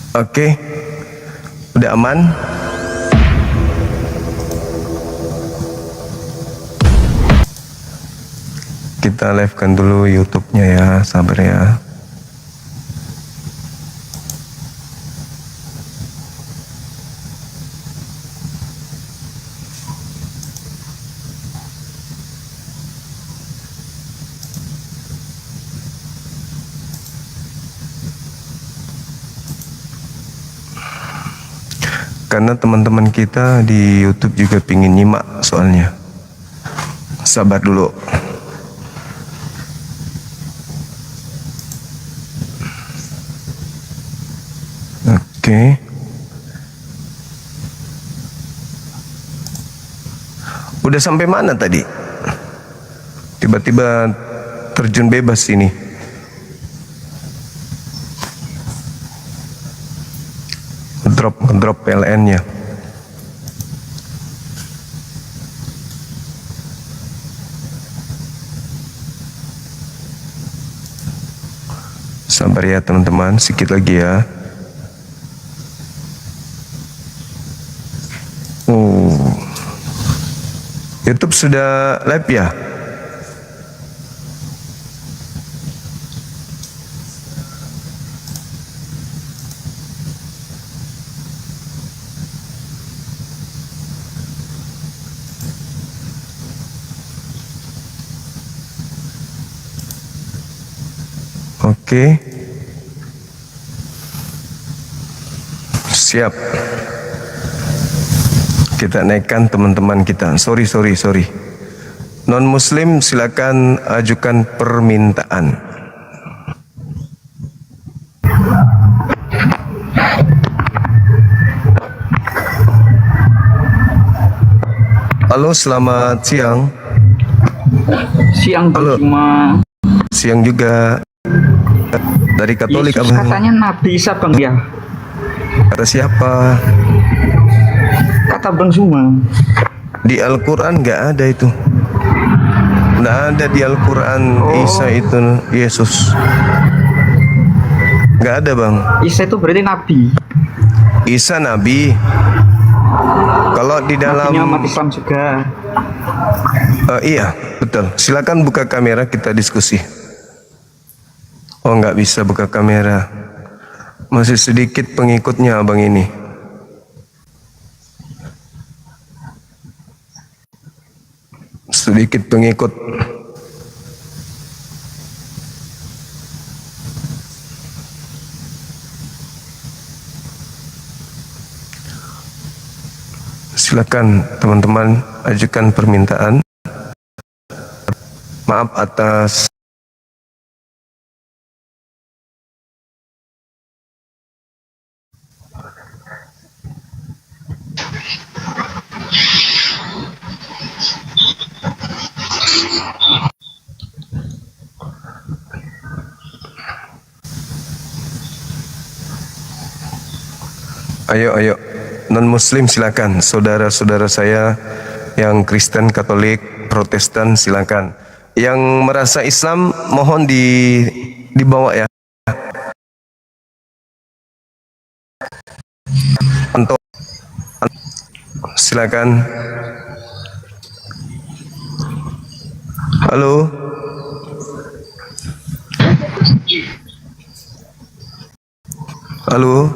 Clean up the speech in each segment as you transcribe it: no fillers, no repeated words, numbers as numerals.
Oke, udah aman. Kita live-kan dulu YouTube-nya ya, sabar ya. Karena teman-teman kita di YouTube juga pingin nyimak soalnya. Sabar dulu. Oke. Udah sampai mana tadi? Tiba-tiba terjun bebas ini. Ngedrop PLN-nya. Sabar ya teman-teman, sedikit lagi ya. YouTube sudah live ya? Oke. Siap. Kita naikkan teman-teman kita. Sorry. Non muslim silakan ajukan permintaan. Halo, selamat siang. Siang. Halo. Cuma Siang juga. Dari Katolik Yesus apa? katanya Nabi Isa Bang ya. Kata siapa? Kata Bang Suma. Di Al-Quran nggak ada itu. Nggak ada di Al-Quran Isa itu Yesus. Nggak ada bang. Isa itu berarti Nabi. Isa Nabi. Kalau di dalam Nabinya umat Islam juga. Iya betul. Silakan buka kamera kita diskusi. Oh nggak bisa buka kamera. Masih sedikit pengikutnya abang ini. Sedikit pengikut. Silakan teman-teman ajukan permintaan. Maaf atas Ayo, non muslim silakan, saudara-saudara saya yang Kristen, Katolik, Protestan silakan. Yang merasa Islam mohon dibawa ya. Untuk silakan. Halo. Halo.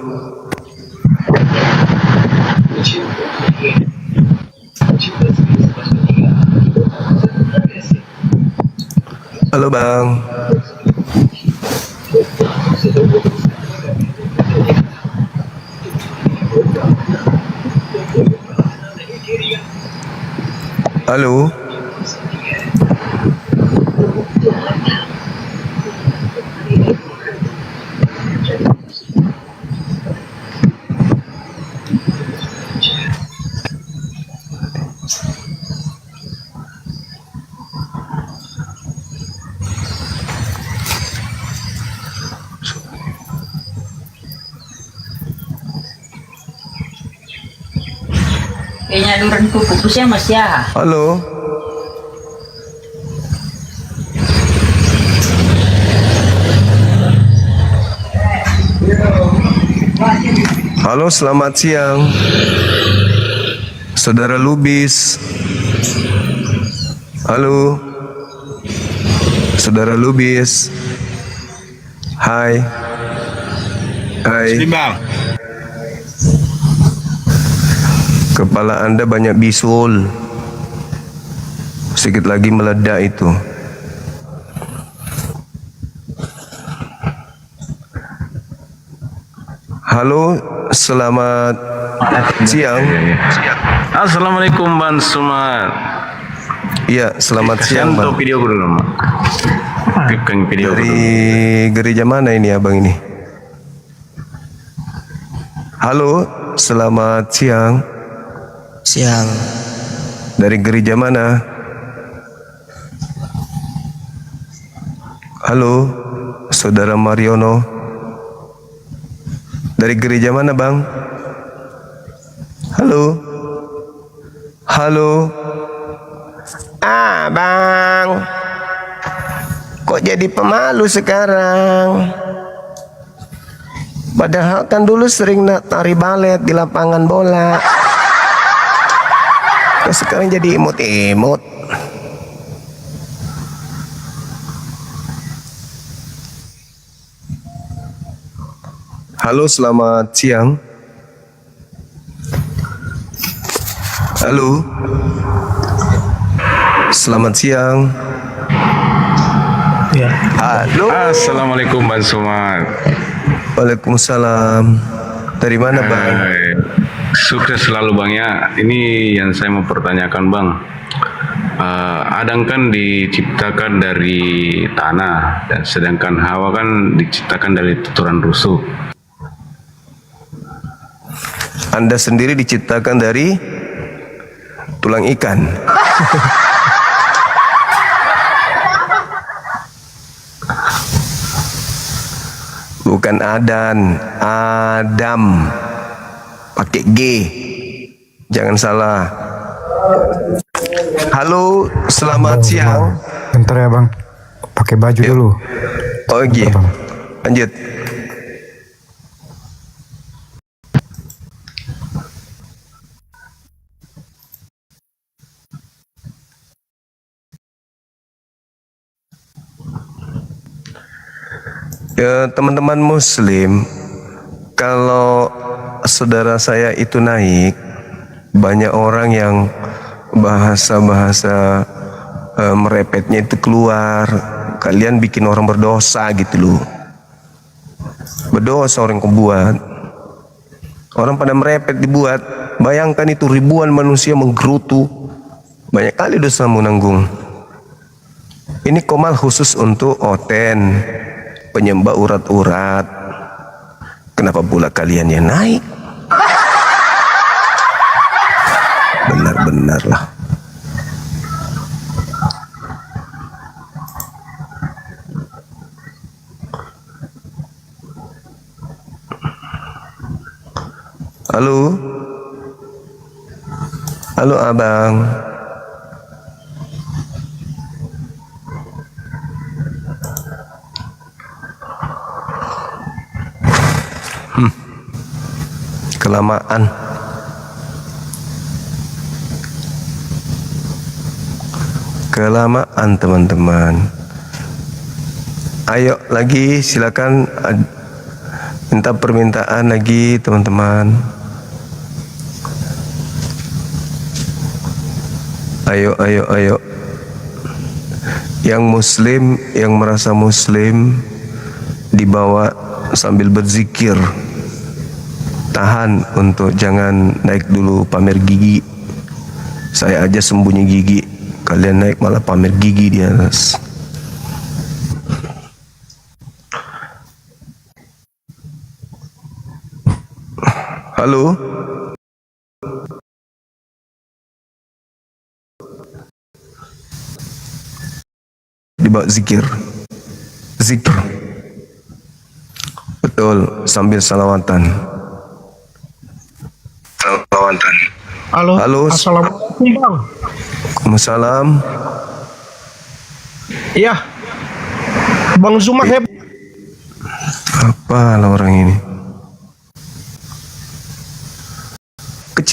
Halo bang. Halo. Kayaknya duran ku fokusnya mas ya. Halo. Halo, selamat siang. Saudara Lubis. Halo. Saudara Lubis. Hai. Hai. Bang. Kepala Anda banyak bisul. Sedikit lagi meledak itu. Halo, selamat siang. Assalamualaikum Bang Sumat. Iya, selamat siang, Untuk Bang. video dulu, Mak. Klipkan video Dari dulu. gereja mana ini, Abang ini? Halo, selamat siang. Siang. Dari gereja mana? Halo, Saudara Mariono. Dari gereja mana, Bang? Halo. Halo. Bang. Kok jadi pemalu sekarang? Padahal kan dulu sering nak tari balet di lapangan bola. Kok sekarang jadi imut-imut? Halo, selamat siang. Halo. Selamat siang. Ya. Halo. Assalamualaikum Bang Sumat. Waalaikumsalam. Dari mana, Bang? Hai. Sukses selalu Bang ya. Ini yang saya mau pertanyakan Bang. Adam kan diciptakan dari tanah, dan sedangkan Hawa kan diciptakan dari tuturan rusuk. Anda sendiri diciptakan dari tulang ikan. Bukan Adan, Adam. Pakai G. Jangan salah. Halo, selamat siang. Bentar ya Bang, pakai baju dulu. Oh iya. Bang. Lanjut. Ya, teman-teman Muslim, kalau saudara saya itu naik, banyak orang yang bahasa-bahasa merepetnya itu keluar. Kalian bikin orang berdosa gitu loh. Berdosa orang yang kebuat. Orang pada merepet dibuat. Bayangkan itu ribuan manusia menggerutu. Banyak kali dosa menanggung. Ini komal khusus untuk oten, penyembah urat-urat. Kenapa pula kalian yang naik? Benar-benar lah. Halo. Halo Abang. Kelamaan. Kelamaan teman-teman. Ayo lagi, silakan minta permintaan lagi teman-teman. Ayo, ayo, ayo. Yang muslim, yang merasa muslim, dibawa sambil berzikir. Tahan untuk jangan naik dulu pamer gigi. Saya aja sembunyi gigi, kalian naik malah pamer gigi di atas. Halo. Dibawa zikir. Zikir. Betul, sambil salawatan. Salawatan. Halo. Halo. Assalamualaikum Bang. Waalaikumsalam. Iya. Bang Zuma Apa lah orang ini?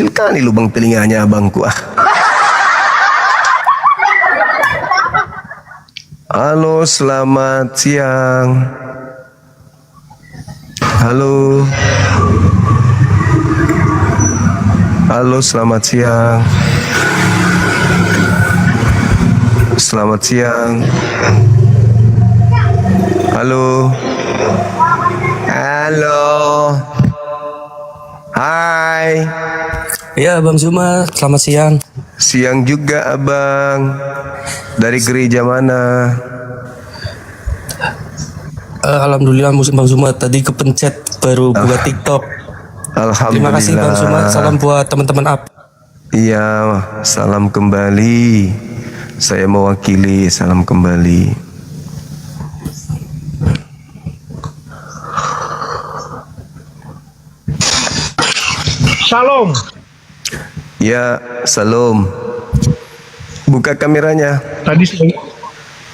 Kecil kali lubang telinganya abangku ah. Halo, selamat siang. Halo. Halo, selamat siang. Selamat siang. Halo. Halo. Hai. Ya, Bang Zuma, selamat siang. Siang juga, Abang. Dari gereja mana? Alhamdulillah, Bang Zuma tadi kepencet baru buka TikTok. Terima Alhamdulillah. kasih Bang Zuma, salam buat teman-teman up. Iya, salam kembali. Saya mewakili salam kembali. Shalom. Ya, salam. Buka kameranya.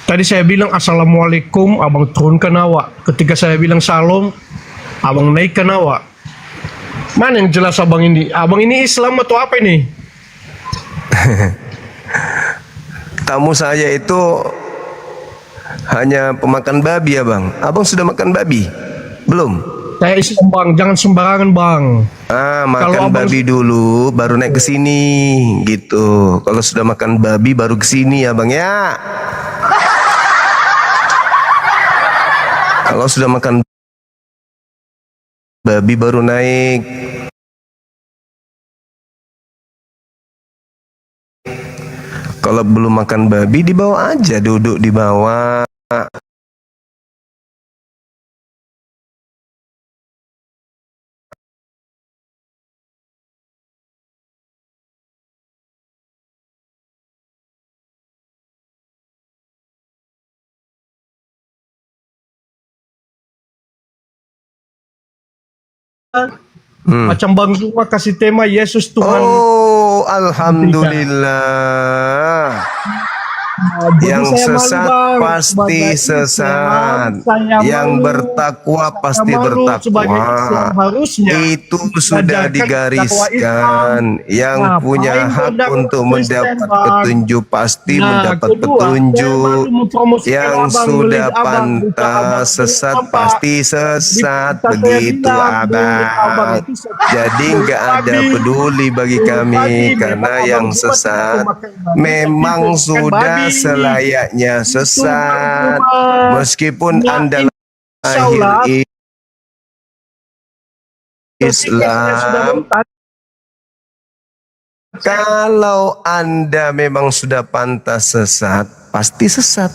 Tadi saya bilang assalamualaikum, abang turunkan awak. Ketika saya bilang salam, abang naikkan awak. Mana yang jelas abang ini? Abang ini Islam atau apa ini? Tamu saya itu hanya pemakan babi ya bang. Abang sudah makan babi? Belum? Saya Islam bang, jangan sembarangan bang. Makan Kalau abang- babi dulu, baru naik ke sini gitu. Kalau sudah makan babi baru ke sini ya bang ya. Kalau sudah makan babi baru naik. Kalau belum makan babi di bawah aja, duduk di bawah. Macam bang semua kasih tema Yesus Tuhan. Oh, alhamdulillah. Jadi Yang saya malu, sesat Bang. pasti Sebagai sesat. Islam, saya Yang malu. bertakwa pasti Saya malu sebagai Islam bertakwa. harusnya Itu sudah mengajarkan digariskan. Yang Ngapain punya hak undang untuk Kristen, mendapat Bang? petunjuk pasti mendapat kedua, saya petunjuk. malu mempromosikan Yang abang, sudah beli abang, buka abang, pantas sesat nampak. pasti sesat. Bisa saya Begitu bilang, beli abang abang. itu sesat. Jadi nggak ada Babi. peduli bagi kami Babi, karena memang yang abang semua sesat tidak memakai babi, memang tapi bukan sudah babi. selayaknya sesat. Bang. Meskipun Nah, Anda insyaallah, lahir ketika saya sudah Islam, mentat- kalau Anda memang sudah pantas sesat, pasti sesat.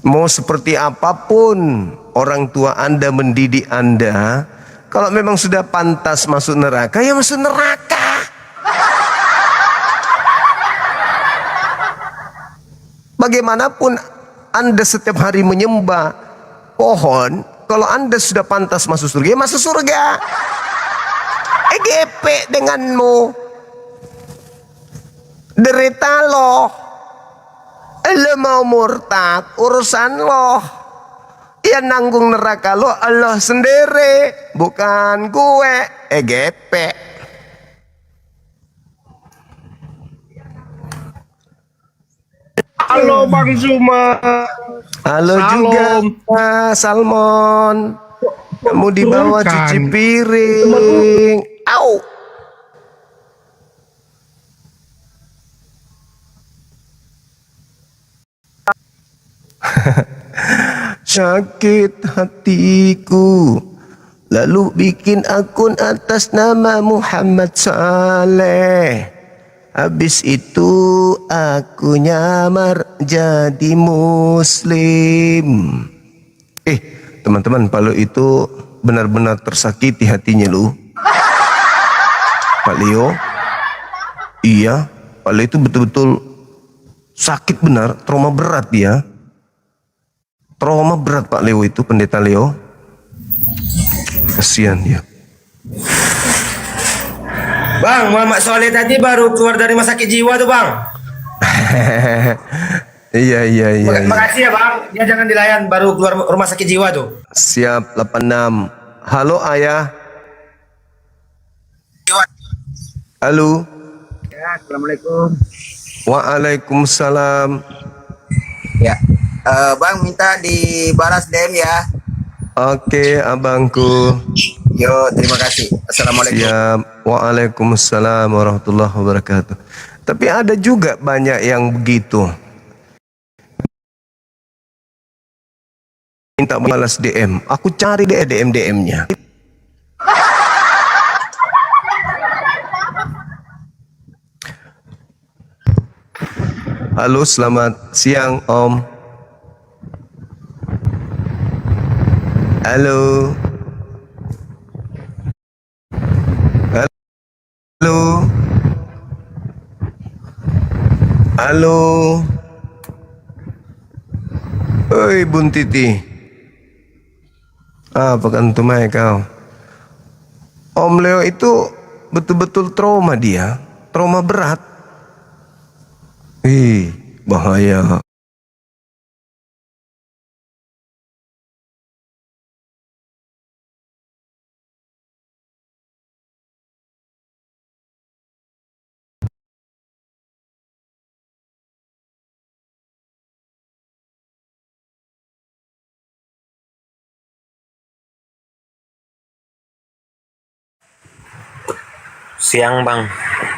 Mau seperti apapun orang tua Anda mendidik Anda, kalau memang sudah pantas masuk neraka, ya masuk neraka. Bagaimanapun Anda setiap hari menyembah pohon, kalau Anda sudah pantas masuk surga, ya masuk surga. Gepek denganmu. Derita loh. Lo mau murtad, urusan lo. Ya nanggung neraka lo Allah sendiri, bukan gue. Gepek. Halo Bang Zuma. Halo Salam. juga Pak Salmon. Kamu di bawah Turunkan. cuci piring. Au. Sakit hatiku, lalu bikin akun atas nama Muhammad Saleh. Habis itu aku nyamar jadi muslim. Teman-teman, Pak Leo itu benar-benar tersakiti hatinya lu. Pak Leo, iya, Pak Leo itu betul-betul sakit benar, trauma berat dia. Trauma berat Pak Leo itu, Pendeta Leo. Kasihan dia. Bang, Muhammad Soleh tadi baru keluar dari rumah sakit jiwa tuh bang. Iya. Makasih ya bang, dia jangan dilayan, baru keluar rumah sakit jiwa tuh. Siap 86. Halo ayah. Halo. Ya, assalamualaikum. Waalaikumsalam. Ya, bang minta dibalas DM ya. Oke, abangku. Yo, terima kasih. Assalamualaikum. Siap. Waalaikumsalam warahmatullahi wabarakatuh. Tapi ada juga banyak yang begitu. Minta balas DM. Aku cari deh DM-DM-nya. Halo, selamat siang, Om. Halo. Halo. Halo. Oi, Bun Titi. Apa kan tumai kau? Om Leo itu betul-betul trauma dia. Trauma berat. Ih, bahaya. Siang bang.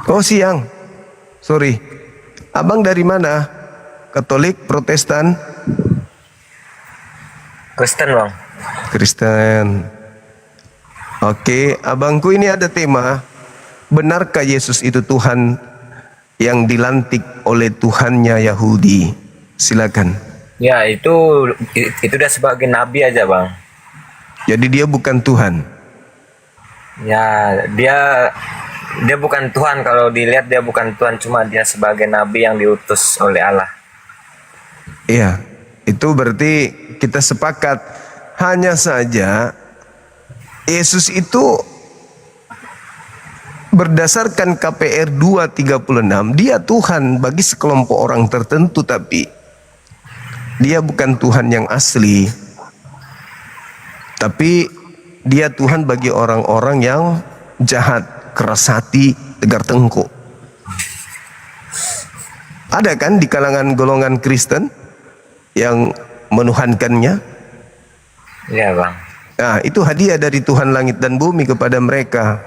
Oh, siang. Sorry. Abang dari mana? Katolik, Protestan? Kristen bang. Kristen. Oke, abangku ini ada tema. Benarkah Yesus itu Tuhan yang dilantik oleh Tuhannya Yahudi? Silakan. Ya itu udah sebagai nabi aja bang. Jadi dia bukan Tuhan. Ya dia bukan Tuhan, kalau dilihat dia bukan Tuhan, cuma dia sebagai nabi yang diutus oleh Allah. Iya, itu berarti kita sepakat. Hanya saja Yesus itu berdasarkan KPR 2:36 dia Tuhan bagi sekelompok orang tertentu, tapi dia bukan Tuhan yang asli. Tapi dia Tuhan bagi orang-orang yang jahat, keras hati, tegar tengkuk. Ada kan di kalangan golongan Kristen yang menuhankannya? Iya bang. Nah, itu hadiah dari Tuhan langit dan bumi kepada mereka.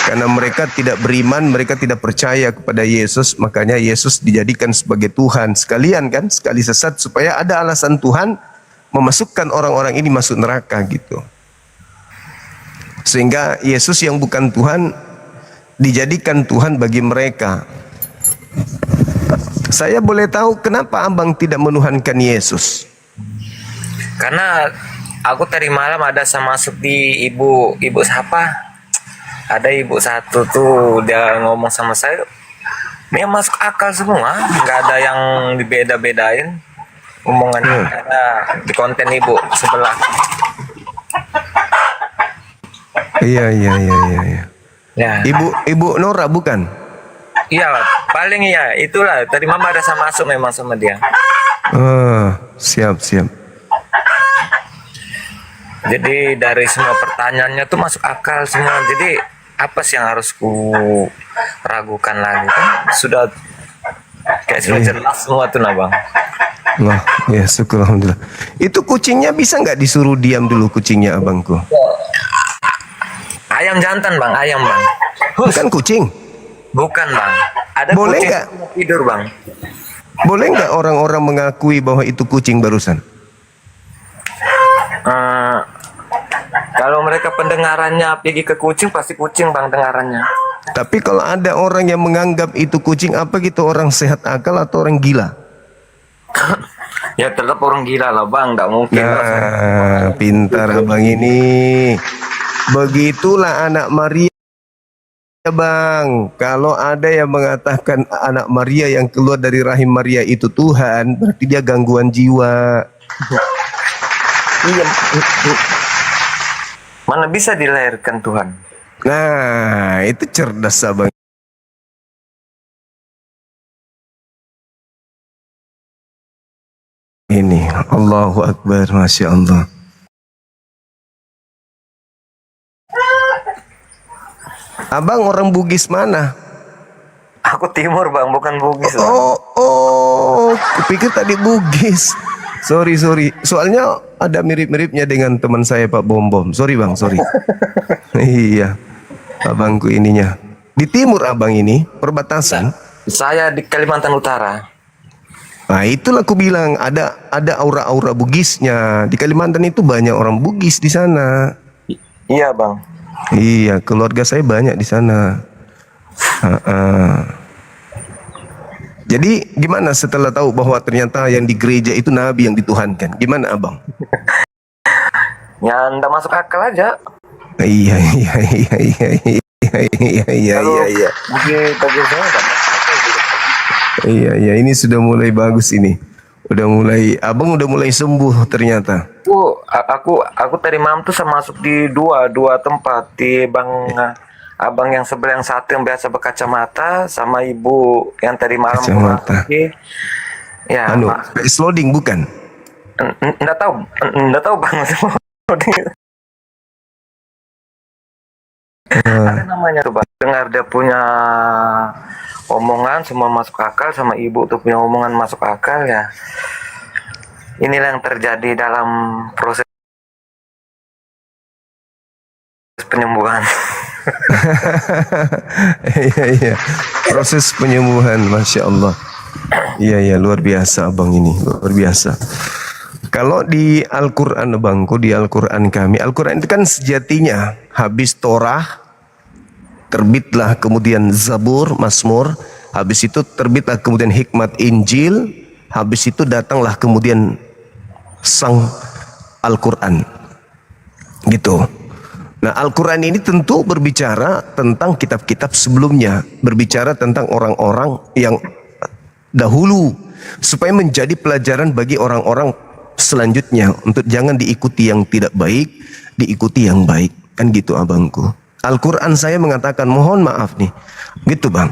Karena mereka tidak beriman, mereka tidak percaya kepada Yesus, makanya Yesus dijadikan sebagai Tuhan. Sekalian kan, sekali sesat supaya ada alasan Tuhan memasukkan orang-orang ini masuk neraka gitu. Sehingga Yesus yang bukan Tuhan dijadikan Tuhan bagi mereka. Saya boleh tahu kenapa abang tidak menuhankan Yesus? Karena aku tadi malam ada masuk di ibu siapa? Ada ibu satu tuh, dia ngomong sama saya, dia masuk akal semua, nggak ada yang dibeda-bedain omongannya. Ada di konten ibu sebelah. Iya. Ya. Ibu Nora bukan? Iya, paling iya. Itulah tadi mama ada masuk memang sama dia. Siap. Jadi dari semua pertanyaannya tuh masuk akal semua. Jadi apa sih yang harus ku ragukan lagi, kan sudah kayak sudah jelas semua tuh nah bang. Wah, ya syukur alhamdulillah. Itu kucingnya bisa nggak disuruh diam dulu kucingnya abangku? Ayam jantan bang, ayam bang. Bukan kucing. Bukan bang. Ada Boleh kucing nggak? tidur bang. Boleh nggak orang-orang mengakui bahwa itu kucing barusan? Kalau mereka pendengarannya pergi ke kucing, pasti kucing bang dengarannya. Tapi kalau ada orang yang menganggap itu kucing, apa gitu, orang sehat akal atau orang gila? Ya tetap orang gila lah bang, nggak mungkin. Nah, pintar abang ini. Begitulah anak Maria bang. Kalau ada yang mengatakan anak Maria yang keluar dari rahim Maria itu Tuhan, berarti dia gangguan jiwa. Iya. Mana bisa dilahirkan Tuhan? Nah, itu cerdas abang. Ini Allahu Akbar, Masya Allah. Abang orang Bugis mana? Aku timur bang, bukan Bugis bang. Oh, kupikir tadi Bugis. Sorry. Soalnya ada mirip-miripnya dengan teman saya Pak Bom. Sorry bang, sorry. Iya, abangku ininya. Di timur abang ini, perbatasan. Saya di Kalimantan Utara. Nah itulah aku bilang ada aura-aura Bugisnya. Di Kalimantan itu banyak orang Bugis di sana. Iya bang. Iya, keluarga saya banyak di sana. Jadi gimana setelah tahu bahwa ternyata yang di gereja itu nabi yang dituhankan? Gimana abang? Ya nggak masuk akal aja. Iya. Bagi saya nggak masuk akal gitu. Iya, ini sudah mulai bagus ini. Abang udah mulai sembuh ternyata. Aku tadi malam tuh saya masuk di dua tempat di abang yang sebelah, yang satu yang biasa berkacamata, sama ibu yang tadi malam Kacamata. Ya, Loading bukan? enggak tahu bang. Ada namanya tuh bang. Dengar dia punya omongan semua masuk akal, sama ibu tuh punya omongan masuk akal ya. Inilah yang terjadi dalam proses penyembuhan. Iya. Proses penyembuhan, Masya Allah. Iya, luar biasa abang ini, luar biasa. Kalau di Al-Quran abangku, di Al-Quran kami, Al-Quran itu kan sejatinya habis Torah, terbitlah kemudian Zabur, Mazmur, habis itu terbitlah kemudian Hikmat Injil, habis itu datanglah kemudian Sang Al-Quran. Gitu. Nah, Al-Quran ini tentu berbicara tentang kitab-kitab sebelumnya, berbicara tentang orang-orang yang dahulu, supaya menjadi pelajaran bagi orang-orang selanjutnya, untuk jangan diikuti yang tidak baik, diikuti yang baik. Kan gitu abangku. Al-Quran saya mengatakan, mohon maaf nih, gitu bang.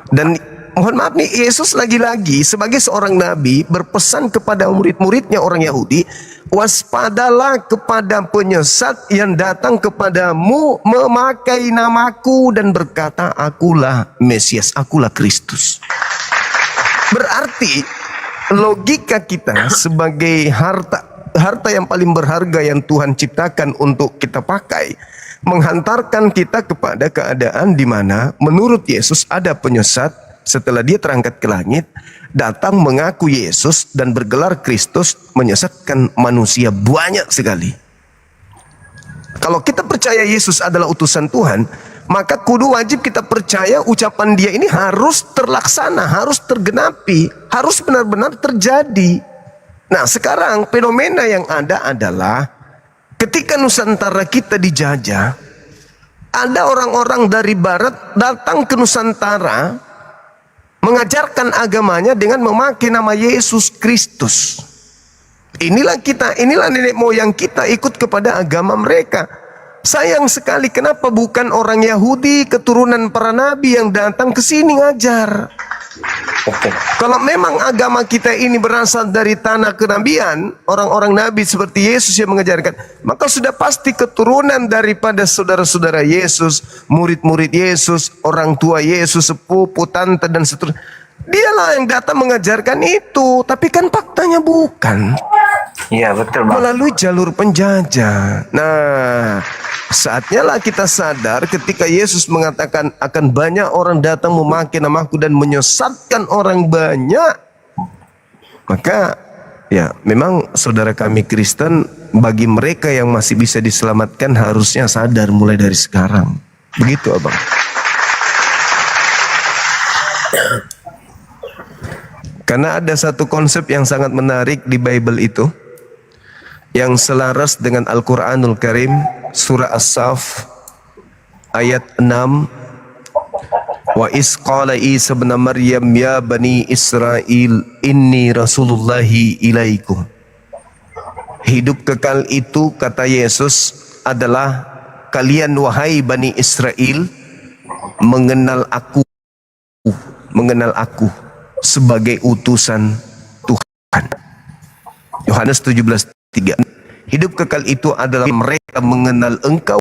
Dan mohon maaf nih, Yesus lagi-lagi sebagai seorang nabi berpesan kepada murid-muridnya orang Yahudi, waspadalah kepada penyesat yang datang kepadamu memakai namaku dan berkata, akulah Mesias, akulah Kristus. Berarti logika kita sebagai harta yang paling berharga yang Tuhan ciptakan untuk kita pakai, menghantarkan kita kepada keadaan di mana menurut Yesus ada penyesat setelah dia terangkat ke langit, datang mengaku Yesus dan bergelar Kristus, menyesatkan manusia banyak sekali. Kalau kita percaya Yesus adalah utusan Tuhan, maka kudu wajib kita percaya ucapan dia ini harus terlaksana, harus tergenapi, harus benar-benar terjadi. Nah sekarang fenomena yang ada adalah ketika Nusantara kita dijajah, ada orang-orang dari barat datang ke Nusantara mengajarkan agamanya dengan memakai nama Yesus Kristus. Inilah nenek moyang kita ikut kepada agama mereka. Sayang sekali kenapa bukan orang Yahudi keturunan para nabi yang datang ke sini ngajar. Kalau memang agama kita ini berasal dari tanah kenabian, orang-orang nabi seperti Yesus yang mengajarkan, maka sudah pasti keturunan daripada saudara-saudara Yesus, murid-murid Yesus, orang tua Yesus, sepupu, tante dan seterusnya. Dialah yang datang mengajarkan itu, tapi kan faktanya bukan. Iya betul bang. Melalui jalur penjajah. Nah, saatnya lah kita sadar ketika Yesus mengatakan akan banyak orang datang memakai namaku dan menyesatkan orang banyak. Maka ya memang saudara kami Kristen, bagi mereka yang masih bisa diselamatkan harusnya sadar mulai dari sekarang. Begitu abang. Karena ada satu konsep yang sangat menarik di Bible itu, yang selaras dengan Al-Quranul Karim, surah As-Saf ayat 6. Wa isqala Isa bin Maryam ya bani Israel inni rasulullahi ilaikum. Hidup kekal itu, kata Yesus, adalah kalian wahai bani Israel mengenal aku sebagai utusan Tuhan. Yohanes 17:3. Hidup kekal itu adalah mereka mengenal engkau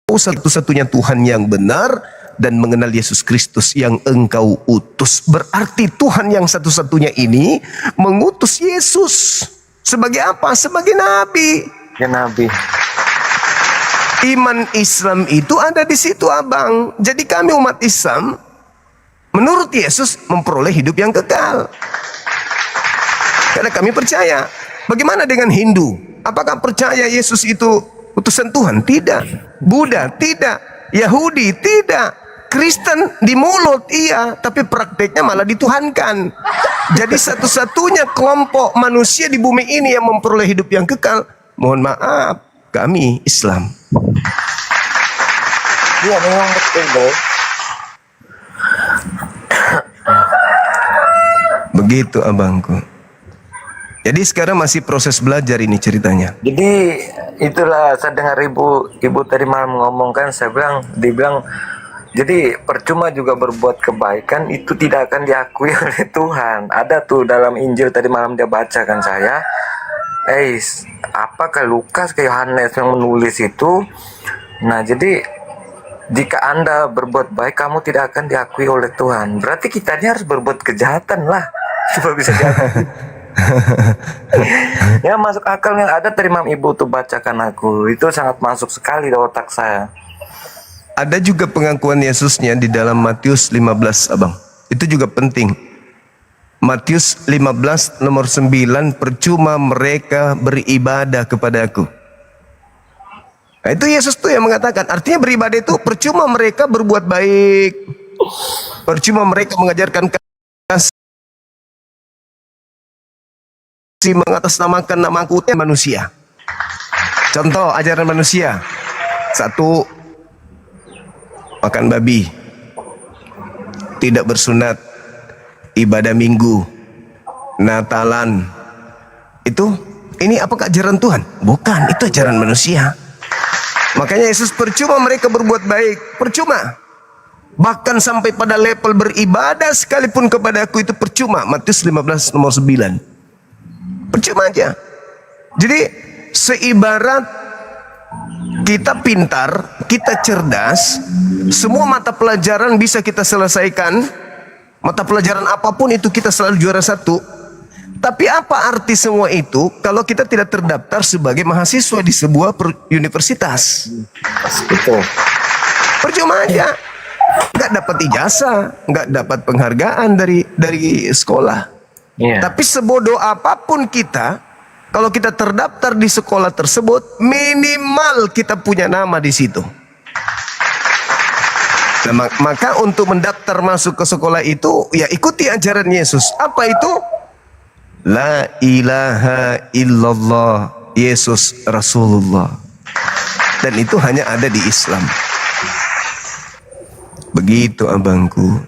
satu-satunya Tuhan yang benar dan mengenal Yesus Kristus yang engkau utus. Berarti Tuhan yang satu-satunya ini mengutus Yesus. Sebagai apa? Sebagai nabi. Ya Nabi. Iman Islam itu ada di situ, abang. Jadi kami umat Islam, menurut Yesus, memperoleh hidup yang kekal. Karena kami percaya. Bagaimana dengan Hindu? Apakah percaya Yesus itu utusan Tuhan? Tidak. Buddha? Tidak. Yahudi? Tidak. Kristen di mulut iya, tapi prakteknya malah dituhankan. Jadi satu-satunya kelompok manusia di bumi ini yang memperoleh hidup yang kekal, mohon maaf, kami Islam. Iya memang betul dong. Begitu abangku. Jadi sekarang masih proses belajar ini ceritanya. Jadi itulah saya dengar ibu tadi malam ngomong kan, dia bilang jadi percuma juga berbuat kebaikan itu tidak akan diakui oleh Tuhan. Ada tuh dalam Injil tadi malam dia bacakan saya. Apakah Lukas ke Yohanes yang menulis itu? Nah jadi jika Anda berbuat baik kamu tidak akan diakui oleh Tuhan. Berarti kita ini harus berbuat kejahatan lah supaya bisa diakui. Ya masuk akal yang ada tadi mam ibu tuh bacakan aku. Itu sangat masuk sekali di otak saya. Ada juga pengakuan Yesusnya di dalam Matius 15 abang. Itu juga penting. Matius 15 nomor 9, percuma mereka beribadah kepadaku. Nah, itu Yesus tuh yang mengatakan. Artinya beribadah itu percuma mereka berbuat baik. Percuma mereka mengajarkan kasih, mengatasnamakan namaku manusia. Contoh ajaran manusia. 1, makan babi, tidak bersunat, ibadah minggu, Natalan. Ini apakah ajaran Tuhan? Bukan, itu ajaran manusia. Makanya Yesus percuma mereka berbuat baik, percuma. Bahkan sampai pada level beribadah sekalipun kepada aku itu percuma. Matius 15 nomor 9. Percuma aja. Jadi seibarat kita pintar, kita cerdas, semua mata pelajaran bisa kita selesaikan. Mata pelajaran apapun itu kita selalu juara 1. Tapi apa arti semua itu kalau kita tidak terdaftar sebagai mahasiswa di sebuah universitas? Betul. Percuma aja. Nggak dapat ijazah, nggak dapat penghargaan dari sekolah. Iya. Tapi sebodoh apapun kita, kalau kita terdaftar di sekolah tersebut, minimal kita punya nama di situ. Nah, maka untuk mendaftar masuk ke sekolah itu, ya ikuti ajaran Yesus. Apa itu? La ilaha illallah, Yesus Rasulullah. Dan itu hanya ada di Islam. Begitu abangku.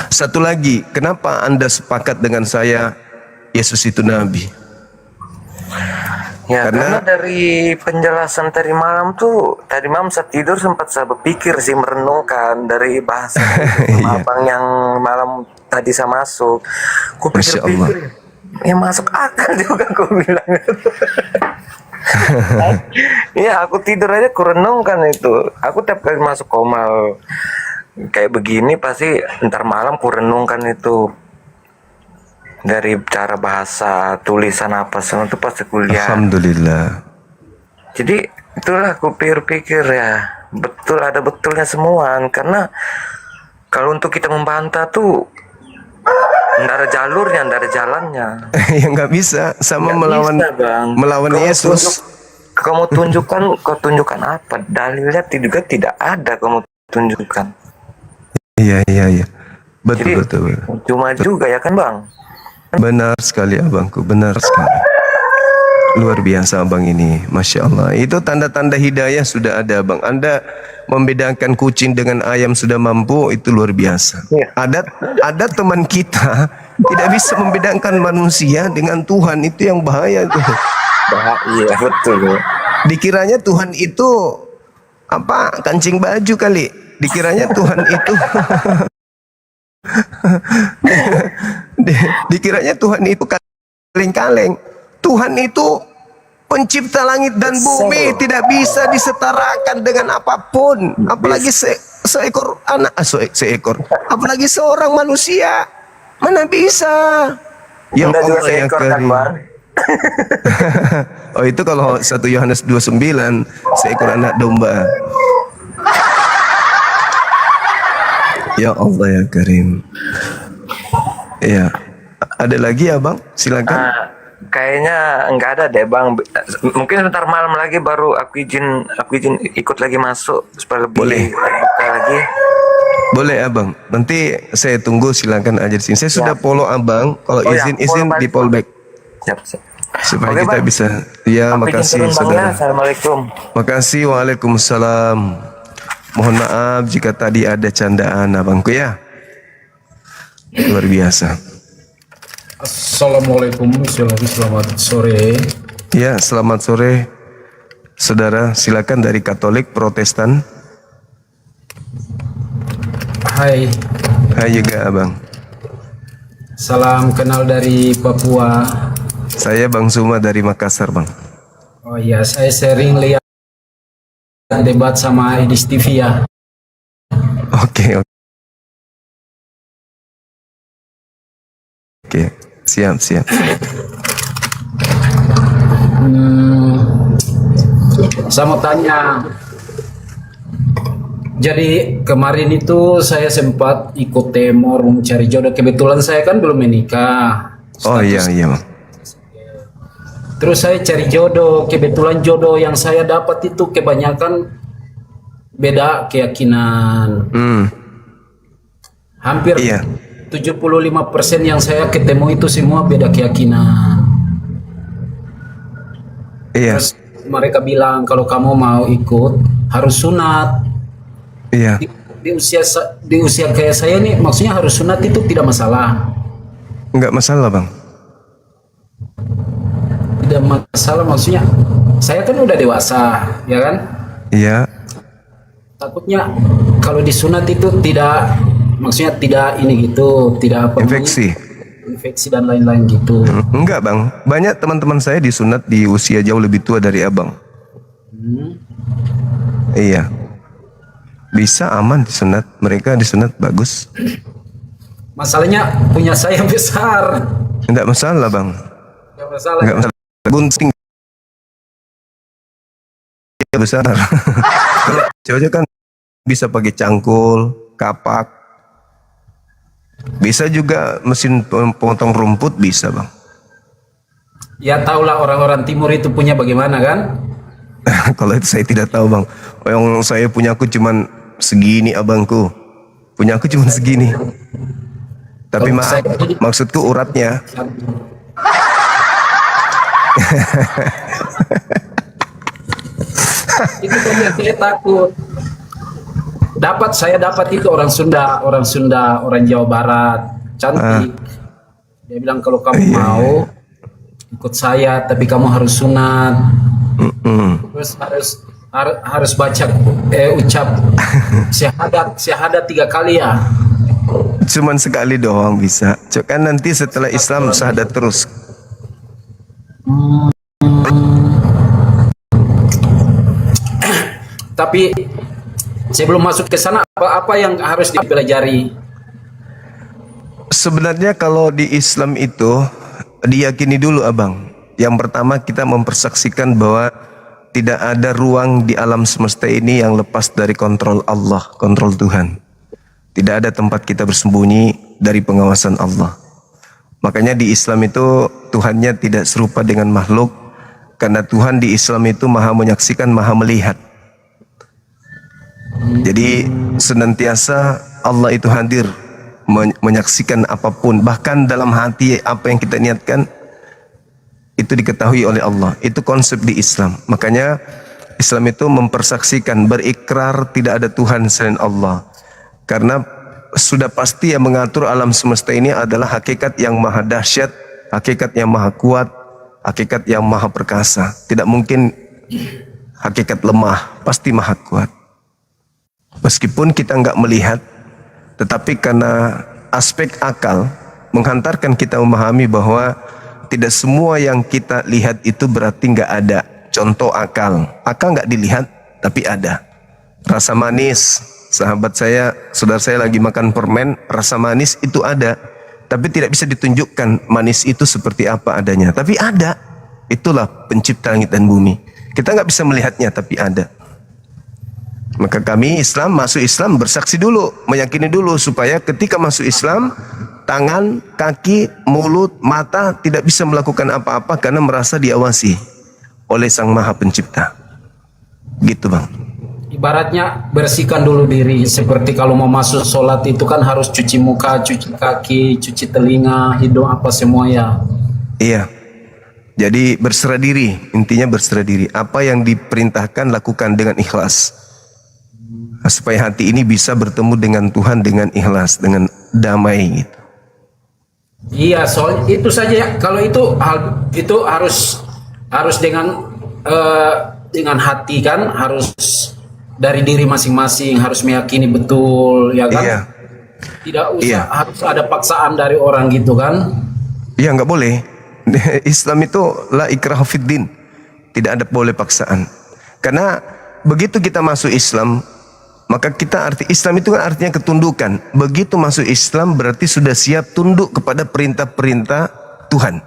Satu lagi, kenapa Anda sepakat dengan saya Yesus itu Nabi? Ya karena dari penjelasan tadi malam saya tidur sempat saya berpikir sih, merenungkan dari bahasa abang yang malam tadi saya masuk. Ku pikir-pikir, ya masuk akal juga aku bilang. Ya aku tidur aja ku renungkan itu. Aku tiap kali masuk komal kayak begini pasti ntar malam ku renungkan itu. Dari cara bahasa, tulisan apa semua itu pasti kuliah. Alhamdulillah. Jadi itulah aku pikir-pikir ya, betul ada betulnya semua. Karena kalau untuk kita membantah tuh nggak ada jalurnya, nggak ada jalannya. Ya nggak bisa, sama Nggak melawan bisa, Bang. melawan Yesus. Kamu tunjukkan apa? Dalilnya juga tidak ada kamu tunjukkan. Iya. Betul, Jadi, betul. cuma juga ya kan Bang? Benar sekali abangku, benar sekali. Luar biasa abang ini, Masya Allah. Itu tanda-tanda hidayah sudah ada abang. Anda membedakan kucing dengan ayam sudah mampu, itu luar biasa. Ya. Ada teman kita tidak bisa membedakan manusia dengan Tuhan, itu yang bahaya tuh. Iya betul. Dikiranya Tuhan itu kancing baju kali. Dikiranya Tuhan itu dikiranya Tuhan itu kaleng-kaleng. Tuhan itu pencipta langit dan bumi, tidak bisa disetarakan dengan apapun. Apalagi seekor anak, seekor, apalagi seorang manusia, mana bisa? Ya Anda juga Allah ya seekor kan, Karim. Bang? Oh itu kalau 1 Yohanes 2:9, seekor anak domba. Ya Allah ya Karim. Ya, ada lagi ya Bang? Silakan. Kayaknya enggak ada deh, Bang. Mungkin sebentar malam lagi baru aku izin ikut lagi masuk supaya lebih Boleh. terbuka lagi. Boleh Abang. Nanti saya tunggu, silakan aja di sini. Saya sudah follow Abang. Kalau Oh, ya, izin follow di balik. fallback Siap, siap. supaya Oke, kita Bang. bisa. Ya, Aku izin makasih turun, Bang, ya. saudara. Assalamualaikum. Makasih. Waalaikumsalam. Mohon maaf jika tadi ada candaan abangku ya. Luar biasa. Assalamualaikum, selamat sore. Ya, selamat sore. Saudara, silakan dari Katolik, Protestan. Hai, Hai juga abang. salam kenal dari Papua. Saya Bang Suma dari Makassar bang. Oh iya, saya sering lihat debat sama Edis TV ya. Oke. Oke, siap. Saya mau tanya. Jadi kemarin itu saya sempat ikut demo mencari jodoh. Kebetulan saya kan belum menikah. Oh iya bang. Terus saya cari jodoh. Kebetulan jodoh yang saya dapat itu kebanyakan beda keyakinan. Hampir Iya. 75% yang saya ketemu itu semua beda keyakinan. Iya. Terus mereka bilang kalau kamu mau ikut harus sunat. Iya. Di usia kayak saya nih, maksudnya harus sunat itu tidak masalah. Enggak masalah bang. Tidak masalah, maksudnya saya kan udah dewasa, ya kan? Iya. Takutnya kalau disunat itu tidak, maksudnya tidak ini gitu, tidak apa Infeksi. infeksi dan lain-lain gitu. Enggak bang. Banyak teman-teman saya disunat di usia jauh lebih tua dari abang. Iya. Bisa aman disunat. Mereka disunat bagus. Masalahnya punya saya besar. Enggak masalah bang. Enggak masalah. Enggak masalah. Gunting. Ya besar. Cewek kan bisa pakai cangkul, kapak. Bisa juga mesin potong rumput bisa bang. Ya tahulah orang-orang timur itu punya bagaimana kan? Kalau itu saya tidak tahu bang. Yang saya punya aku cuman segini abangku. Punya aku cuman segini. Tapi Kalau maaf, saya- maksudku uratnya. Itu kan yang saya takut. Saya dapat itu orang Sunda, orang Jawa Barat, cantik. Dia bilang kalau kamu mau ikut saya, tapi kamu harus sunat. Terus harus baca ucap syahadat 3 kali ya. Cuman sekali doang bisa. Kan nanti setelah Islam syahadat terus. Tapi sebelum masuk ke sana apa yang harus dipelajari? Sebenarnya kalau di Islam itu diyakini dulu abang. Yang pertama kita mempersaksikan bahwa tidak ada ruang di alam semesta ini yang lepas dari kontrol Allah, kontrol Tuhan. Tidak ada tempat kita bersembunyi dari pengawasan Allah. Makanya di Islam itu Tuhannya tidak serupa dengan makhluk. Karena Tuhan di Islam itu maha menyaksikan, maha melihat. Jadi senantiasa Allah itu hadir menyaksikan apapun. Bahkan dalam hati apa yang kita niatkan itu diketahui oleh Allah. Itu konsep di Islam. Makanya Islam itu mempersaksikan, berikrar tidak ada Tuhan selain Allah. Karena sudah pasti yang mengatur alam semesta ini adalah hakikat yang maha dahsyat, hakikat yang maha kuat, hakikat yang maha perkasa. Tidak mungkin hakikat lemah, pasti maha kuat. Meskipun kita nggak melihat, tetapi karena aspek akal menghantarkan kita memahami bahwa tidak semua yang kita lihat itu berarti nggak ada. Contoh akal nggak dilihat tapi ada. Rasa manis Sahabat saya, saudara saya lagi makan permen, rasa manis itu ada, tapi tidak bisa ditunjukkan manis itu seperti apa adanya. Tapi ada. Itulah pencipta langit dan bumi. Kita nggak bisa melihatnya, tapi ada. Maka kami Islam, masuk Islam bersaksi dulu, meyakini dulu supaya ketika masuk Islam, tangan, kaki, mulut, mata tidak bisa melakukan apa-apa karena merasa diawasi oleh Sang Maha Pencipta. Gitu bang. Ibaratnya bersihkan dulu diri. Seperti kalau mau masuk sholat itu kan harus cuci muka, cuci kaki, cuci telinga, hidung, apa semua ya. Iya. Jadi berserah diri, intinya berserah diri. Apa yang diperintahkan lakukan dengan ikhlas. Supaya hati ini bisa bertemu dengan Tuhan dengan ikhlas, dengan damai gitu. Iya, soal itu saja ya. Kalau itu hal itu harus dengan hati kan, harus dari diri masing-masing, harus meyakini betul ya kan. Iya. Tidak usah harus ada paksaan dari orang gitu kan. Iya, nggak boleh. Islam itu la ikraha fid din. Tidak ada boleh paksaan. Karena begitu kita masuk Islam, maka Islam itu kan artinya ketundukan. Begitu masuk Islam berarti sudah siap tunduk kepada perintah-perintah Tuhan.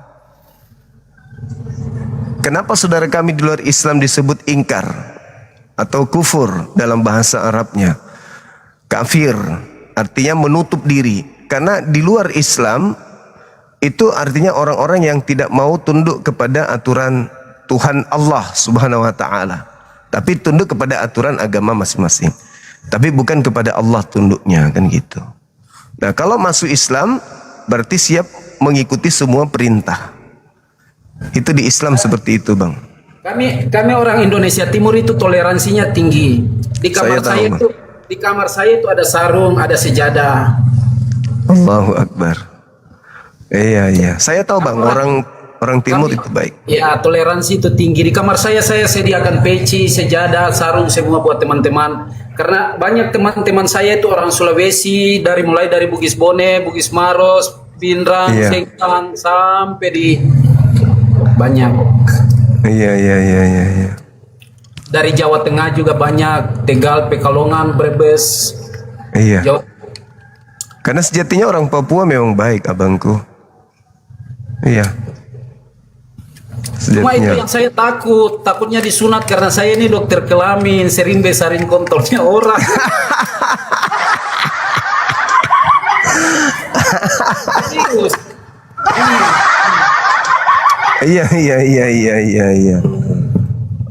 Kenapa saudara kami di luar Islam disebut ingkar atau kufur dalam bahasa Arabnya? Kafir artinya menutup diri. Karena di luar Islam itu artinya orang-orang yang tidak mau tunduk kepada aturan Tuhan Allah Subhanahu wa taala, tapi tunduk kepada aturan agama masing-masing. Tapi bukan kepada Allah tunduknya, kan gitu. Nah, kalau masuk Islam berarti siap mengikuti semua perintah. Itu di Islam seperti itu, Bang. Kami orang Indonesia Timur itu toleransinya tinggi. Di kamar saya itu ada sarung, ada sejadah. Allahu Akbar. Iya. Saya tahu, Bang, orang Timur itu baik. Ya, toleransi itu tinggi. Di kamar saya sediakan peci, sejadah, sarung semua buat teman-teman. Karena banyak teman-teman saya itu orang Sulawesi, mulai dari Bugis Bone, Bugis Maros, Pindrang, Sengkang, sampai di banyak. Iya. Dari Jawa Tengah juga banyak, Tegal, Pekalongan, Brebes. Iya. Karena sejatinya orang Papua memang baik, abangku. Iya. Cuma itu yang saya takutnya disunat karena saya ini dokter kelamin, sering besarin kontolnya orang. Serius. Iya.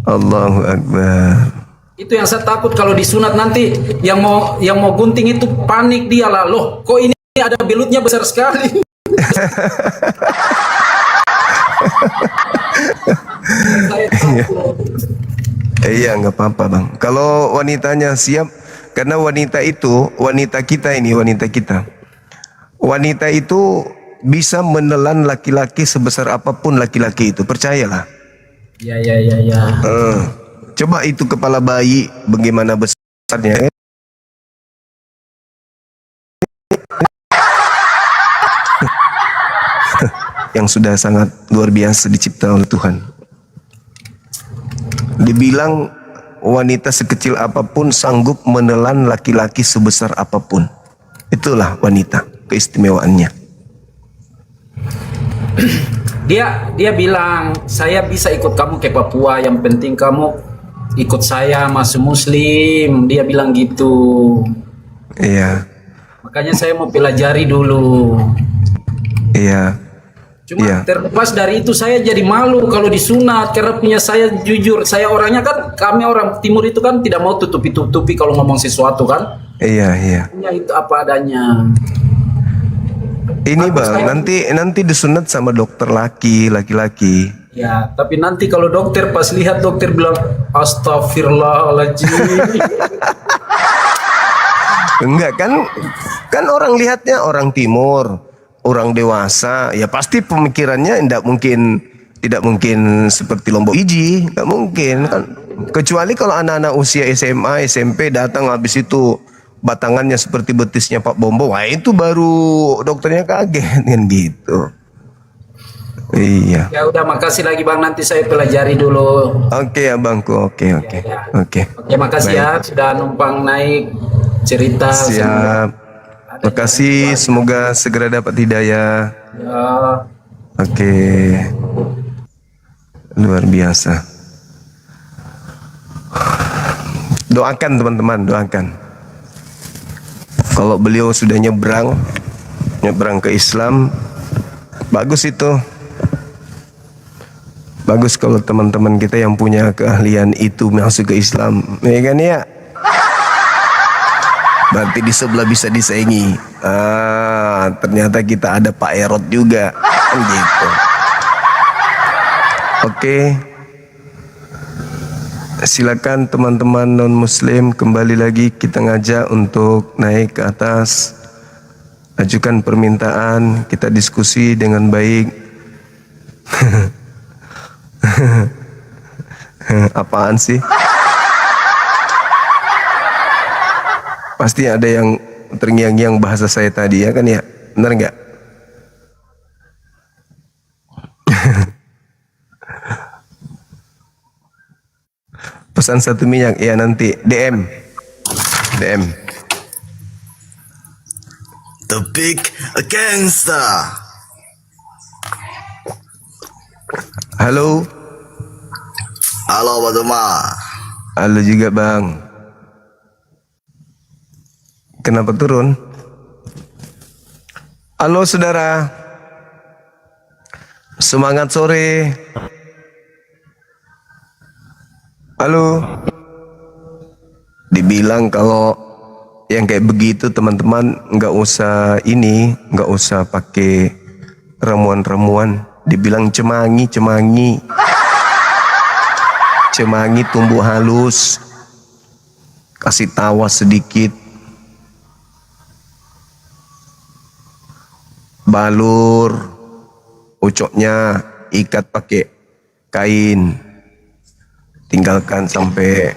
Allahu Akbar. Itu yang saya takut kalau disunat nanti yang mau gunting itu panik dia lah, loh kok ini ada belutnya besar sekali. Iya, nggak apa-apa, Bang. Kalau wanitanya siap, karena wanita kita. Wanita itu bisa menelan laki-laki sebesar apapun laki-laki itu, percayalah. Ya. Coba itu kepala bayi bagaimana besarnya. Yang sudah sangat luar biasa dicipta oleh Tuhan. Dibilang wanita sekecil apapun sanggup menelan laki-laki sebesar apapun. Itulah wanita, keistimewaannya. Dia bilang, saya bisa ikut kamu ke Papua, yang penting kamu ikut saya masuk Muslim. Dia bilang gitu. Iya. Makanya saya mau pelajari dulu. Iya. Cuma terlepas dari itu saya jadi malu kalau disunat karena punya saya jujur, saya orangnya kan, kami orang Timur itu kan tidak mau tutupi kalau ngomong sesuatu kan. Iya. Punya itu apa adanya. Ini Bang, nanti disunat sama dokter laki-laki. Ya, tapi nanti kalau dokter pas lihat dokter bilang astagfirullahaladzim. Enggak kan orang lihatnya orang Timur, orang dewasa, ya pasti pemikirannya tidak mungkin seperti Lombok Iji, nggak mungkin kan. Kecuali kalau anak-anak usia SMA, SMP datang habis itu batangannya seperti betisnya Pak Bombo, wah itu baru dokternya kaget kan gitu. Iya. Ya udah, makasih lagi Bang, nanti saya pelajari dulu. Oke, abangku, oke. Oke, makasih ya sudah numpang naik. cerita. Siap. Makasih, semoga segera dapat hidayah. Ya, Oke. Luar biasa. Doakan teman-teman, doakan. Kalau beliau sudah nyebrang ke Islam, bagus itu. Bagus kalau teman-teman kita yang punya keahlian itu masuk ke Islam, ya kan ya? Berarti di sebelah bisa disaingi. Ternyata kita ada Pak Erot juga, kan gitu. Oke. Silakan teman-teman non muslim, kembali lagi kita ngajak untuk naik ke atas. Ajukan permintaan, kita diskusi dengan baik. Apaan sih? Pasti ada yang terngiang-ngiang bahasa saya tadi, ya kan ya? Benar nggak? Pesan 1 minyak, ya nanti DM. The Big Gangster. Halo. Halo Pak Duma. Halo juga Bang. Kenapa turun? Halo saudara. Semangat sore. Halo. Dibilang kalau yang kayak begitu teman-teman nggak usah pakai ramuan-ramuan. Dibilang cemangi tumbuh halus, kasih tawa sedikit, balur ucoknya, ikat pakai kain, tinggalkan sampai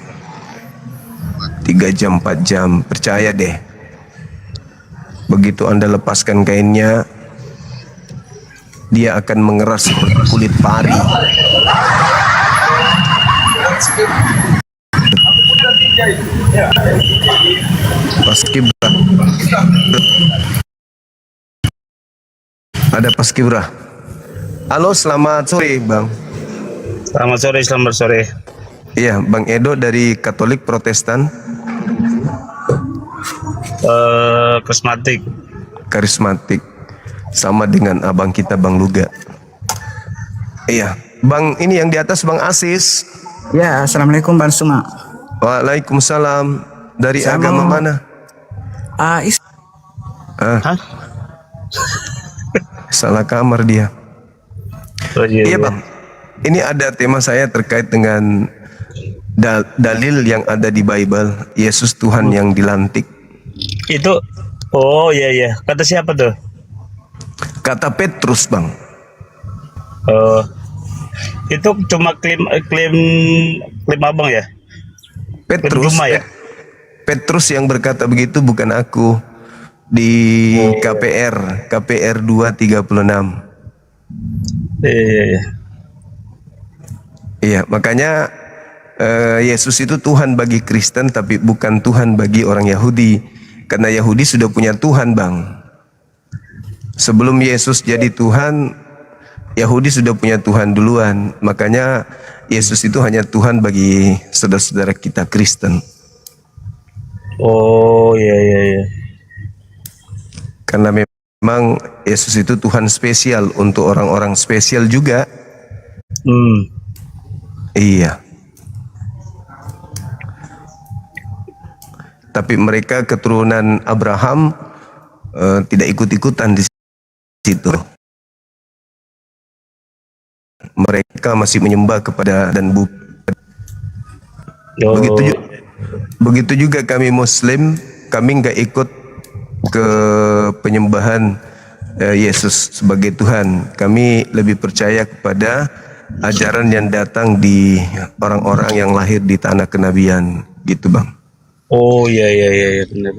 3 jam 4 jam, percaya deh, begitu Anda lepaskan kainnya, dia akan mengeras seperti kulit pari. Paskibra. Ada paskibra. Halo, selamat sore, Bang. Selamat sore. Iya, Bang Edo dari Katolik Protestan. Karismatik. Sama dengan abang kita, Bang Luga. Iya, Bang, ini yang di atas Bang Asis. Ya, assalamualaikum Bang Suma. Waalaikumsalam. Dari agama mana? Salah kamar dia. Iya Bang, ini ada tema saya terkait dengan dalil yang ada di Bible, Yesus Tuhan yang dilantik. Itu, oh iya, kata siapa tuh? Kata Petrus Bang. Itu cuma klaim abang ya? Petrus ya? Petrus yang berkata begitu, bukan aku. Di KPR 2:36. Iya. Iya, makanya Yesus itu Tuhan bagi Kristen tapi bukan Tuhan bagi orang Yahudi. Karena Yahudi sudah punya Tuhan, Bang. Sebelum Yesus jadi Tuhan, Yahudi sudah punya Tuhan duluan. Makanya Yesus itu hanya Tuhan bagi saudara-saudara kita Kristen. Oh iya. Karena memang Yesus itu Tuhan spesial untuk orang-orang spesial juga. Iya. Tapi mereka keturunan Abraham tidak ikut-ikutan di situ. Mereka masih menyembah kepada dan begitu juga kami Muslim, kami nggak ikut ke penyembahan Yesus sebagai Tuhan. Kami lebih percaya kepada ajaran yang datang di orang-orang yang lahir di tanah kenabian, gitu Bang. Oh iya benar.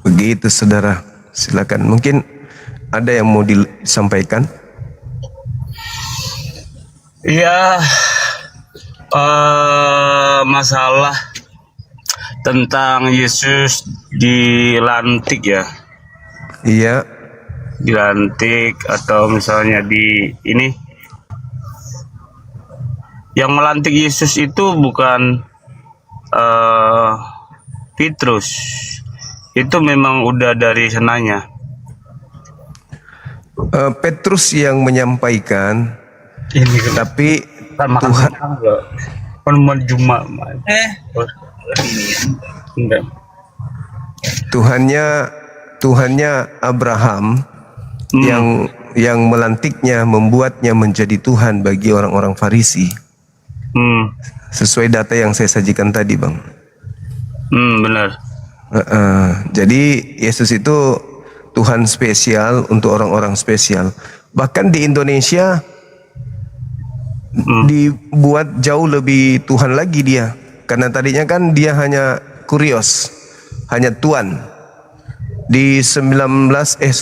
Begitu saudara, silakan. Mungkin ada yang mau disampaikan? Ya, masalah tentang Yesus dilantik ya, Iya. dilantik atau misalnya di ini, yang melantik Yesus itu bukan Petrus, itu memang udah dari sananya. Petrus yang menyampaikan, Ini tapi kan makan Tuhan penemuan Jumat. Enggak. Tuhannya Abraham yang melantiknya, membuatnya menjadi Tuhan bagi orang-orang Farisi. Sesuai data yang saya sajikan tadi, Bang. Benar. Jadi Yesus itu Tuhan spesial untuk orang-orang spesial. Bahkan di Indonesia dibuat jauh lebih Tuhan lagi dia. Karena tadinya kan dia hanya kurios, hanya tuan. Di 1647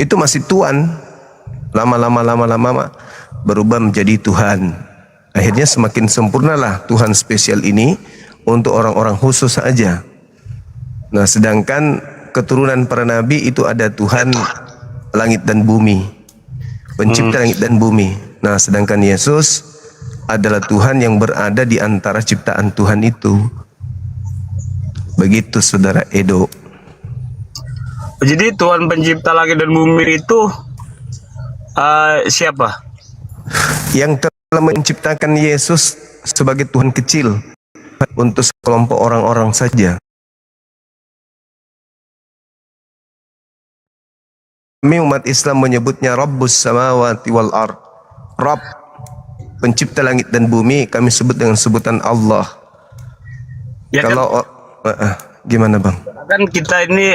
itu masih tuan. Lama-lama berubah menjadi Tuhan. Akhirnya semakin sempurnalah Tuhan spesial ini untuk orang-orang khusus saja. Nah, sedangkan keturunan para nabi itu ada Tuhan langit dan bumi, pencipta langit dan bumi. Nah, sedangkan Yesus adalah Tuhan yang berada di antara ciptaan Tuhan itu. Begitu, Saudara Edo. Jadi Tuhan pencipta langit dan bumi itu siapa? Yang telah menciptakan Yesus sebagai Tuhan kecil untuk sekelompok orang-orang saja. Kami umat Islam menyebutnya Rabbus Samawati wal Ard. Rabb, pencipta langit dan bumi, kami sebut dengan sebutan Allah. Ya kalau gimana, Bang? Kan kita ini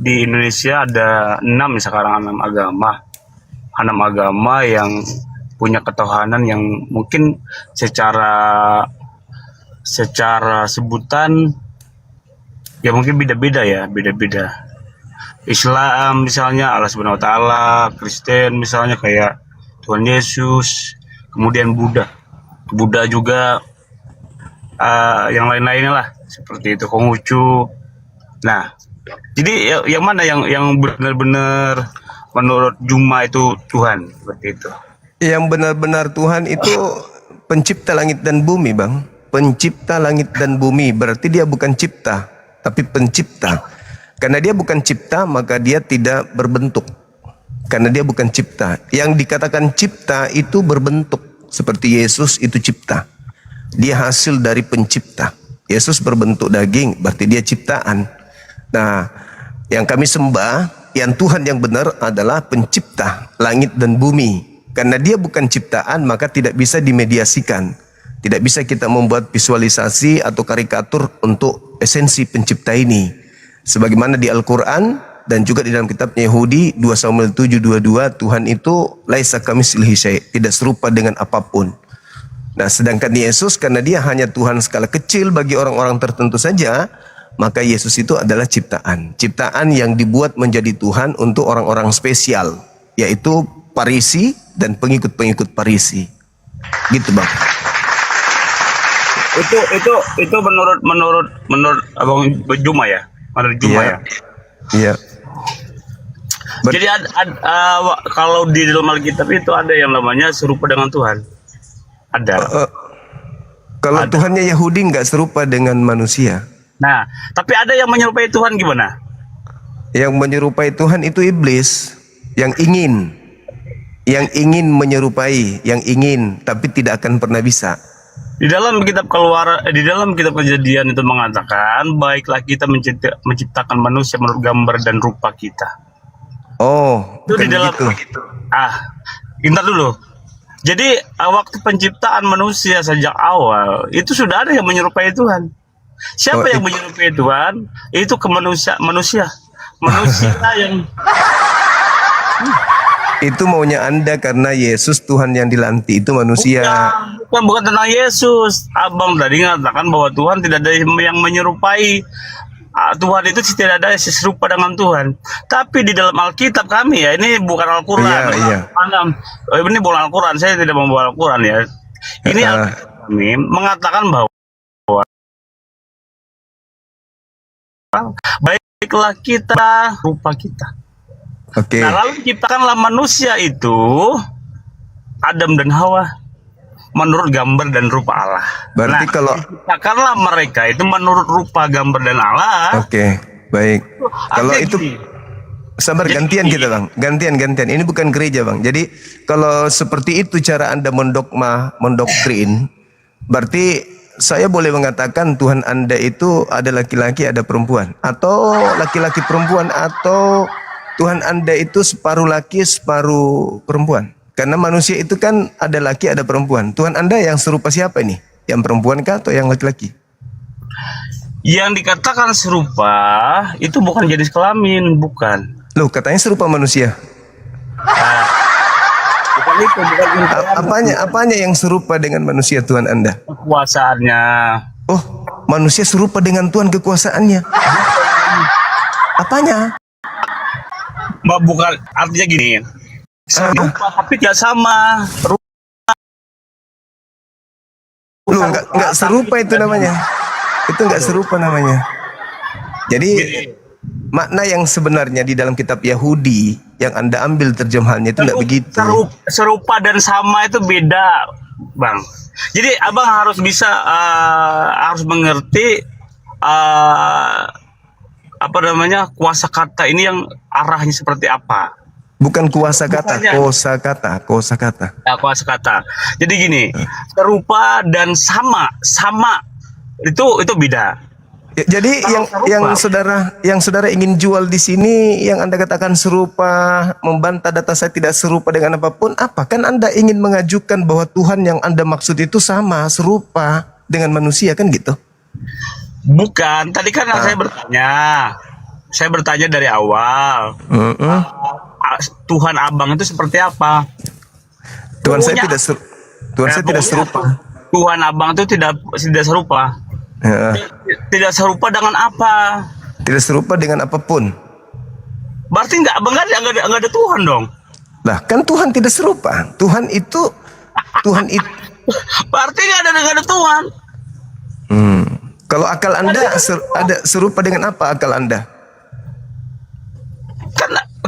di Indonesia ada 6 sekarang, 6 agama yang punya ketuhanan yang mungkin secara sebutan ya mungkin beda-beda. Islam misalnya Allah Subhanahu wa taala, Kristen misalnya kayak Tuhan Yesus, kemudian Buddha juga, yang lain-lainnya lah seperti itu, Konghucu. Nah, jadi yang mana yang benar-benar menurut Juma itu Tuhan, seperti itu? Yang benar-benar Tuhan itu pencipta langit dan bumi, Bang. Pencipta langit dan bumi berarti dia bukan cipta, tapi pencipta. Karena dia bukan cipta, maka dia tidak berbentuk. Karena dia bukan cipta. Yang dikatakan cipta itu berbentuk. Seperti Yesus itu cipta. Dia hasil dari pencipta. Yesus berbentuk daging, berarti dia ciptaan. Nah, yang kami sembah, yang Tuhan yang benar adalah pencipta langit dan bumi. Karena dia bukan ciptaan, maka tidak bisa dimediasikan. Tidak bisa kita membuat visualisasi atau karikatur untuk esensi pencipta ini. Sebagaimana di Al-Quran dan juga di dalam kitab Yahudi 2 Samuel 7:22, Tuhan itu laisa kamitslihi syai', tidak serupa dengan apapun. Nah, sedangkan Yesus karena dia hanya Tuhan skala kecil bagi orang-orang tertentu saja, maka Yesus itu adalah ciptaan. Ciptaan yang dibuat menjadi Tuhan untuk orang-orang spesial, yaitu Farisi dan pengikut-pengikut Farisi. Gitu, Bang. Itu menurut Abang Juma ya? Menurut Juma ya? Iya. Jadi kalau di dalam Alkitab itu ada yang namanya serupa dengan Tuhan. Ada. Kalau Tuhannya Yahudi nggak serupa dengan manusia. Nah, tapi ada yang menyerupai Tuhan gimana? Yang menyerupai Tuhan itu iblis, yang ingin menyerupai, yang ingin tapi tidak akan pernah bisa. Di dalam kitab Kejadian itu mengatakan, baiklah kita menciptakan manusia menurut gambar dan rupa kita. Oh, itu di dalam gitu. Bentar dulu. Jadi waktu penciptaan manusia sejak awal itu sudah ada yang menyerupai Tuhan. Siapa yang menyerupai Tuhan? Itu ke manusia yang itu maunya Anda karena Yesus Tuhan yang dilantik itu manusia. Bukan tentang Yesus. Abang tadi mengatakan bahwa Tuhan tidak ada yang menyerupai Tuhan itu tidak ada yang serupa dengan Tuhan. Tapi di dalam Alkitab kami ya, ini bukan Al-Quran. Iya. Ini bukan Al-Quran, saya tidak membawa Al-Quran ya. Ini Alkitab kami mengatakan bahwa baiklah kita rupa kita. Oke. Nah, lalu ciptakanlah manusia itu, Adam dan Hawa, menurut gambar dan rupa Allah. Berarti kalau ciptakanlah mereka itu menurut rupa gambar dan Allah. Oke, baik. Kalau Artinya itu gini, sabar, gantian kita bang, gantian. Ini bukan gereja bang. Jadi kalau seperti itu cara Anda mendoktrin, berarti saya boleh mengatakan Tuhan Anda itu ada laki-laki, ada perempuan, atau laki-laki perempuan, atau Tuhan Anda itu separuh laki, separuh perempuan. Karena manusia itu kan ada laki, ada perempuan. Tuhan Anda yang serupa siapa ini? Yang perempuan kah atau yang laki-laki? yang dikatakan serupa itu bukan jenis kelamin, bukan. Loh, katanya serupa manusia. Bukan itu, bukan jenis kelamin. Apanya yang serupa dengan manusia Tuhan Anda? Kekuasaannya. Oh, manusia serupa dengan Tuhan kekuasaannya. Apanya? Mbak, bukan, artinya gini. Serupa tapi tidak sama. Loh, enggak serupa itu namanya. Itu enggak serupa namanya. Jadi makna yang sebenarnya di dalam kitab Yahudi yang Anda ambil terjemahannya itu enggak begitu. Serupa dan sama itu beda, Bang. Jadi Abang harus bisa harus mengerti apa namanya, kuasa kata ini yang arahnya seperti apa. Bukan kuasa kata, kosa kata. Ya, kuasa kata. Jadi gini, serupa dan sama itu beda. Ya, jadi yang saudara ingin jual di sini, yang Anda katakan serupa, membantah data saya tidak serupa dengan apapun, apa? Kan Anda ingin mengajukan bahwa Tuhan yang Anda maksud itu sama, serupa dengan manusia, kan gitu? Bukan, tadi kan saya bertanya dari awal. Tuhan Abang itu seperti apa? Tuhan saya tidak serupa. Tuhan Abang itu tidak serupa. Ya. Tidak serupa dengan apa? Tidak serupa dengan apapun. Berarti Abang nggak ada Tuhan dong. Lah, kan Tuhan tidak serupa. Tuhan itu berarti nggak ada Tuhan. Kalau akal Anda ada serupa dengan apa akal Anda?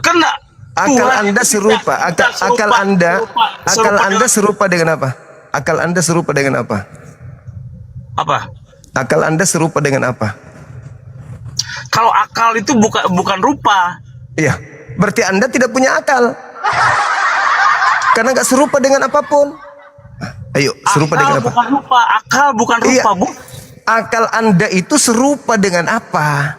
Karena akal Anda serupa. Akal Anda serupa dengan apa? Akal Anda serupa dengan apa? Apa? Akal Anda serupa dengan apa? Kalau akal itu bukan rupa. Iya, berarti Anda tidak punya akal. Karena nggak serupa dengan apapun. Ayo, serupa dengan apa? Bukan rupa. Akal bukan rupa, iya. Bu. Akal Anda itu serupa dengan apa?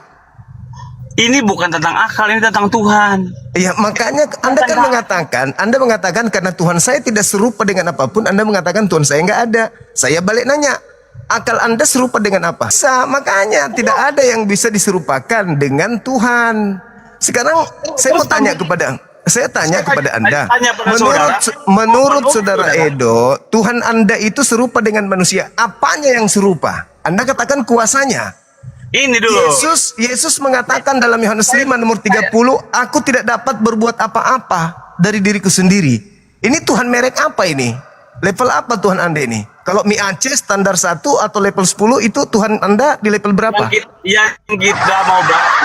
Ini bukan tentang akal, ini tentang Tuhan. Iya, makanya Anda mengatakan karena Tuhan saya tidak serupa dengan apapun, Anda mengatakan Tuhan saya nggak ada. Saya balik nanya, akal Anda serupa dengan apa? Makanya tidak ada yang bisa diserupakan dengan Tuhan. Sekarang saya mau tanya kepada Anda. Menurut saudara Edo, Tuhan Anda itu serupa dengan manusia. Apanya yang serupa? Anda katakan kuasanya. Ini dulu. Yesus mengatakan dalam Yohanes 5 nomor 30, aku tidak dapat berbuat apa-apa dari diriku sendiri. Ini Tuhan merek apa ini? Level apa Tuhan Anda ini? Kalau Mi Aceh standar 1 atau level 10, itu Tuhan Anda di level berapa? Yang kita mau bahas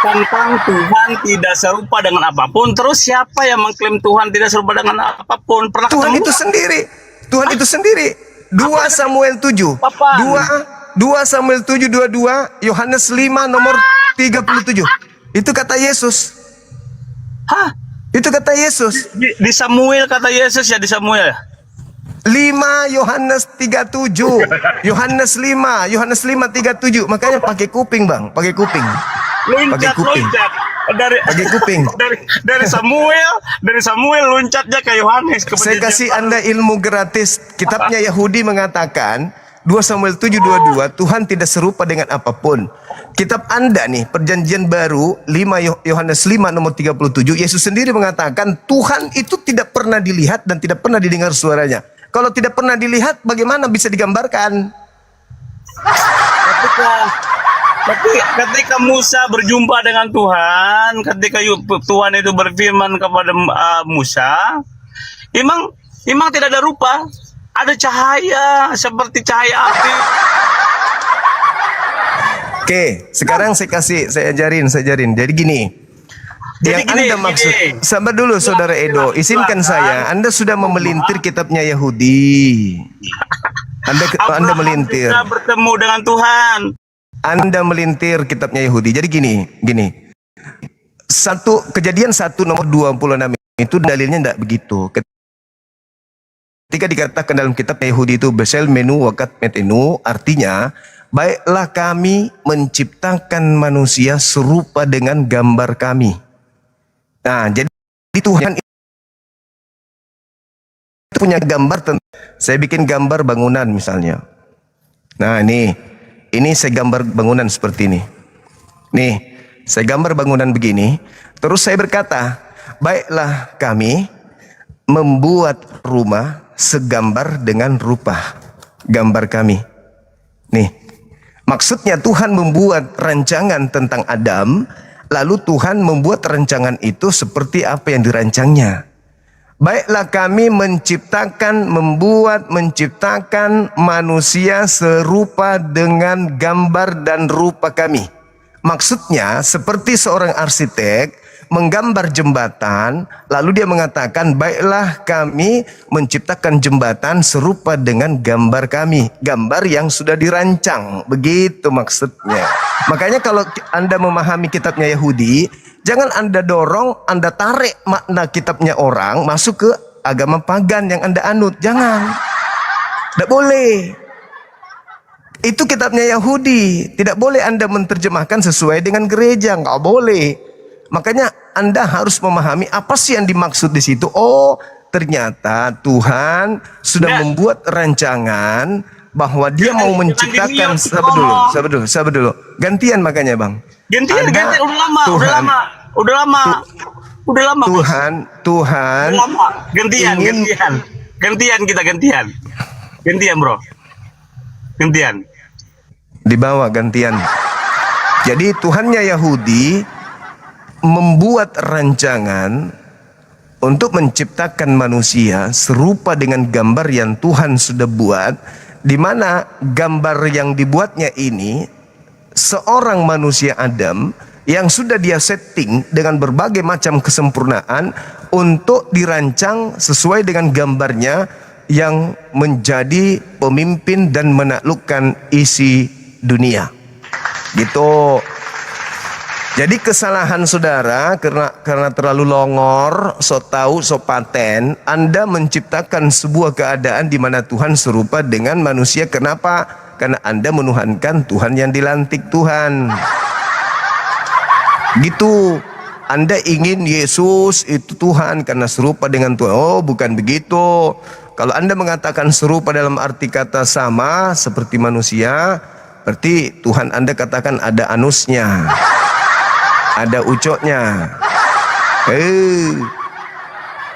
tentang Tuhan tidak serupa dengan apapun. Terus siapa yang mengklaim Tuhan tidak serupa dengan apapun? Tuhan itu sendiri. 2 Samuel 7. 2 Samuel 7:22, Yohanes 5 nomor 37. Itu kata Yesus. Hah? Itu kata Yesus. Di Samuel kata Yesus ya, di Samuel. 5 Yohanes 37. Yohanes 5:37. Makanya pakai kuping, Bang. Pakai kuping. Loncat. Pakai kuping. Dari Samuel loncatnya ke Yohanes. Saya kasih Anda ilmu gratis. Kitabnya Yahudi mengatakan 2 Samuel 7:22, Tuhan tidak serupa dengan apapun. Kitab Anda nih, Perjanjian Baru 5 Yohanes 5 nomor 37, Yesus sendiri mengatakan Tuhan itu tidak pernah dilihat dan tidak pernah didengar suaranya. Kalau tidak pernah dilihat, bagaimana bisa digambarkan? Ketika Musa berjumpa dengan Tuhan, ketika Tuhan itu berfirman kepada Musa, memang tidak ada rupa, ada cahaya seperti cahaya api. Oke, sekarang saya ajarin. Jadi gini. Yang Anda maksud, sabar dulu Saudara Edo, izinkan saya, Anda sudah memelintir kitabnya Yahudi. Anda melintir. Sudah bertemu dengan Tuhan. Anda melintir kitabnya Yahudi. Jadi gini. Kejadian 1 nomor 26 itu dalilnya tidak begitu. Ketika dikatakan dalam kitab Yahudi itu besel menu wakat metenu, artinya baiklah kami menciptakan manusia serupa dengan gambar kami. Nah, jadi Tuhan itu punya gambar. Saya bikin gambar bangunan misalnya. Nah, ini saya gambar bangunan seperti ini. Nih, saya gambar bangunan begini. Terus saya berkata, baiklah kami membuat rumah segambar dengan rupa gambar kami. Nih, maksudnya Tuhan membuat rancangan tentang Adam, lalu Tuhan membuat rancangan itu seperti apa yang dirancangnya. Baiklah kami menciptakan manusia serupa dengan gambar dan rupa kami. Maksudnya seperti seorang arsitek menggambar jembatan, lalu dia mengatakan baiklah kami menciptakan jembatan serupa dengan gambar kami, gambar yang sudah dirancang. Begitu maksudnya. Makanya kalau Anda memahami kitabnya Yahudi, jangan Anda dorong, Anda tarik makna kitabnya orang masuk ke agama pagan yang Anda anut. Jangan. Tidak boleh. Itu kitabnya Yahudi. Tidak boleh Anda menerjemahkan sesuai dengan gereja. Nggak boleh. Makanya Anda harus memahami apa sih yang dimaksud di situ. Oh, ternyata Tuhan sudah membuat rancangan bahwa dia mau menciptakan. Sabar dulu. Gantian makanya, Bang. Gantian udah lama. Tuhan Gantian, bro. Gantian. Dibawa gantian. Jadi Tuhannya Yahudi membuat rancangan untuk menciptakan manusia serupa dengan gambar yang Tuhan sudah buat, di mana gambar yang dibuatnya ini seorang manusia Adam yang sudah dia setting dengan berbagai macam kesempurnaan untuk dirancang sesuai dengan gambarnya yang menjadi pemimpin dan menaklukkan isi dunia. Gitu. Jadi kesalahan saudara karena terlalu longor, sok tahu, sok paten, Anda menciptakan sebuah keadaan di mana Tuhan serupa dengan manusia. Kenapa? Karena Anda menuhankan Tuhan yang dilantik Tuhan. Gitu. Anda ingin Yesus itu Tuhan karena serupa dengan Tuhan. Oh, bukan begitu. Kalau Anda mengatakan serupa dalam arti kata sama seperti manusia, berarti Tuhan Anda katakan ada anusnya, ada ucoknya.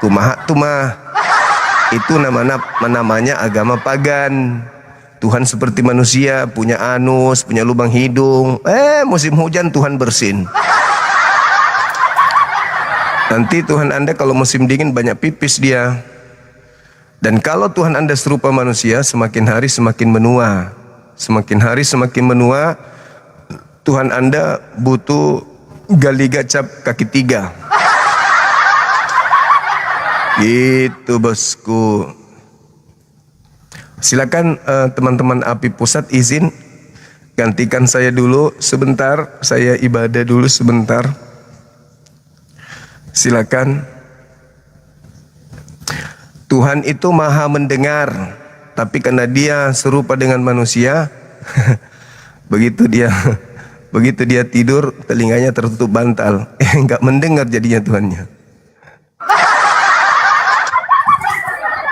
Kumaha tuh mah. Itu namanya agama pagan. Tuhan seperti manusia, punya anus, punya lubang hidung. Musim hujan Tuhan bersin. Nanti Tuhan Anda kalau musim dingin banyak pipis dia. Dan kalau Tuhan Anda serupa manusia, semakin hari semakin menua. Semakin hari semakin menua, Tuhan Anda butuh gali gacap kaki 3. Gitu bosku. Silakan teman-teman API Pusat izin gantikan saya dulu sebentar. Saya ibadah dulu sebentar. Silakan. Tuhan itu maha mendengar, tapi karena dia serupa dengan manusia, begitu dia tidur telinganya tertutup bantal, enggak mendengar jadinya Tuhannya.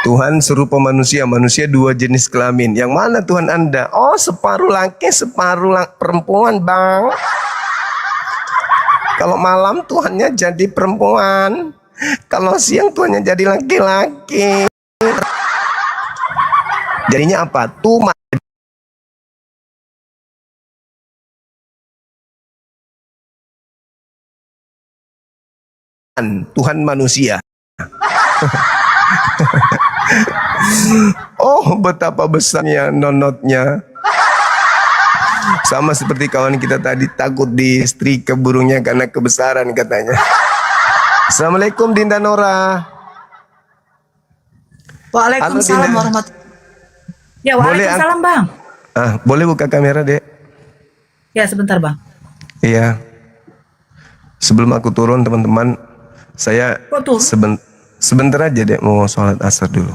Tuhan serupa manusia, manusia dua jenis kelamin. Yang mana Tuhan Anda? Oh, separuh laki, separuh perempuan, Bang. Kalau malam Tuhannya jadi perempuan, kalau siang Tuhannya jadi laki-laki. Jadinya apa? Tuh Tuhan manusia. Oh, betapa besarnya nonotnya. Sama seperti kawan kita tadi, takut disetrika burungnya karena kebesaran katanya. Assalamualaikum Dinda Nora. Waalaikumsalam warahmatullahi. Ya, Boleh, waalaikumsalam Bang. Boleh buka kamera, Dek? Ya, sebentar Bang. Iya. Sebelum aku turun, teman-teman, saya Kok turun? sebentar aja, Dek, mau sholat asar dulu.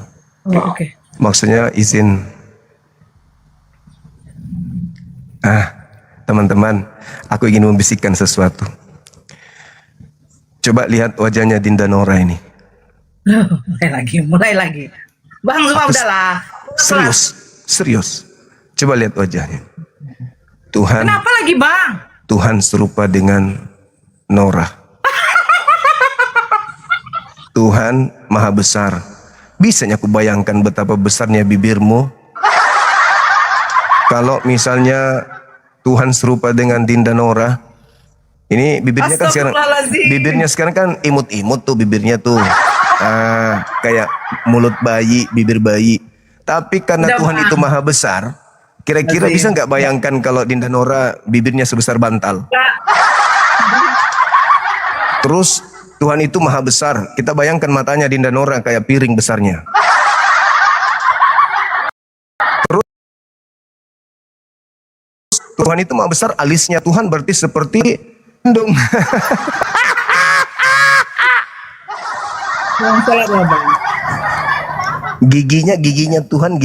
Oh, oke. Maksudnya izin. Teman-teman, aku ingin membisikkan sesuatu. Coba lihat wajahnya Dinda Nora ini. Mulai lagi. Bang, semua udahlah. Serius. Coba lihat wajahnya. Tuhan. Kenapa lagi Bang? Tuhan serupa dengan Nora. Tuhan maha besar. Bisanya aku bayangkan betapa besarnya bibirmu. Kalau misalnya Tuhan serupa dengan Dinda Nora, ini bibirnya kan sekarang, kan imut-imut tuh bibirnya tuh, kayak mulut bayi, bibir bayi. Tapi karena Tuhan itu maha besar, kira-kira bisa nggak bayangkan kalau Dinda Nora bibirnya sebesar bantal? Terus Tuhan itu maha besar, kita bayangkan matanya Dinda Nora kayak piring besarnya. Tuhan itu maha besar, alisnya Tuhan berarti seperti dong. Giginya Tuhan.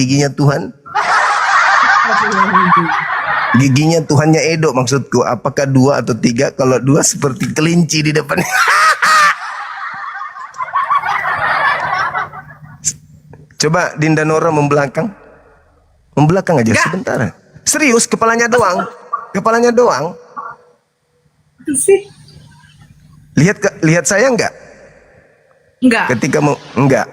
Giginya Tuhannya Edo maksudku. Apakah 2 atau 3? Kalau 2 seperti kelinci di depan. Coba Dinda Nora membelakang. Membelakang aja sebentar. Serius, kepalanya doang. Lihat saya enggak? Enggak. Ketika mau enggak.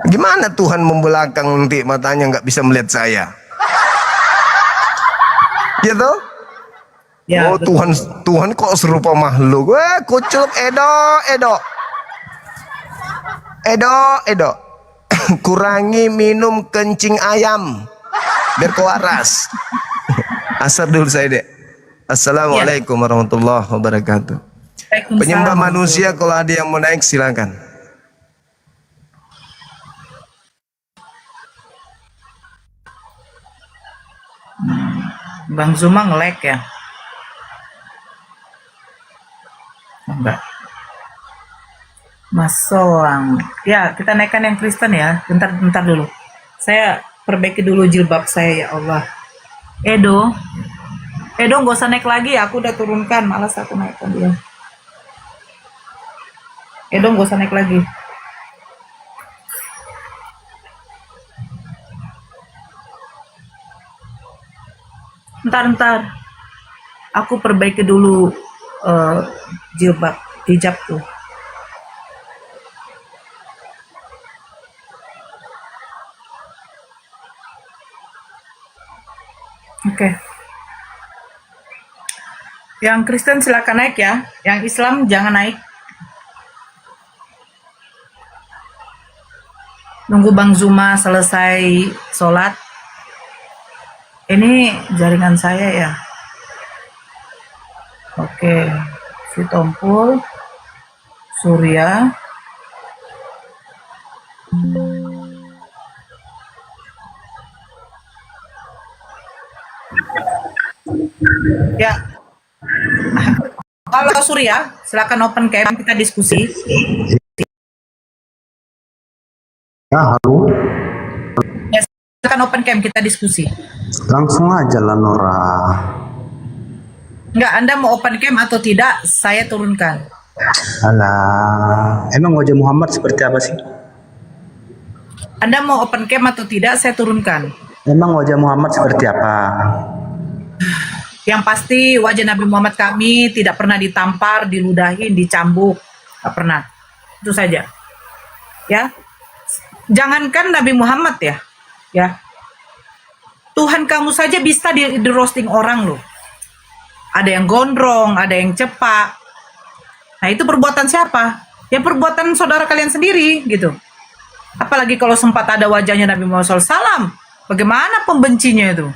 Gimana Tuhan membelakang nanti matanya enggak bisa melihat saya? Gitu? Ya, oh, Tuhan kok serupa makhluk. Kucuk Edo. Kurangi minum kencing ayam. Biar kau waras. Asar dulu saya, Dek. Assalamualaikum warahmatullahi wabarakatuh. Penyembah manusia, kalau ada yang mau naik silakan. Bang Zuma nge-lag ya? Enggak. Mas Soang. Ya, kita naikkan yang Kristen ya. Bentar dulu. Saya perbaiki dulu jilbab saya, ya Allah. Edo nggak usah naik lagi, aku udah turunkan, malas aku naikkan dia. Edo nggak usah naik lagi. Ntar aku perbaiki dulu hijabku. Oke. Yang Kristen silakan naik ya. Yang Islam jangan naik. Nunggu Bang Zuma selesai sholat. Ini jaringan saya ya. Oke. Si Tompul. Surya. Ya. Kalau Surya, silakan open cam, kita diskusi. Ya, halo. Ya, silakan open cam, kita diskusi. Langsung aja lah, Nora. Enggak, Anda mau open cam atau tidak, saya turunkan. Alah, emang wajah Muhammad seperti apa sih? Anda mau open cam atau tidak, saya turunkan. Emang wajah Muhammad seperti apa? Yang pasti wajah Nabi Muhammad kami tidak pernah ditampar, diludahin, dicambuk, nggak pernah. Itu saja. Ya, jangankan Nabi Muhammad ya. Tuhan kamu saja bisa di roasting orang loh. Ada yang gondrong, ada yang cepak. Nah, itu perbuatan siapa? Ya perbuatan saudara kalian sendiri gitu. Apalagi kalau sempat ada wajahnya Nabi Muhammad SAW. Bagaimana pembencinya itu?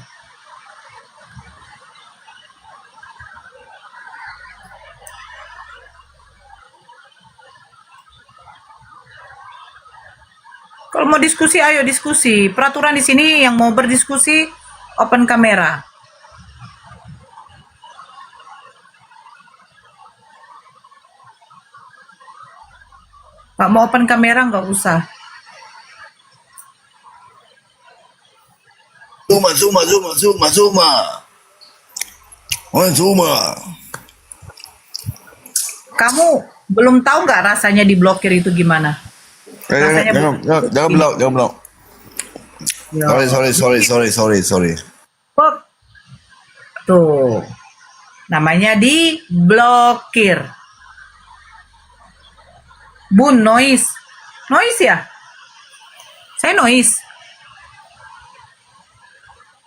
Kalau mau diskusi, ayo diskusi. Peraturan di sini yang mau berdiskusi open kamera. Nggak mau open kamera nggak usah. Zuma, Zuma, Zuma, Zuma, Zuma. Oh, Zuma. Kamu belum tahu nggak rasanya diblokir itu gimana? Rasanya Jangan blok, jangan blok. Ya. Sorry. Pop. Tuh. Namanya diblokir. Bun, noise. Noise ya? Saya noise.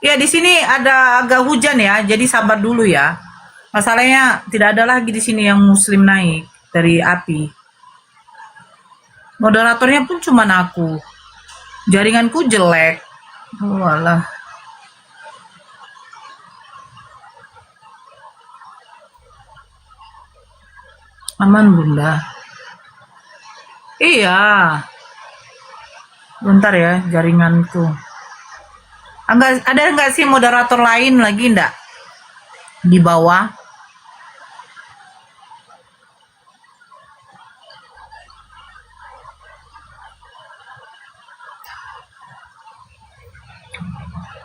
Ya, di sini ada agak hujan ya, jadi sabar dulu ya. Masalahnya tidak ada lagi di sini yang muslim naik dari api. Moderatornya pun cuma aku. Jaringanku jelek. Walah. Aman, Bunda. Iya. Bentar ya, jaringanku. Ada nggak sih moderator lain lagi nggak? Di bawah.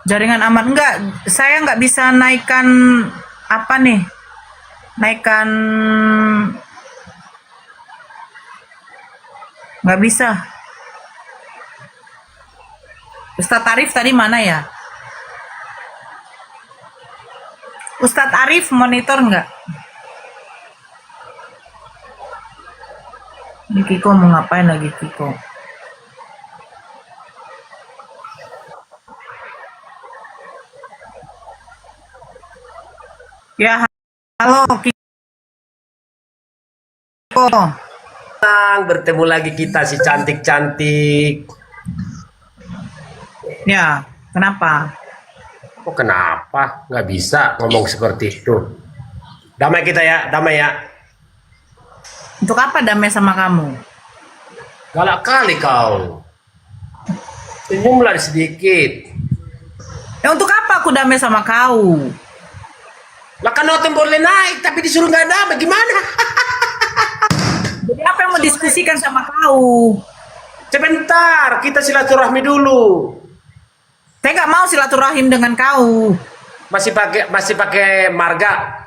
Jaringan aman enggak? Saya nggak bisa naikkan apa nih? Naikkan nggak bisa. Ustadz Arif tadi mana ya? Ustadz Arif monitor nggak? Ini Kiko mau ngapain lagi Kiko? Ya, halo Kiko. Bertemu lagi kita si cantik-cantik. Ya, kenapa? Oh kenapa? Nggak bisa ngomong seperti itu. Damai kita ya, damai ya. Untuk apa damai sama kamu? Galak kali kau. Senyumlah sedikit. Ya untuk apa aku damai sama kau? Lah kan nonton boleh naik, tapi disuruh nggak damai, gimana? Jadi apa yang mau diskusikan sama kau? Sebentar, kita silaturahmi dulu. Saya nggak mau silaturahim dengan kau. Masih pakai marga.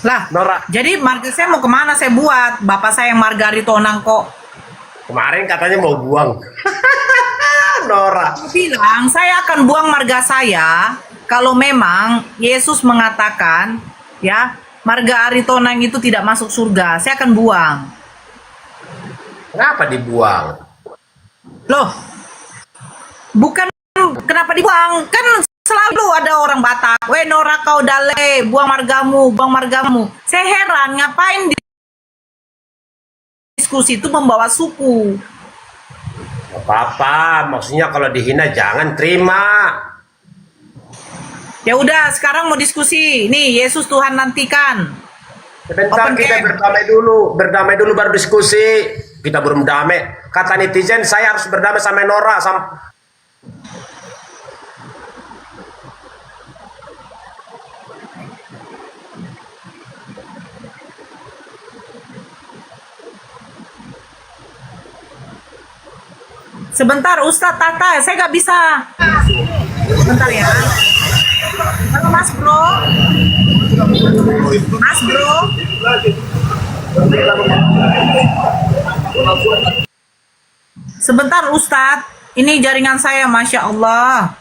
Lah, Nora. jadi marga saya mau kemana saya buat? Bapak saya yang Margarito Nangko. Kemarin katanya mau buang. Nora. Bilang saya akan buang marga saya kalau memang Yesus mengatakan ya marga Aritonang itu tidak masuk surga. Saya akan buang. Kenapa dibuang? Loh, bukan kenapa dibuang? Kan selalu ada orang Batak. Weh Nora kau dale, buang margamu, buang margamu. Saya heran ngapain diskusi itu membawa suku. Gak apa-apa, maksudnya kalau dihina jangan terima. Ya udah, sekarang mau diskusi. Nih, Yesus Tuhan nantikan. Sebentar Open kita camp. berdamai dulu baru diskusi. Kita belum damai. Kata netizen saya harus berdamai sama Nora. Sebentar, Ustadz Tata, saya nggak bisa. Sebentar ya. Halo Mas Bro. Mas Bro. Sebentar Ustadz, ini jaringan saya, Masya Allah.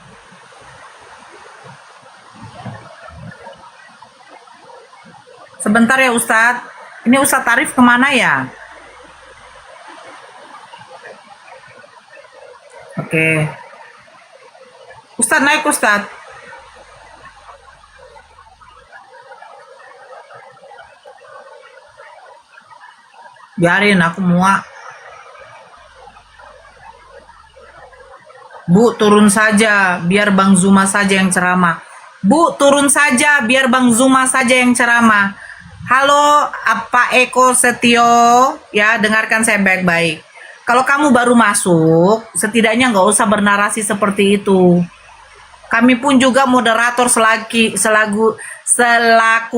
Sebentar ya Ustadz. Ini Ustadz Arif kemana ya? Oke. Ustadz naik Ustadz. Biarin aku muak. Bu, turun saja, biar Bang Zuma saja yang ceramah. Bu, turun saja, biar Bang Zuma saja yang ceramah. Halo, Pak Eko Setio, ya dengarkan saya baik-baik. Kalau kamu baru masuk, setidaknya nggak usah bernarasi seperti itu. Kami pun juga moderator selaku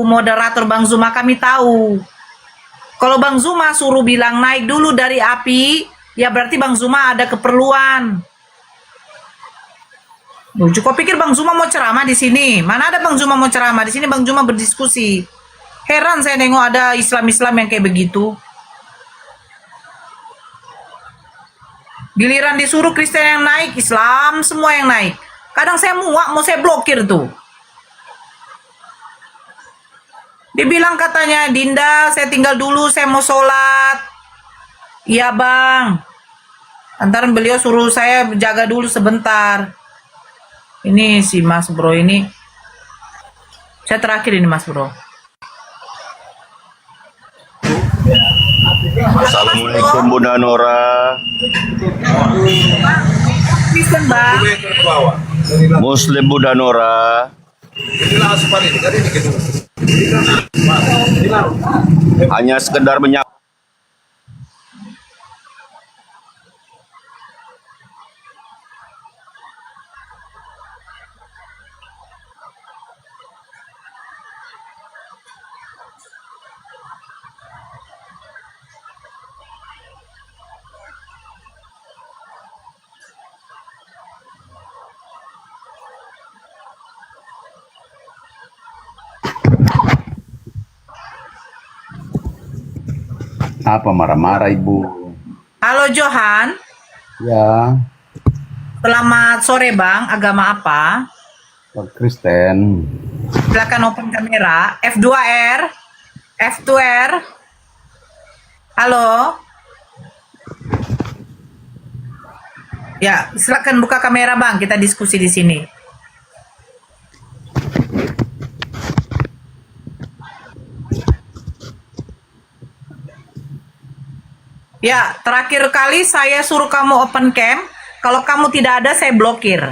moderator Bang Zuma, kami tahu. Kalau Bang Zuma suruh bilang naik dulu dari api, ya berarti Bang Zuma ada keperluan. Kok pikir Bang Zuma mau ceramah di sini? Mana ada Bang Zuma mau ceramah di sini? Bang Zuma berdiskusi. Heran saya nengok ada Islam-Islam yang kayak begitu. Giliran disuruh Kristen yang naik, Islam semua yang naik. Kadang saya muak, mau saya blokir tuh. Dibilang katanya, Dinda saya tinggal dulu, saya mau sholat. Iya Bang. Antaran beliau suruh saya jaga dulu sebentar. Ini si Mas Bro ini. Saya terakhir ini Mas Bro. Assalamualaikum Bunda Nora. Kristen Bang. Muslim Bunda Nora. Hanya sekedar menyapa. Apa marah-marah Ibu? Halo Johan. Ya, Selamat sore Bang. Agama apa? Kristen. Silakan open kamera. F2R. F2R. Halo. Ya, silakan buka kamera Bang. Kita diskusi di sini. Ya, terakhir kali saya suruh kamu open cam. Kalau kamu tidak ada, saya blokir.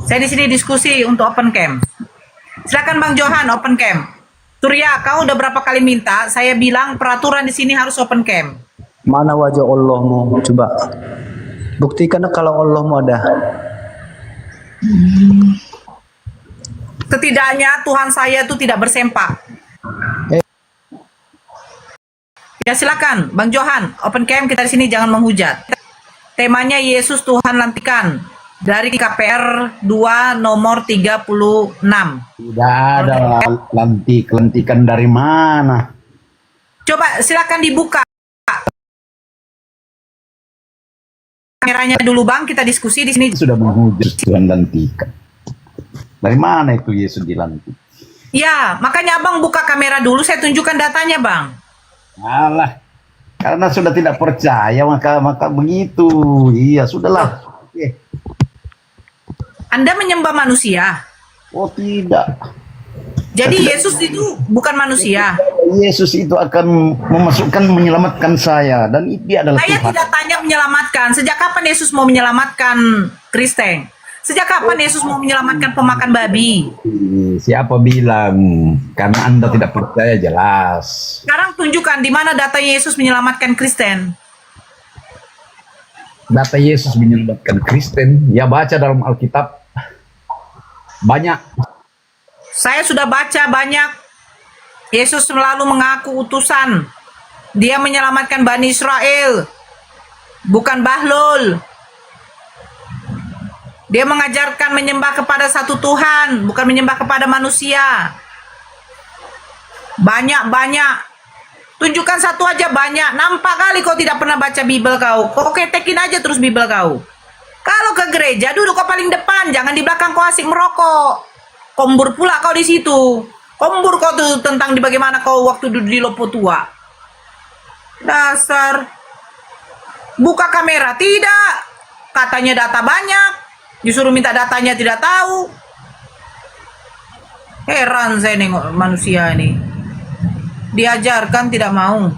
Saya di sini diskusi untuk open cam. Silakan Bang Johan open cam. Surya, kau udah berapa kali minta? Saya bilang peraturan di sini harus open cam. Mana wajah Allahmu? Coba buktikan kalau Allahmu ada. Setidaknya Tuhan saya itu tidak bersempak. Ya silakan, Bang Johan, open cam kita di sini jangan menghujat. Temanya Yesus Tuhan lantikan dari KPR 2 nomor 36. Tidak ada lantikan dari mana? Coba silakan dibuka kameranya dulu Bang, kita diskusi di sini. Sudah menghujat Tuhan lantikan. Dari mana itu Yesus dilantik? Ya, makanya Abang buka kamera dulu, saya tunjukkan datanya Bang. Alah, karena sudah tidak percaya maka begitu. Iya, sudahlah. Oke. Anda menyembah manusia. Oh tidak. Jadi Yesus itu bukan manusia. Yesus itu akan menyelamatkan saya dan dia adalah Saya Tuhan. tidak tanya menyelamatkan. Sejak kapan Yesus mau menyelamatkan Kristen? Sejak kapan Yesus mau menyelamatkan pemakan babi? Siapa bilang? Karena Anda tidak percaya jelas. Sekarang tunjukkan di mana data Yesus menyelamatkan Kristen. Data Yesus menyelamatkan Kristen, ya baca dalam Alkitab. Banyak. Saya sudah baca banyak. Yesus selalu mengaku utusan. Dia menyelamatkan Bani Israel. Bukan Bahlul. Dia mengajarkan menyembah kepada satu Tuhan, bukan menyembah kepada manusia. Banyak-banyak. Tunjukkan satu aja banyak. Nampak kali kau tidak pernah baca Bible kau. Kau ketekin aja terus Bible kau. Kalau ke gereja duduk kau paling depan, jangan di belakang kau asik merokok. Kombur pula kau di situ. Kombur kau tuh tentang di bagaimana kau waktu duduk di Lopo Tua. Dasar. Buka kamera tidak. Katanya data banyak. Disuruh minta datanya tidak tahu. Heran saya nengok manusia ini. Diajarkan tidak mau.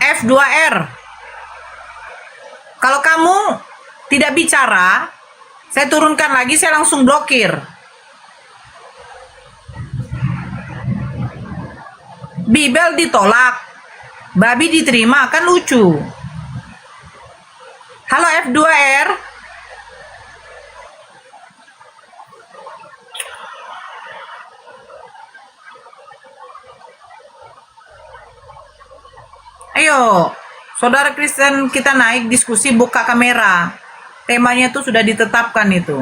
F2R. Kalau kamu tidak bicara, saya turunkan lagi, saya langsung blokir. Bibel ditolak, babi diterima, kan lucu. Halo F2R. Ayo, saudara Kristen, kita naik diskusi, buka kamera. Temanya itu sudah ditetapkan itu.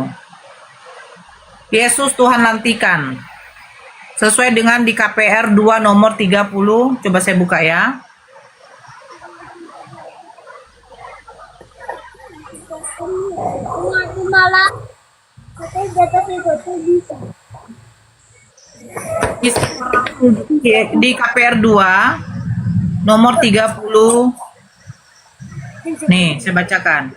Yesus Tuhan lantikan. Sesuai dengan di KPR 2 nomor 30. Coba saya buka ya. Di KPR 2 nomor 30. Nih, saya bacakan.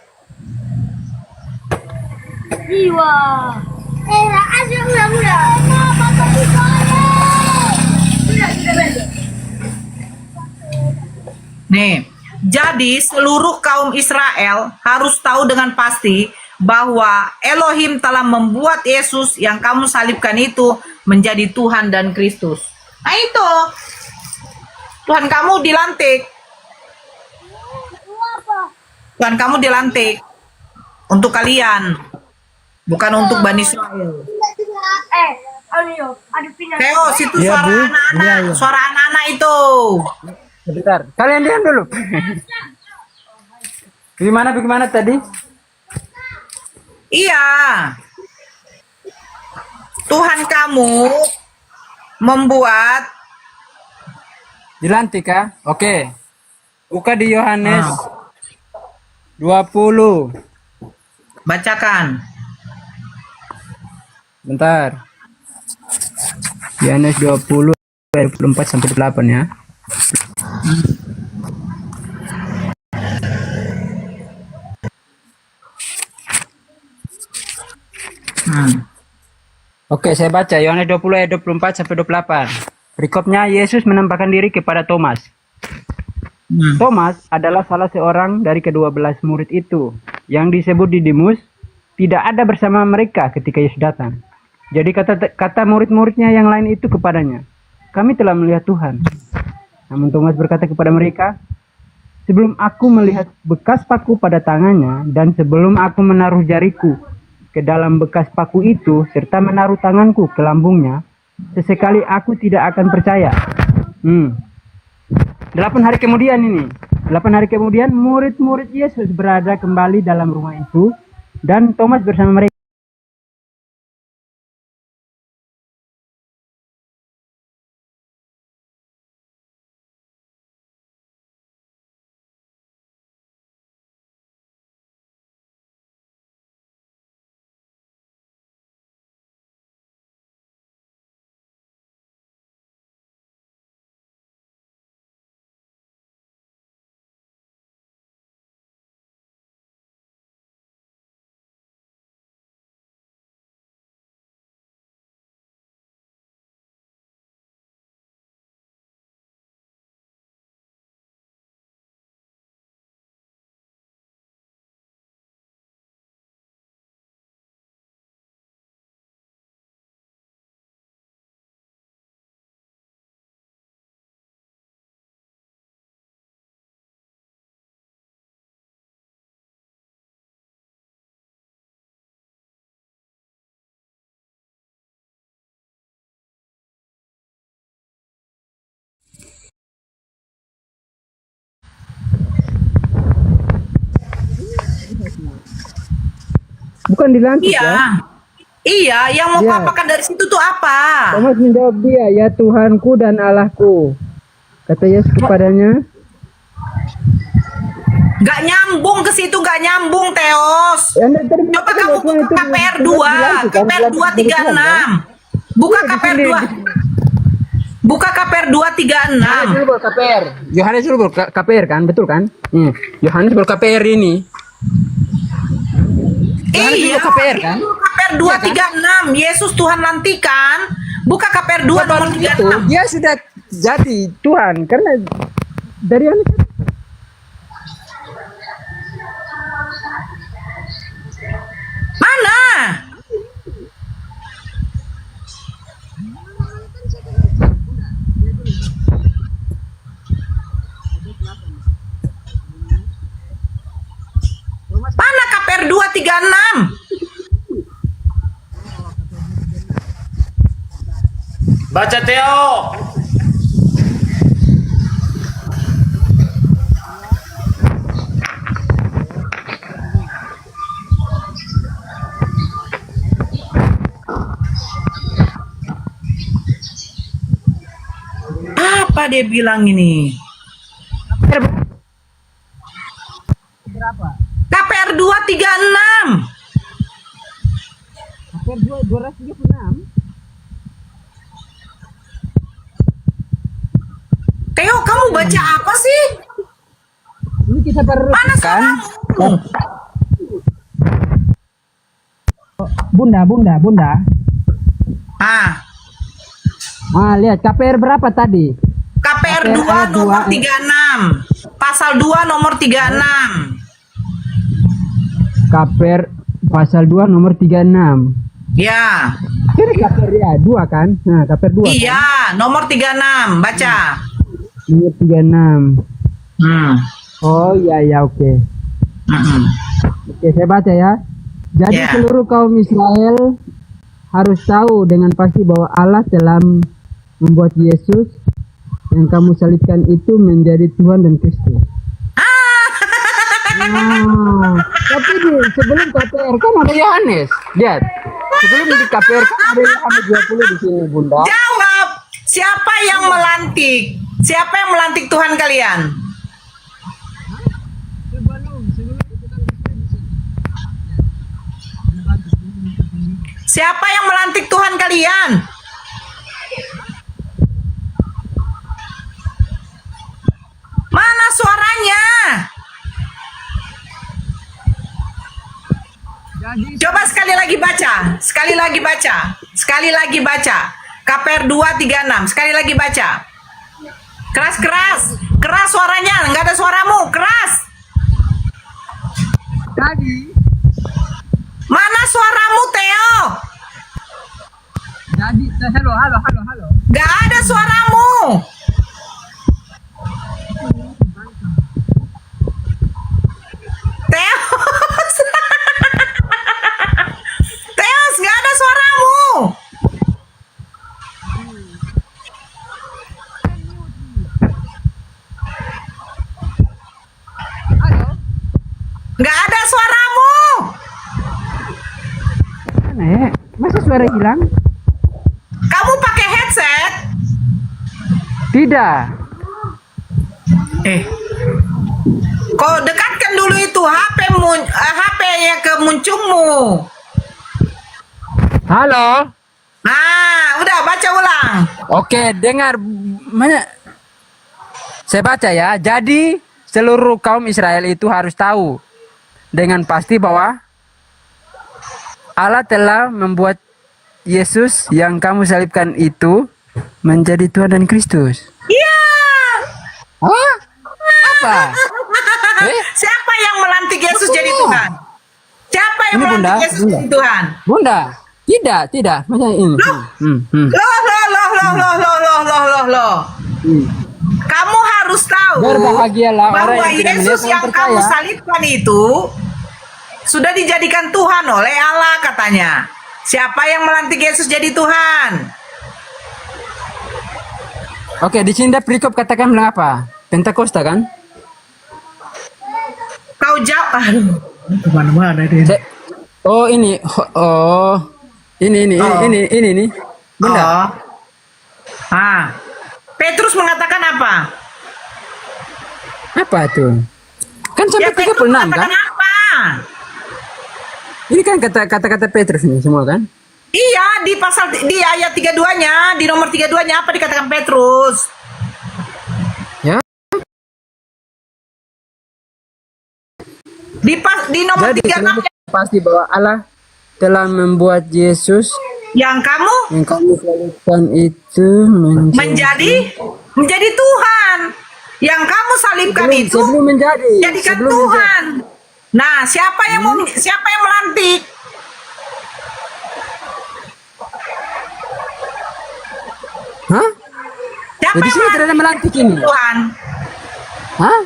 Nih, jadi seluruh kaum Israel harus tahu dengan pasti bahwa Elohim telah membuat Yesus yang kamu salibkan itu menjadi Tuhan dan Kristus. Nah itu, Tuhan kamu dilantik. Tuhan kamu dilantik untuk kalian, bukan untuk Bani Israel. Theo, situ Iya, suara Bu. anak-anak, Iya, iya. suara anak-anak itu. Sebentar, kalian diam dulu. Bagaimana tadi? Iya. Tuhan kamu membuat Dilantik kah? Oke. Buka di Yohanes 20. bacakan. Bentar. Yohanes 20 ayat 24 sampai 28 ya. Oke, saya baca Yohanes 20 ayat 24 sampai 28. Berikutnya Yesus menampakkan diri kepada Thomas. Thomas adalah salah seorang dari ke-12 murid itu yang disebut Didimus, tidak ada bersama mereka ketika Yesus datang. Jadi kata murid-muridnya yang lain itu kepadanya, "Kami telah melihat Tuhan." Namun Thomas berkata kepada mereka, "Sebelum aku melihat bekas paku pada tangannya dan sebelum aku menaruh jariku ke dalam bekas paku itu serta menaruh tanganku ke lambungnya, sesekali aku tidak akan percaya." 8 hari kemudian murid-murid Yesus berada kembali dalam rumah itu dan Thomas bersama mereka. Bukan dilantik Iya. ya. Iya, yang mau Iya. papakan dari situ tuh apa? Thomas menjawab dia, "Ya Tuhanku dan Allahku." Kata Yesus kepadanya, Gak nyambung ke situ, gak nyambung, Teos. Coba kamu buka KPR 2, KPR 236. Buka KPR 2. Buka KPR 236. Yohanes dulu KPR kan, betul kan? Yohanes KPR ini. Iya, KPR kan? KPR 236. Yesus Tuhan lantikan. Buka KPR 2 nomor 36. Dia sudah jadi Tuhan karena dari KPR 236. Baca Theo. Apa dia bilang ini? Berapa? KPR 236. KPR 236. Theo, kamu baca apa sih? Ini kita baru Mana kan? suaramu? Bunda. Ah, Lihat KPR berapa tadi? KPR 2 KPR nomor 2. 36. Pasal 2 nomor 36. KPR pasal 2 nomor 36. Ya. Ini KPR ya 2 kan? Nah, KPR 2. Iya, nomor 36. Baca. Nomor 36. Hmm. Oh iya oke. Oke, saya baca ya. Jadi Ya. seluruh kaum Israel harus tahu dengan pasti bahwa Allah telah membuat Yesus yang kamu salibkan itu menjadi Tuhan dan Kristus. Tapi sebelum KPR kan ada Yohanes. Lihat. Sebelum di KPR kan ada Yohanes 20 di sini, Bunda. Jawab. Siapa yang melantik? Siapa yang melantik Tuhan kalian? Siapa yang melantik Tuhan kalian? Mana suaranya? Coba sekali lagi baca. Sekali lagi baca. Sekali lagi baca. KPR 236. Sekali lagi baca. Keras. Keras suaranya. Nggak ada suaramu. Keras. Tadi Mana suaramu, Theo? jadi halo. Nggak ada suaramu. Theo. Theo, nggak ada suaramu. Nggak ada suaramu. Mana ya? Masa suara hilang? Kamu pakai headset? Tidak. Kau dekatkan dulu itu HP-nya ke muncungmu. Halo. Nah, udah baca ulang. Oke, dengar. Saya baca ya. Jadi seluruh kaum Israel itu harus tahu dengan pasti bahwa Allah telah membuat Yesus yang kamu salibkan itu menjadi Tuhan dan Kristus. Iya. Hah? Apa? Siapa yang melantik Yesus jadi Tuhan? Siapa yang Ini, melantik Bunda, Yesus Bunda. jadi Tuhan? Bunda, tidak. Macam ini. Loh. Kamu harus tahu Berbahagialah orang bahwa yang tidak Yesus melihat, yang yang kamu percaya. salibkan itu sudah dijadikan Tuhan oleh Allah katanya. Siapa yang melantik Yesus jadi Tuhan? Oke, di sini perikop katakan bilang apa? Pentakosta kan? Kau jawab. Aduh, kemana-mana dia. Oh ini, ini nih, Bunda. Petrus mengatakan apa? Apa tuh? Kan sampai 36 kan? Apa? Ini kan kata-kata Petrus nih semua kan? Iya, di ayat 32-nya, di nomor 32-nya apa dikatakan Petrus? Ya. Di nomor Jadi 36 pasti bahwa Allah telah membuat Yesus yang kamu salibkan itu menjadi Tuhan. Yang kamu salibkan itu sebelum menjadi jadikan Tuhan. Nah, siapa yang melantik? Hah? Siapa Di sini tidak ada melantik ini. Tuhan. Hah?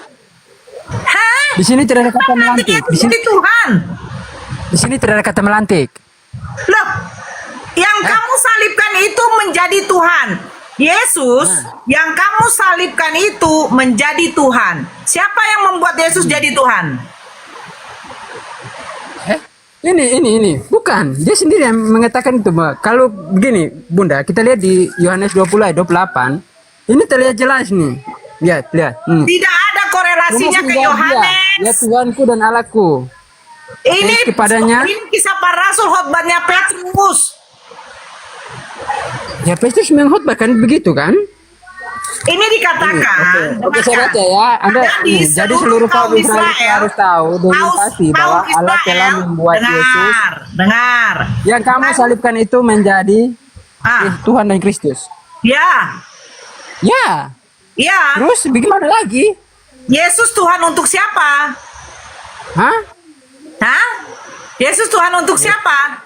Di sini tidak ada kata melantik. Di sini Jadi Tuhan. Di sini tidak ada kata melantik. Loh, yang kamu salibkan itu menjadi Tuhan. Yesus yang kamu salibkan itu menjadi Tuhan. Siapa yang membuat Yesus jadi Tuhan? Ini. Bukan. Dia sendiri yang mengatakan itu. Mbak. Kalau begini, Bunda, kita lihat di Yohanes 20 ayat 28. Ini terlihat jelas nih. Lihat. Tidak ada korelasinya ke Yohanes. Ya Tuhanku dan Allahku. Ini kepadanya. Ini kisah para rasul, khotbahnya Petrus. Ya Petrus mengkhotbahkan begitu kan? Ini dikatakan. Oke, saya baca ya. Jadi seluruh kaum Israel harus tahu dengan pasti bahwa Allah telah membuat Yesus. Dengar. Yang kamu salibkan itu menjadi Tuhan dan Kristus. Ya. Terus bagaimana lagi? Yesus Tuhan untuk siapa? Hah? Yesus Tuhan untuk siapa?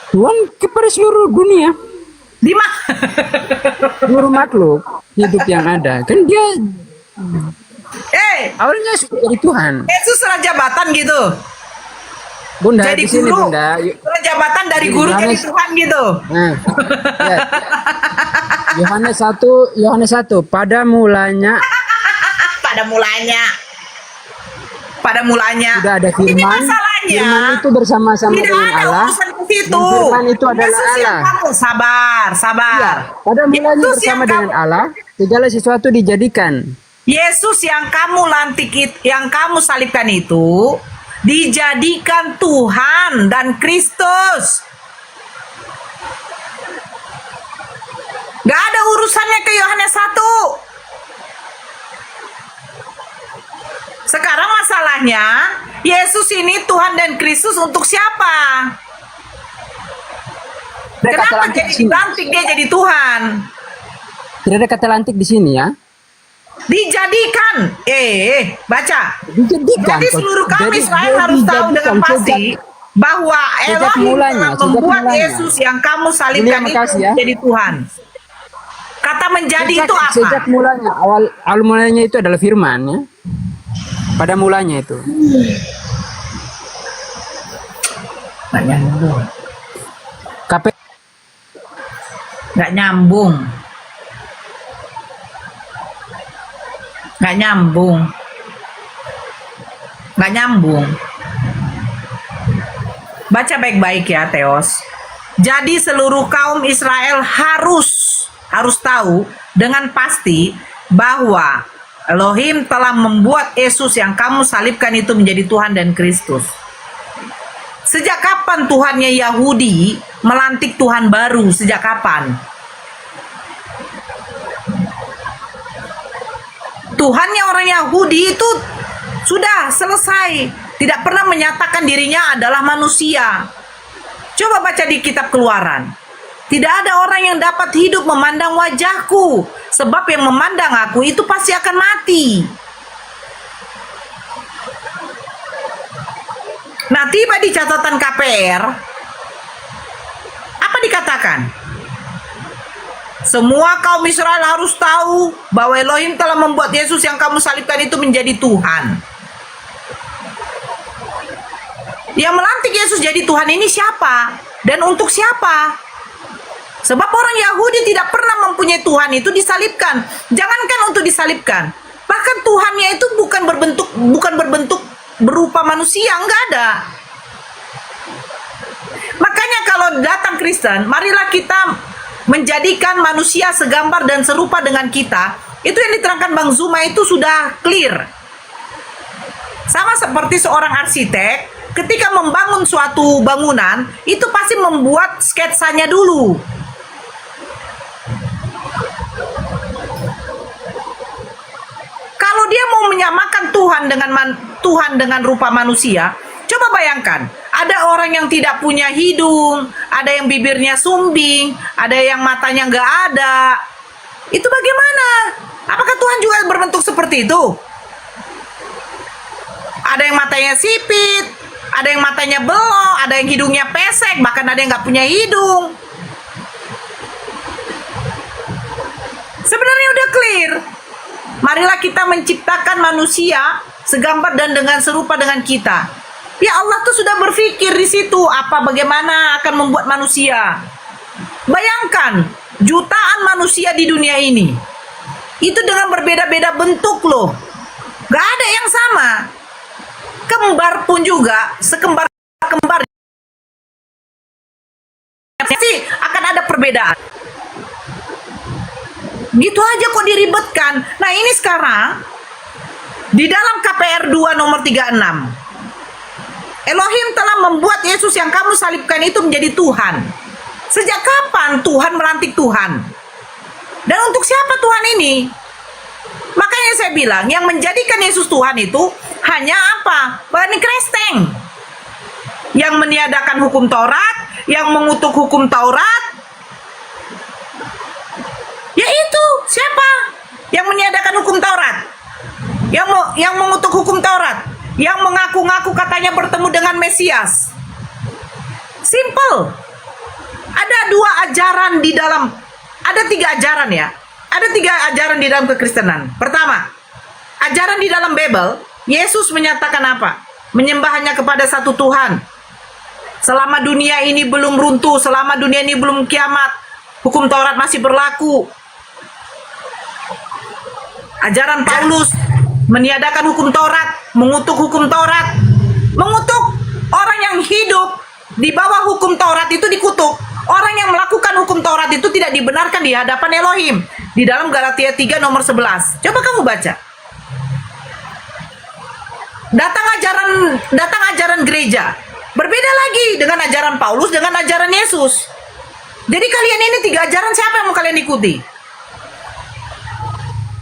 Tuhan kepada seluruh dunia. Di mana? Seluruh makhluk hidup yang ada. Kan dia awalnya sudah jadi Tuhan. Yesus jabatan gitu. Bunda, jadi di sini guru. Bunda. Jabatan dari guru jadi Tuhan gitu. Yohanes 1 pada mulanya sudah ada firman. Ini masalahnya. Firman itu bersama-sama dengan Allah. Firman itu adalah Allah. Sabar. Ya, pada mulanya bersama dengan Allah, segala sesuatu dijadikan. Yesus yang kamu yang kamu salibkan itu dijadikan Tuhan dan Kristus. Gak ada urusannya ke Yohanes 1. Sekarang masalahnya, Yesus ini Tuhan dan Kristus untuk siapa? Kenapa jadi lantik dia jadi Tuhan? Tidak ada kata lantik di sini ya. Dijadikan. Baca. Dijadikan. Jadi seluruh kaum Israel harus tahu dengan pasti bahwa Elohim telah membuat Yesus yang kamu salibkan itu menjadi Tuhan. Kata menjadi itu apa? Sejak mulanya, awal mulanya itu adalah firman ya. Pada mulanya itu. Nggak nyambung. Nggak nyambung. Baca baik-baik ya, Theos. Jadi seluruh kaum Israel harus tahu dengan pasti bahwa Elohim telah membuat Yesus yang kamu salibkan itu menjadi Tuhan dan Kristus. Sejak kapan Tuhannya Yahudi melantik Tuhan baru? Sejak kapan? Tuhannya orang Yahudi itu sudah selesai. Tidak pernah menyatakan dirinya adalah manusia. Coba baca di kitab Keluaran. Tidak ada orang yang dapat hidup memandang wajahku. Sebab yang memandang aku itu pasti akan mati. Nah, tiba di catatan KPR. Apa dikatakan? Semua kaum Israel harus tahu bahwa Elohim telah membuat Yesus yang kamu salibkan itu menjadi Tuhan. Yang melantik Yesus jadi Tuhan ini siapa? Dan untuk siapa? Sebab orang Yahudi tidak pernah mempunyai Tuhan itu disalibkan. Jangankan untuk disalibkan. Bahkan Tuhannya itu bukan berbentuk berupa manusia, enggak ada. Makanya kalau datang Kristen, marilah kita menjadikan manusia segambar dan serupa dengan kita. Itu yang diterangkan Bang Zuma itu sudah clear. Sama seperti seorang arsitek, ketika membangun suatu bangunan, itu pasti membuat sketsanya dulu. Kalau dia mau menyamakan Tuhan dengan rupa manusia, coba bayangkan, ada orang yang tidak punya hidung, ada yang bibirnya sumbing, ada yang matanya nggak ada. Itu bagaimana? Apakah Tuhan juga berbentuk seperti itu? Ada yang matanya sipit, ada yang matanya belok, ada yang hidungnya pesek, bahkan ada yang nggak punya hidung. Sebenarnya udah clear. Marilah kita menciptakan manusia segambar dan dengan serupa dengan kita. Ya Allah tuh sudah berpikir di situ bagaimana akan membuat manusia. Bayangkan jutaan manusia di dunia ini. Itu dengan berbeda-beda bentuk loh. Gak ada yang sama. Kembar pun juga, sekembar-kembar pasti akan ada perbedaan. Gitu aja kok diribetkan. Nah ini sekarang di dalam KPR 2 nomor 36, Elohim telah membuat Yesus yang kamu salibkan itu menjadi Tuhan. Sejak kapan Tuhan melantik Tuhan? Dan untuk siapa Tuhan ini? Makanya saya bilang yang menjadikan Yesus Tuhan itu hanya apa? Bani Kristeng yang meniadakan hukum Taurat, yang mengutuk hukum Taurat. Yaitu siapa yang meniadakan hukum Taurat? Yang mengutuk hukum Taurat, yang mengaku-ngaku katanya bertemu dengan Mesias. Simple. Ada dua ajaran di dalam, ada tiga ajaran ya. Ada tiga ajaran di dalam kekristenan. Pertama, ajaran di dalam Bible, Yesus menyatakan apa? Menyembah hanya kepada satu Tuhan. Selama dunia ini belum runtuh, selama dunia ini belum kiamat, hukum Taurat masih berlaku. Ajaran Paulus meniadakan hukum Taurat, mengutuk hukum Taurat, mengutuk orang yang hidup di bawah hukum Taurat itu dikutuk. Orang yang melakukan hukum Taurat itu tidak dibenarkan di hadapan Elohim. Di dalam Galatia 3 nomor 11. Coba kamu baca. Datang ajaran gereja. Berbeda lagi dengan ajaran Paulus, dengan ajaran Yesus. Jadi kalian ini tiga ajaran siapa yang mau kalian ikuti?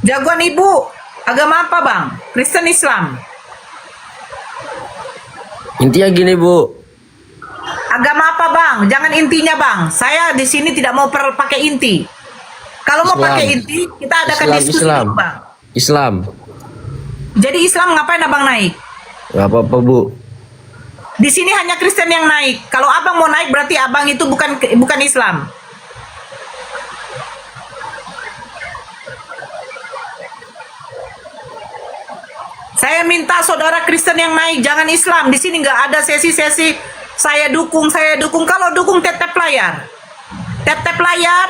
Jagoan ibu, agama apa bang? Kristen Islam. Intinya gini Bu, Agama apa bang? Jangan intinya bang. Saya di sini tidak mau pakai inti. Kalau mau Islam. pakai inti, kita adakan diskusi Islam. dulu, bang. Islam. Jadi Islam ngapain abang naik? Gak apa-apa Bu. Di sini hanya Kristen yang naik. Kalau abang mau naik berarti abang itu bukan Islam. Saya minta saudara Kristen yang naik, jangan Islam. Di sini nggak ada sesi-sesi saya dukung. Kalau dukung tap layar. Tap layar,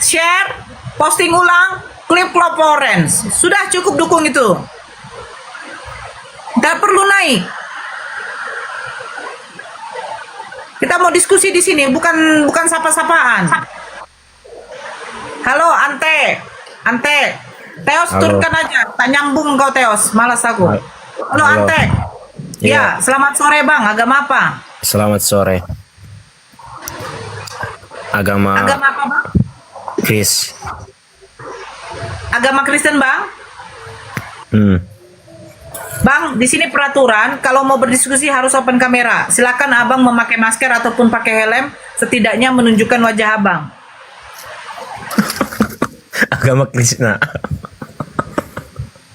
share, posting ulang, klik orange. Sudah cukup dukung itu. Nggak perlu naik. Kita mau diskusi di sini, bukan sapa-sapaan. Halo Ante. Teos turunkan aja, tak nyambung kau Teos, malas aku. Halo Ante. Ya, selamat sore bang. Agama apa? Selamat sore. Agama Agama apa bang? Kris. Agama Kristen bang? Hmm. Bang, di sini peraturan kalau mau berdiskusi harus open kamera. Silakan abang memakai masker ataupun pakai helm, setidaknya menunjukkan wajah abang. Agama Krishna.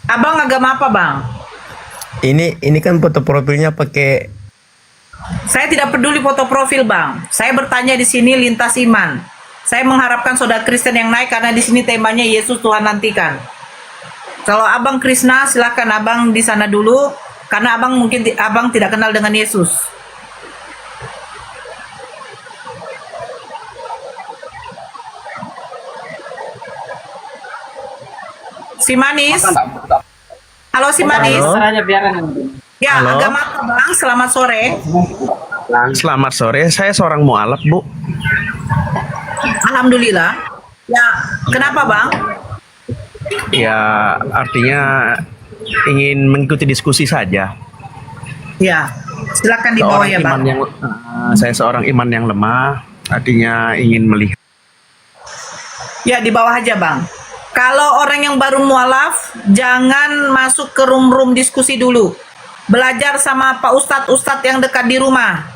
Abang agama apa bang? Ini kan foto profilnya pakai. Saya tidak peduli foto profil bang. Saya bertanya di sini lintas iman. Saya mengharapkan saudara Kristen yang naik karena di sini temanya Yesus Tuhan nantikan. Kalau abang Krishna silakan abang di sana dulu karena abang mungkin abang tidak kenal dengan Yesus. Si manis. Halo si manis. Ya, Halo. agama apa bang? Selamat sore. Selamat sore, saya seorang mualaf, Bu. Alhamdulillah. Ya, kenapa bang? Ya, artinya ingin mengikuti diskusi saja. Ya, silakan di bawah ya bang. Saya seorang iman yang lemah, artinya ingin melihat. Ya, di bawah aja bang. Kalau orang yang baru mualaf, jangan masuk ke room-room diskusi dulu. Belajar sama Pak Ustadz yang dekat di rumah.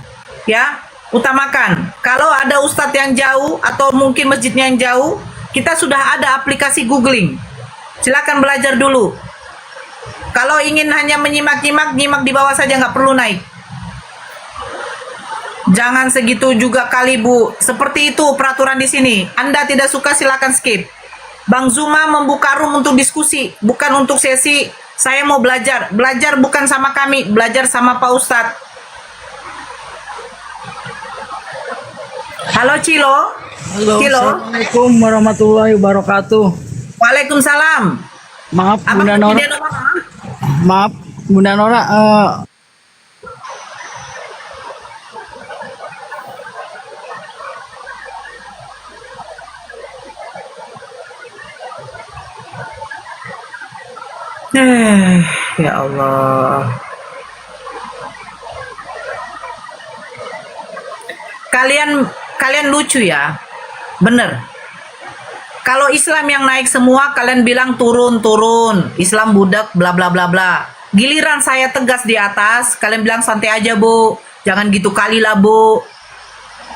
Ya, utamakan. Kalau ada Ustadz yang jauh atau mungkin masjidnya yang jauh, kita sudah ada aplikasi googling. Silakan belajar dulu. Kalau ingin hanya menyimak-nyimak, nyimak di bawah saja, nggak perlu naik. Jangan segitu juga kali Bu. Seperti itu peraturan di sini. Anda tidak suka silakan skip. Bang Zuma membuka room untuk diskusi, bukan untuk sesi Saya mau belajar. Belajar bukan sama kami, belajar sama Pak Ustadz. Halo Cilo. Halo, Cilo. Assalamualaikum warahmatullahi wabarakatuh. Waalaikumsalam. Maaf Abang Bunda Nora. Bunda Nora. Maaf Bunda Nora. Ya Allah. Kalian lucu ya. Bener. Kalau Islam yang naik semua kalian bilang turun. Islam budak bla bla bla bla. Giliran saya tegas di atas, kalian bilang santai aja, Bu. Jangan gitu kali lah, Bu.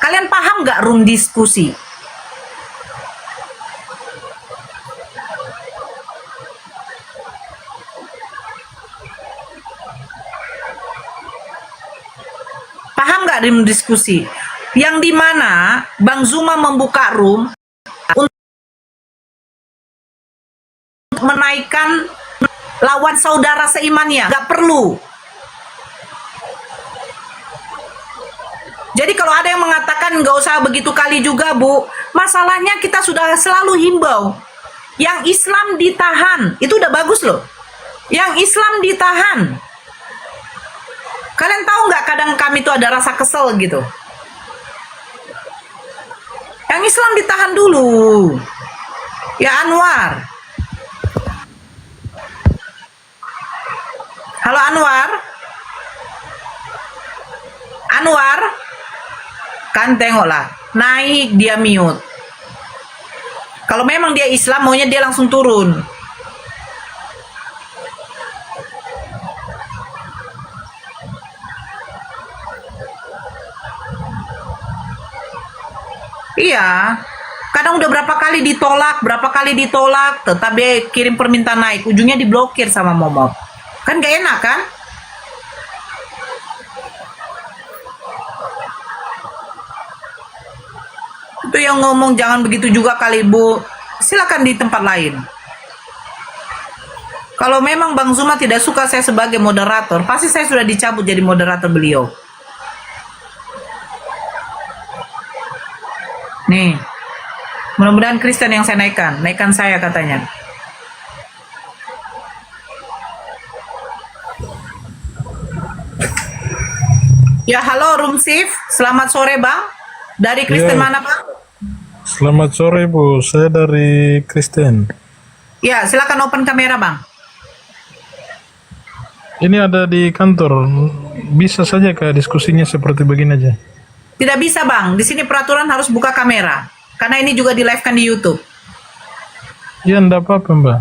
Kalian paham nggak room diskusi? Paham nggak room diskusi? Yang dimana Bang Zuma membuka room untuk menaikkan lawan saudara seimannya. Nggak perlu. Jadi kalau ada yang mengatakan nggak usah begitu kali juga, Bu. Masalahnya kita sudah selalu himbau. Yang Islam ditahan. Itu udah bagus loh. Yang Islam ditahan. Kalian tahu nggak kadang kami tuh ada rasa kesel gitu. Yang Islam ditahan dulu. Ya Anwar. Halo Anwar. Anwar. Kan tengoklah. Naik dia mute. Kalau memang dia Islam maunya dia langsung turun. Iya, kadang udah berapa kali ditolak, tetap dia kirim permintaan naik, ujungnya diblokir sama Momot. Kan gak enak kan? Itu yang ngomong jangan begitu juga kali, Bu. Silakan di tempat lain. Kalau memang Bang Zuma tidak suka saya sebagai moderator, pasti saya sudah dicabut jadi moderator beliau. Nih, mudah-mudahan Kristen yang saya naikkan saya katanya. Ya halo Rumsif, selamat sore Bang. Dari Kristen mana Bang? Selamat sore Bu, saya dari Kristen. Ya silakan open kamera Bang. Ini ada di kantor, bisa saja kah diskusinya seperti begini aja? Tidak bisa Bang, di sini peraturan harus buka kamera. Karena ini juga di live-kan di YouTube. Ya enggak apa-apa Mbak.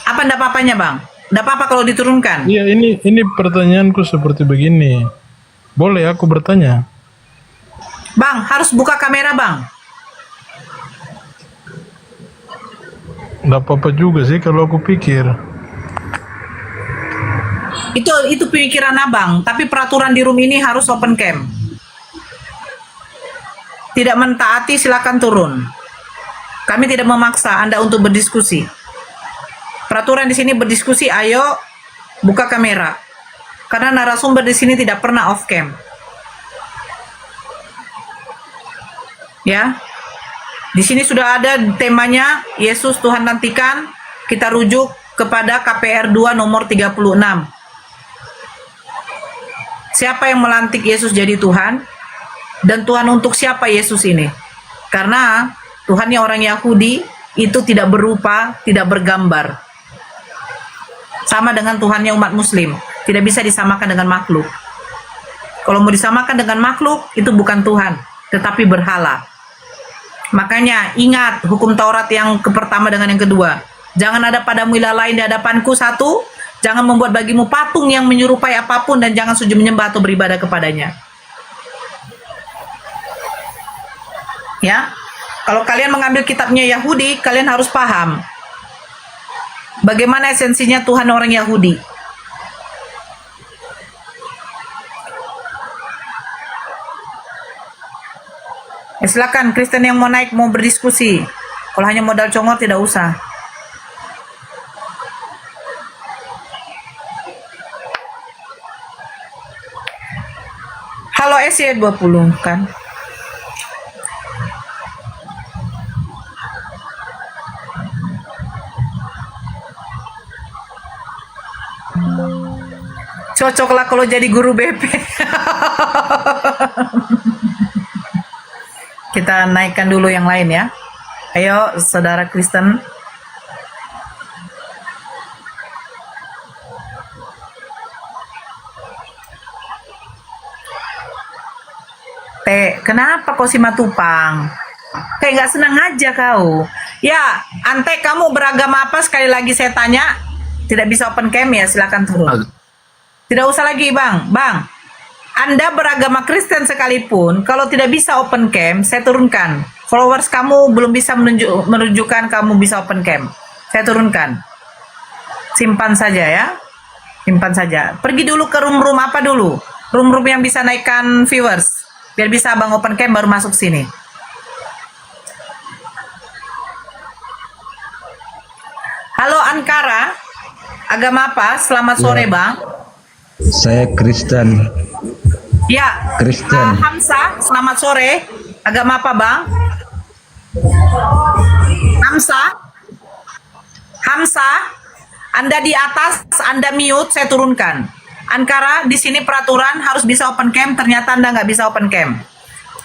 Apa enggak apa-apanya Bang? Enggak apa-apa kalau diturunkan? Iya ini pertanyaanku seperti begini. Boleh aku bertanya? Bang, harus buka kamera Bang. Enggak apa-apa juga sih kalau aku pikir. Itu pemikiran Abang, tapi peraturan di room ini harus open cam. Tidak mentaati silakan turun. Kami tidak memaksa Anda untuk berdiskusi. Peraturan di sini berdiskusi, ayo buka kamera. Karena narasumber di sini tidak pernah off cam. Ya. Di sini sudah ada temanya Yesus Tuhan nantikan. Kita rujuk kepada KPR 2 nomor 36. Siapa yang melantik Yesus jadi Tuhan? Dan Tuhan untuk siapa Yesus ini? Karena Tuhannya orang Yahudi itu tidak berupa, tidak bergambar. Sama dengan Tuhannya umat Muslim, tidak bisa disamakan dengan makhluk. Kalau mau disamakan dengan makhluk, itu bukan Tuhan, tetapi berhala. Makanya ingat hukum Taurat yang pertama dengan yang kedua. Jangan ada padamu ilah lain di hadapanku, satu. Jangan membuat bagimu patung yang menyerupai apapun dan jangan sujud menyembah atau beribadah kepadanya. Ya, kalau kalian mengambil kitabnya Yahudi, kalian harus paham bagaimana esensinya Tuhan orang Yahudi. Silakan Kristen yang mau naik, mau berdiskusi. Kalau hanya modal congor tidak usah. Halo SY 20 kan. Cocoklah kalau jadi guru BP. Kita naikkan dulu yang lain ya. Ayo saudara Kristen. Kenapa kau si Matupang? Kayak nggak senang aja kau. Ya, Ante kamu beragama apa? Sekali lagi saya tanya. Tidak bisa open cam ya, silakan turun. Tidak usah lagi bang. Bang, Anda beragama Kristen sekalipun, kalau tidak bisa open cam, saya turunkan. Followers kamu belum bisa menunjukkan kamu bisa open cam. Saya turunkan. Simpan saja ya. Simpan saja. Pergi dulu ke room-room apa dulu? Room-room yang bisa naikkan viewers. Biar bisa abang open cam baru masuk sini. Halo Ankara. Agama apa? Selamat sore bang. Saya Kristen. Ya. Kristen. Hamsa, selamat sore. Agama apa bang? Hamsa, Anda di atas, Anda mute, saya turunkan. Ankara, di sini peraturan harus bisa open cam, ternyata Anda nggak bisa open cam.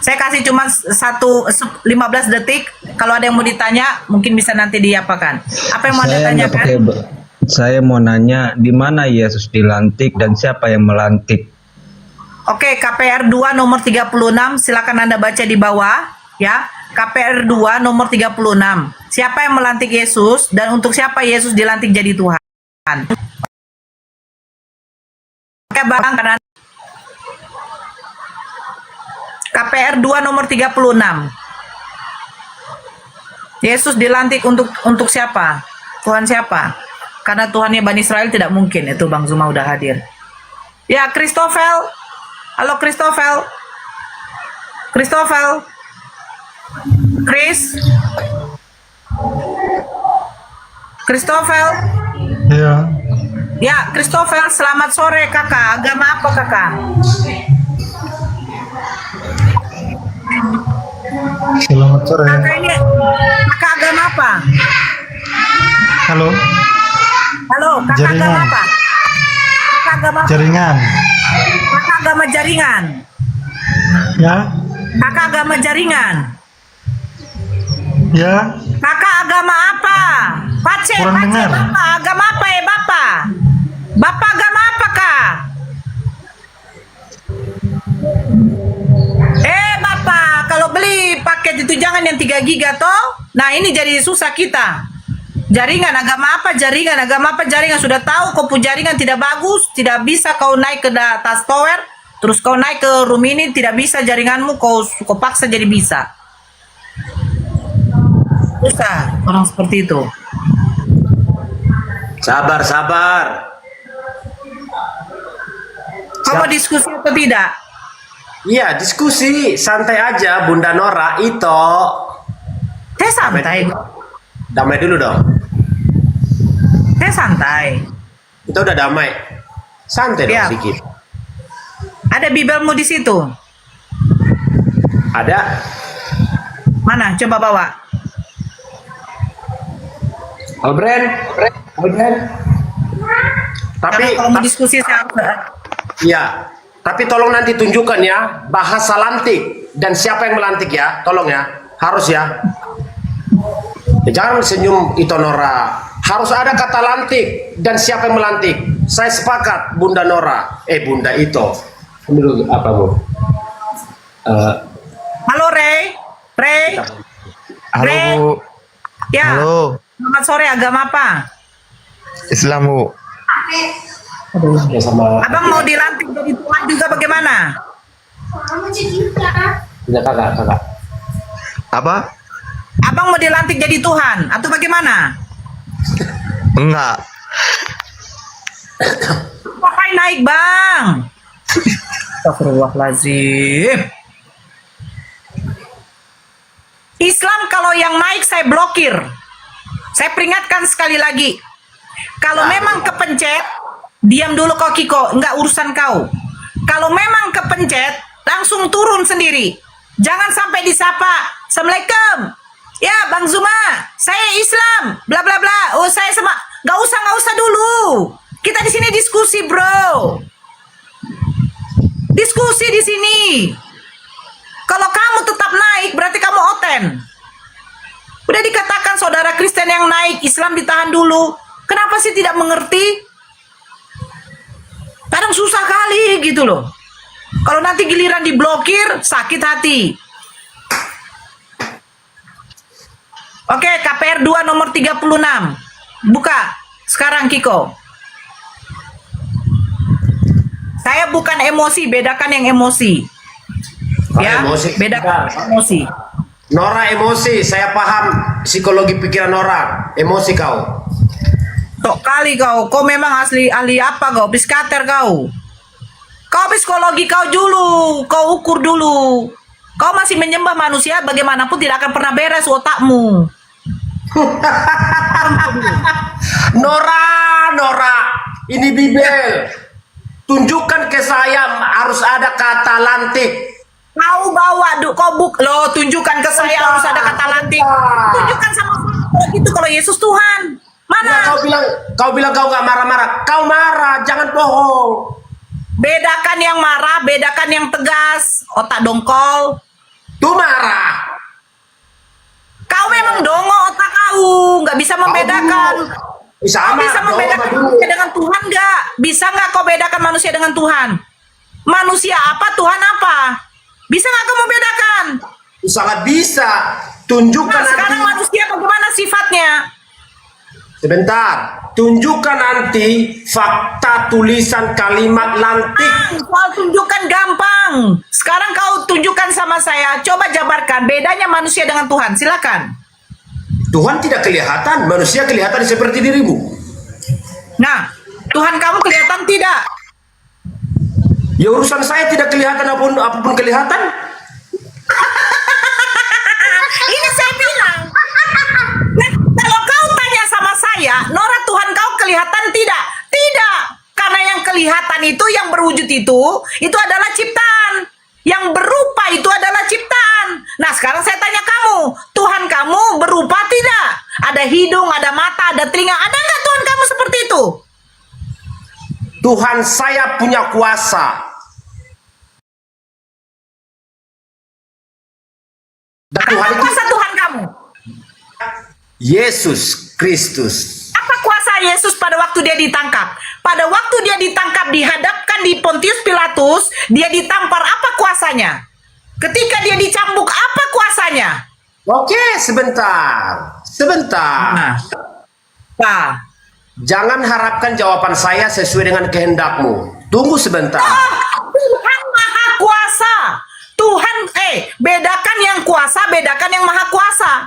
Saya kasih cuma 15 detik, kalau ada yang mau ditanya, mungkin bisa nanti diapakan. Apa yang mau Anda tanyakan? Saya mau nanya, di mana Yesus dilantik dan siapa yang melantik? Oke, KPR 2 nomor 36, silakan Anda baca di bawah, ya. KPR 2 nomor 36. Siapa yang melantik Yesus dan untuk siapa Yesus dilantik jadi Tuhan? Oke, Bang, karena KPR 2 nomor 36. Yesus dilantik untuk siapa? Tuhan siapa? Karena Tuhannya Bani Israel tidak mungkin. Itu Bang Zuma udah hadir. Ya, Christopher. Halo Christopher. Chris. Christopher. Iya. Ya, Christopher, selamat sore kakak. Agama apa kakak? Selamat sore. Kakak agama apa? Halo. Kakak Jaringan. agama apa? Kakak agama apa? Jaringan. Kakak agama jaringan. Ya. Kakak agama jaringan. Ya. Kakak agama apa? Pace, Kurang dengar. Bapak agama apa ya Bapak? Bapak agama apa kak? Bapak, kalau beli paket itu jangan yang 3 giga toh. Nah ini jadi susah kita. Jaringan agama apa? Jaringan sudah tahu kau punya jaringan tidak bagus, tidak bisa kau naik ke atas tower, terus kau naik ke room ini tidak bisa jaringanmu kau paksa jadi bisa. Susah orang seperti itu. Sabar. Kau mau diskusi atau tidak? Iya, diskusi. Santai aja, Bunda Nora, itu. Saya santai. Damai dulu dong. Saya santai. Kita udah damai. Santai dong Ya. sedikit. Ada bibelmu di situ? Ada. Mana? Coba bawa. Albren. Tapi Karena kalau mau diskusi saya harus. iya. Tapi tolong nanti tunjukkan ya bahasa lantik dan siapa yang melantik ya. Tolong ya. Harus ya. Jangan senyum itu Nora. Harus ada kata lantik dan siapa yang melantik. Saya sepakat Bunda Nora. Bunda Ito. Menurut apa Bu? Halo Ray. Halo Bu. Ya. Halo. Selamat sore. Agama apa? Islam Bu. Ya sama. Abang mau dilantik jadi Tuhan juga bagaimana? Tidak kakak. Apa? Abang mau dilantik jadi Tuhan atau bagaimana? Enggak. Pakai naik bang. Astagfirullahaladzim. Islam kalau yang naik saya blokir. Saya peringatkan sekali lagi. Kalau memang kepencet, diam dulu kau Kiko, enggak urusan kau. Kalau memang kepencet, langsung turun sendiri. Jangan sampai disapa, Assalamualaikum. Ya, Bang Zuma, saya Islam, bla bla bla. Oh, saya sama, nggak usah dulu. Kita di sini diskusi, bro. Diskusi di sini. Kalau kamu tetap naik, berarti kamu oten. Udah dikatakan saudara Kristen yang naik, Islam ditahan dulu. Kenapa sih tidak mengerti? Kadang susah kali gitu loh. Kalau nanti giliran diblokir, sakit hati. Oke, KPR 2 nomor 36. Buka sekarang, Kiko. Saya bukan emosi, bedakan yang emosi. Ya, emosi. bedakan emosi. Nora emosi, saya paham psikologi pikiran orang. Emosi kau. Tok kali kau memang ahli apa kau? Psikater kau. Kau psikologi kau dulu, kau ukur dulu. Kau masih menyembah manusia, bagaimanapun tidak akan pernah beres otakmu. Nora, ini Bibel. Tunjukkan ke saya harus ada kata lantik. Kau bawa lo tunjukkan ke saya harus ada kata lantik. Tunjukkan sama saya gitu kalau Yesus Tuhan. Mana? Ya, kau bilang kau gak marah-marah. Kau marah, jangan bohong. Bedakan yang marah, bedakan yang tegas. Otak dongkol. Tuh marah. Kau memang dongo otak kau, nggak bisa membedakan. Kau bisa membedakan manusia dengan Tuhan nggak? Bisa nggak kau bedakan manusia dengan Tuhan? Manusia apa, Tuhan apa? Bisa nggak kau membedakan? Sangat bisa. Tunjukkan nah, sekarang nanti. manusia bagaimana sifatnya? Sebentar. Tunjukkan nanti fakta tulisan kalimat lantik. Soal tunjukkan gampang. Sekarang kau tunjukkan sama saya. Coba jabarkan bedanya manusia dengan Tuhan. Silakan. Tuhan tidak kelihatan. Manusia kelihatan seperti dirimu. Nah, Tuhan kamu kelihatan tidak? Ya urusan saya tidak kelihatan apapun kelihatan. Ini saya bilang. Nah, kalau kau tanya sama saya, Nora Tuhan kau kelihatan tidak? Tidak. Karena yang kelihatan itu, yang berwujud itu adalah ciptaan. Yang berupa itu adalah ciptaan. Nah, sekarang saya tanya kamu, Tuhan kamu berupa tidak? Ada hidung, ada mata, ada telinga. Ada nggak Tuhan kamu seperti itu? Tuhan saya punya kuasa. Dan Tuhan itu kuasa Tuhan kamu? Yesus Kristus. Apa kuasa Yesus pada waktu dia ditangkap? Pada waktu dia ditangkap, dihadapkan di Pontius Pilatus, dia ditampar, apa kuasanya? Ketika dia dicambuk, apa kuasanya? Oke, sebentar. Nah. Pak. Jangan harapkan jawaban saya sesuai dengan kehendakmu. Tunggu sebentar. Tuhan Maha Kuasa. Tuhan, bedakan yang kuasa, bedakan yang maha kuasa.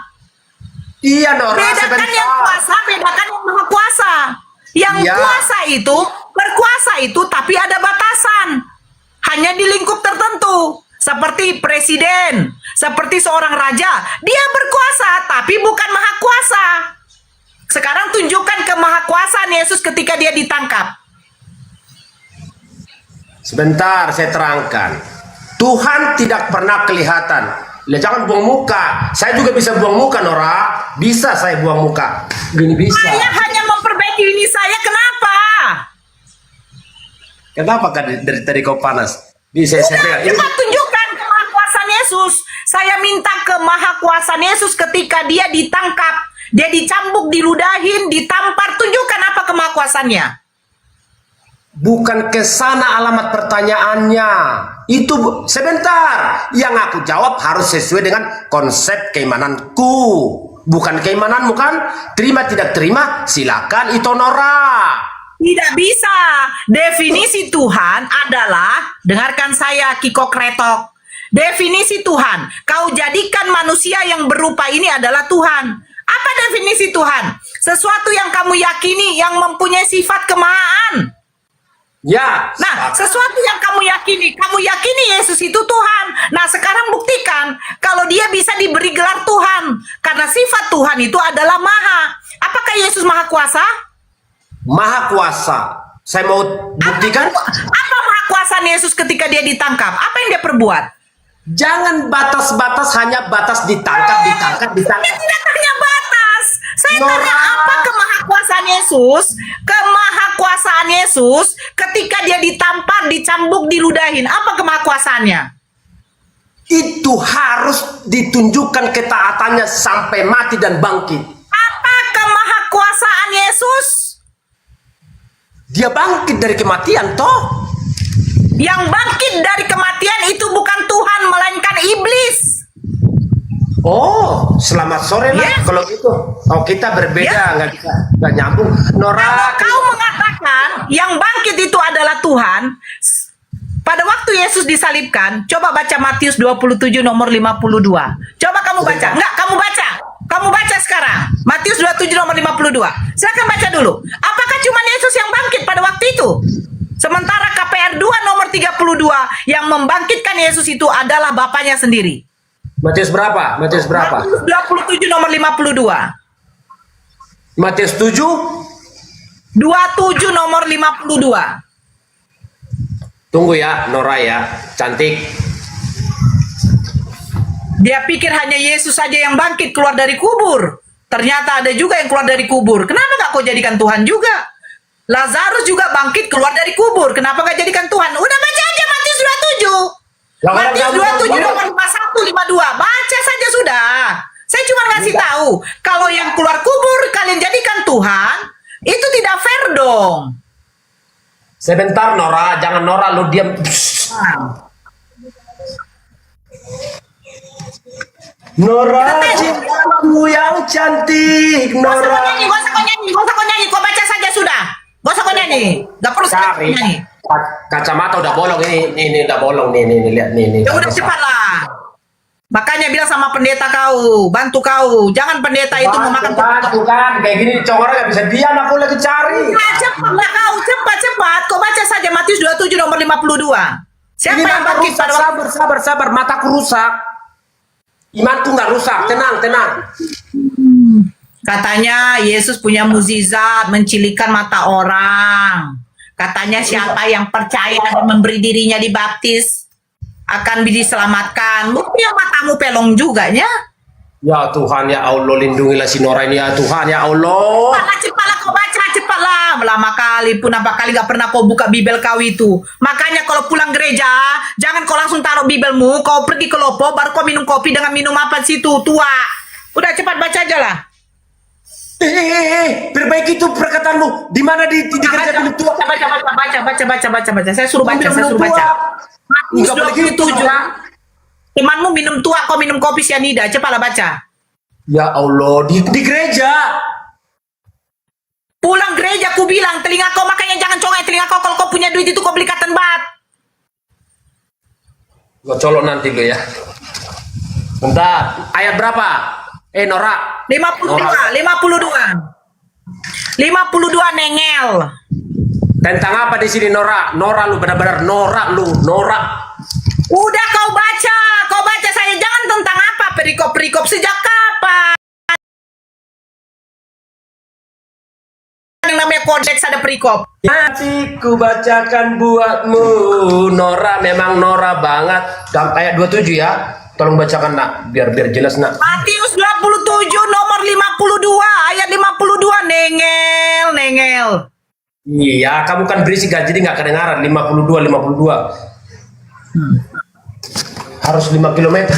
Iya, Nora, bedakan sebentar. yang kuasa, bedakan yang maha kuasa. Yang kuasa itu, berkuasa itu, tapi ada batasan. Hanya di lingkup tertentu. Seperti presiden, seperti seorang raja. Dia berkuasa, tapi bukan maha kuasa. Sekarang tunjukkan kemahakuasaan Yesus ketika dia ditangkap. Sebentar, saya terangkan. Tuhan tidak pernah kelihatan. Jangan buang muka. Saya juga bisa buang muka, Nora. Bisa saya buang muka. Gini bisa. Saya hanya memperbaiki ini saya. Kenapa? Kenapa kan dari tadi kau panas? Bisa saya pegang. Coba tunjukkan kemahakuasaan Yesus. Saya minta kemahakuasaan Yesus ketika dia ditangkap. Dia dicambuk, diludahin, ditampar. Tunjukkan apa kemahakuasaannya. Bukan ke sana alamat pertanyaannya. Itu sebentar. Yang aku jawab harus sesuai dengan konsep keimananku. Bukan keimananmu kan? Terima tidak terima, silakan itu Nora. Tidak bisa. Definisi Tuhan adalah, dengarkan saya Kiko Kretok. Definisi Tuhan, kau jadikan manusia yang berupa ini adalah Tuhan. Apa definisi Tuhan? Sesuatu yang kamu yakini yang mempunyai sifat kemahaan. Ya. Nah, sesuatu yang kamu yakini Yesus itu Tuhan. Nah, sekarang buktikan kalau dia bisa diberi gelar Tuhan. Karena sifat Tuhan itu adalah maha. Apakah Yesus maha kuasa? Maha kuasa. Saya mau buktikan. Apa maha kuasa Tuhan Yesus ketika dia ditangkap? Apa yang dia perbuat? Jangan batas-batas, hanya batas ditangkap. Saya tidak tanya batas. Saya tanya apa kemahakuasaan Yesus? Kemahakuasaan Yesus ketika dia ditampar, dicambuk, diludahin. Apa kemahakuasaannya? Itu harus ditunjukkan ketaatannya sampai mati dan bangkit. Apa kemahakuasaan Yesus? Dia bangkit dari kematian, toh? Yang bangkit dari kematian itu bukan Tuhan, melainkan iblis. Oh, selamat sore lah. Kalau gitu, kita berbeda, nggak nyambung. Nora, Kau mengatakan yang bangkit itu adalah Tuhan. Pada waktu Yesus disalibkan, coba baca Matius 27 nomor 52. Coba kamu baca. Enggak, kamu baca. Kamu baca sekarang. Matius 27 nomor 52. Silakan baca dulu. Apakah cuma Yesus yang bangkit pada waktu itu? Sementara KPR 2 nomor 32 yang membangkitkan Yesus itu adalah Bapaknya sendiri. Matius berapa? Matius 27 nomor 52. Matius 7? 27 nomor 52. Tunggu ya, Nora ya, cantik. Dia pikir hanya Yesus saja yang bangkit keluar dari kubur. Ternyata ada juga yang keluar dari kubur. Kenapa gak kau jadikan Tuhan juga? Lazarus juga bangkit keluar dari kubur. Kenapa gak jadikan Tuhan? Udah baca aja Matius 27. Matius 27 nomor 51, 52. Baca saja sudah. Saya cuma ngasih tahu. Kalau yang keluar kubur kalian jadikan Tuhan, itu tidak fair dong. Sebentar Nora, jangan Nora lu diam. Nora, cintaku yang cantik, Nora. Gak usah kau nyanyi, kau baca saja sudah. Gak usah kau nyanyi, gak perlu sekali nyanyi. Kacamata udah bolong ini udah bolong nih lihat nih. Ya udah cepatlah. Makanya bilang sama pendeta kau, bantu kau. Jangan pendeta itu memakan bukan kayak gini congornya gak bisa diam, aku lagi cari. Nah, cepatlah kau, cepat. Kau baca saja Matius 27 nomor 52. Siapa yang bangkit pada waktu? Sabar, mataku rusak. Imanku nggak rusak, tenang. Katanya Yesus punya mukjizat mencilikan mata orang. Katanya siapa yang percaya dan memberi dirinya dibaptis akan diselamatkan. Buktinya matamu pelong juga ya. Ya Tuhan ya Allah, lindungilah si Nora ini ya Tuhan ya Allah. Cepatlah kau baca, cepatlah. Lama kali pun apa kali gak pernah kau buka Bibel kau itu. Makanya kalau pulang gereja, jangan kau langsung taruh Bibelmu, kau pergi ke lopo, baru kau minum kopi dengan minum apa situ, tua. Udah cepat baca aja lah. Perbaiki itu perkataanmu. Di mana di gereja minum tua? Baca. Saya suruh baca. Matius 27. Temanmu minum tua, kau minum kopi sianida. Cepatlah baca. Ya Allah, di gereja. Pulang gereja ku bilang, telinga kau makanya jangan congek telinga kau. Kalau kau punya duit itu kau beli cotton bud. Gua colok nanti lo ya. Bentar, ayat berapa? Nora. 52 nengel. Tentang apa di sini Nora? Nora lu benar-benar Nora. Udah kau baca saya, jangan tentang apa perikop sejak kapan? Yang namanya kodeks ada perikop. Nanti ku bacakan buatmu. Nora memang Nora banget. Dan ayat 27 ya. Tolong bacakan nak, biar jelas nak. Matius 27 nomor 52 ayat 52 nengel. Iya, kamu kan berisik kan, jadi nggak kedengaran. 52. Harus 5 km.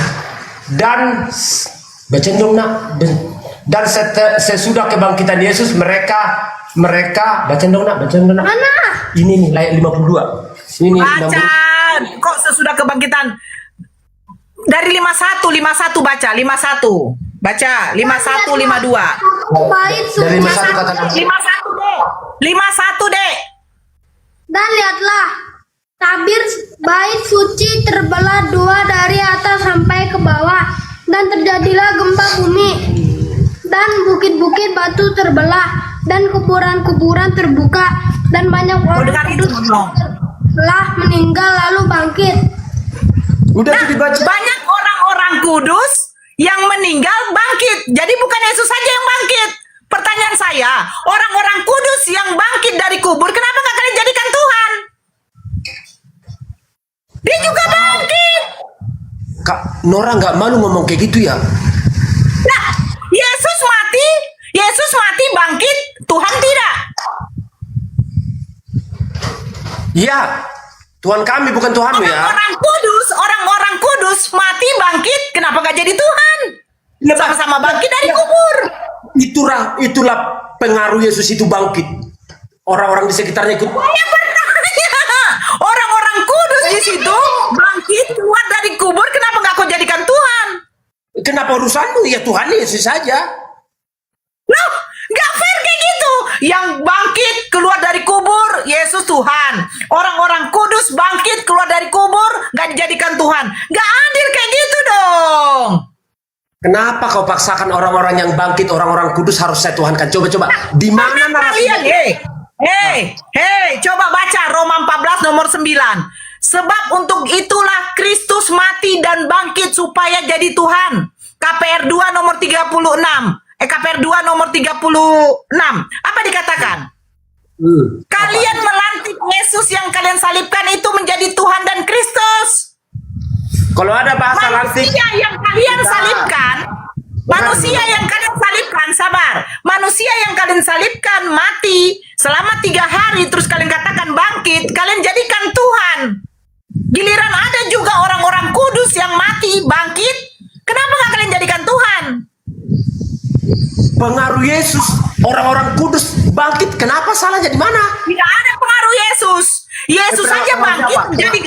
Dan baca dong nak. Dan sesudah kebangkitan Yesus mereka baca dong nak. Mana? Ini nih ayat 52. Ini baca. Kok sesudah kebangkitan? Dari 51 baca 51. Baca 51 52. Dari 51 kata 51 Dek. Dan lihatlah, tabir bait suci terbelah dua dari atas sampai ke bawah, dan terjadilah gempa bumi, dan bukit-bukit batu terbelah, dan kuburan-kuburan terbuka, dan banyak orang kudus telah meninggal lalu bangkit. Banyak orang-orang kudus yang meninggal bangkit. Jadi bukan Yesus saja yang bangkit. Pertanyaan saya, orang-orang kudus yang bangkit dari kubur, kenapa nggak kalian jadikan Tuhan? Kak Nora nggak malu ngomong kayak gitu ya? Nah, Yesus mati bangkit, Tuhan tidak. Iya, Tuhan kami bukan Tuhanmu ya. Orang-orang kudus mati bangkit, kenapa gak jadi Tuhan? Sama-sama bangkit dari kubur. Itulah pengaruh Yesus itu bangkit. Orang-orang di sekitarnya ikut. Saya bertanya, orang-orang kudus di situ bangkit keluar dari kubur, kenapa gak kau jadikan Tuhan? Kenapa urusanmu? Ya Tuhan Yesus saja. Loh, gak fair kayak gitu. Yang bangkit keluar dari kubur, Yesus Tuhan. Orang-orang kudus bangkit keluar dari kubur, gak dijadikan Tuhan. Gak adil kayak gitu dong. Kenapa kau paksakan orang-orang yang bangkit, orang-orang kudus harus saya Tuhankan? Coba-coba. Di mana kalian? Hei, coba baca Roma 14 nomor 9. Sebab untuk itulah Kristus mati dan bangkit supaya jadi Tuhan. KPR 2 nomor 36. KPR 2 nomor 36. Apa dikatakan? Kalian melantik Yesus yang kalian salibkan itu menjadi Tuhan dan Kristus. Kalau ada bahasa lantik, manusia yang kalian salibkan, sabar. Manusia yang kalian salibkan mati selama 3 hari, terus kalian katakan bangkit, kalian jadikan Tuhan. Giliran ada juga orang-orang kudus yang mati bangkit, kenapa nggak kalian jadikan Tuhan? Pengaruh Yesus, orang-orang kudus bangkit, kenapa salahnya di mana? Tidak ada pengaruh Yesus. Yesus saja bangkit terjadi.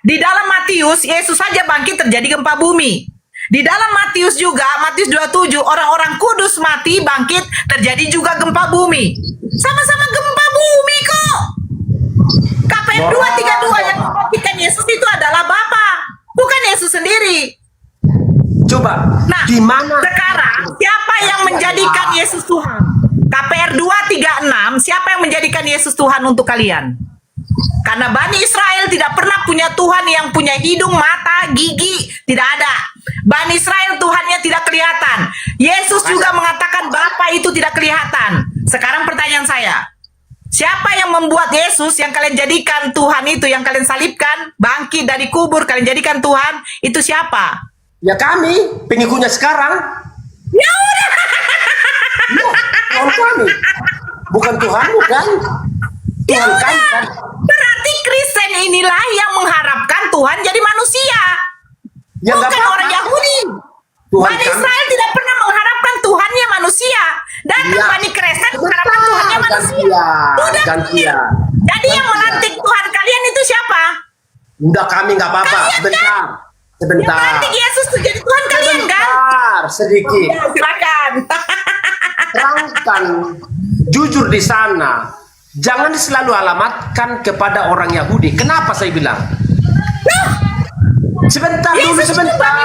Di dalam Matius, Yesus saja bangkit terjadi gempa bumi. Di dalam Matius juga, Matius 27, orang-orang kudus mati bangkit terjadi juga gempa bumi. Sama-sama gempa bumi kok. KPM 232 yang membangkitkan Yesus itu adalah Bapa, bukan Yesus sendiri. Coba, nah, di mana sekarang siapa yang menjadikan Yesus Tuhan? KPR 236, siapa yang menjadikan Yesus Tuhan untuk kalian? Karena Bani Israel tidak pernah punya Tuhan yang punya hidung, mata, gigi, tidak ada. Bani Israel Tuhannya tidak kelihatan. Yesus juga mengatakan Bapa itu tidak kelihatan. Sekarang pertanyaan saya, siapa yang membuat Yesus yang kalian jadikan Tuhan itu, yang kalian salibkan, bangkit dari kubur, kalian jadikan Tuhan, itu siapa? Ya kami, pengikutnya sekarang. Ya udah. Tuhan kami, bukan Tuhanmu kan? Tuhan kami kan? Berarti Kristen inilah yang mengharapkan Tuhan jadi manusia, ya, bukan orang Yahudi. Bani Israel tidak pernah mengharapkan Tuhannya manusia. Datang Bani Kristen mengharapkan Tuhannya manusia. Gantian. Jadi yang melantik Tuhan kalian itu siapa? Udah kami nggak apa-apa. Sebentar. Yang melantik Yesus itu jadi Tuhan kalian kan? Sebentar, sedikit. Ya, silakan. Terangkan, jujur di sana. Jangan selalu alamatkan kepada orang Yahudi. Kenapa saya bilang? Sebentar dulu, sebentar.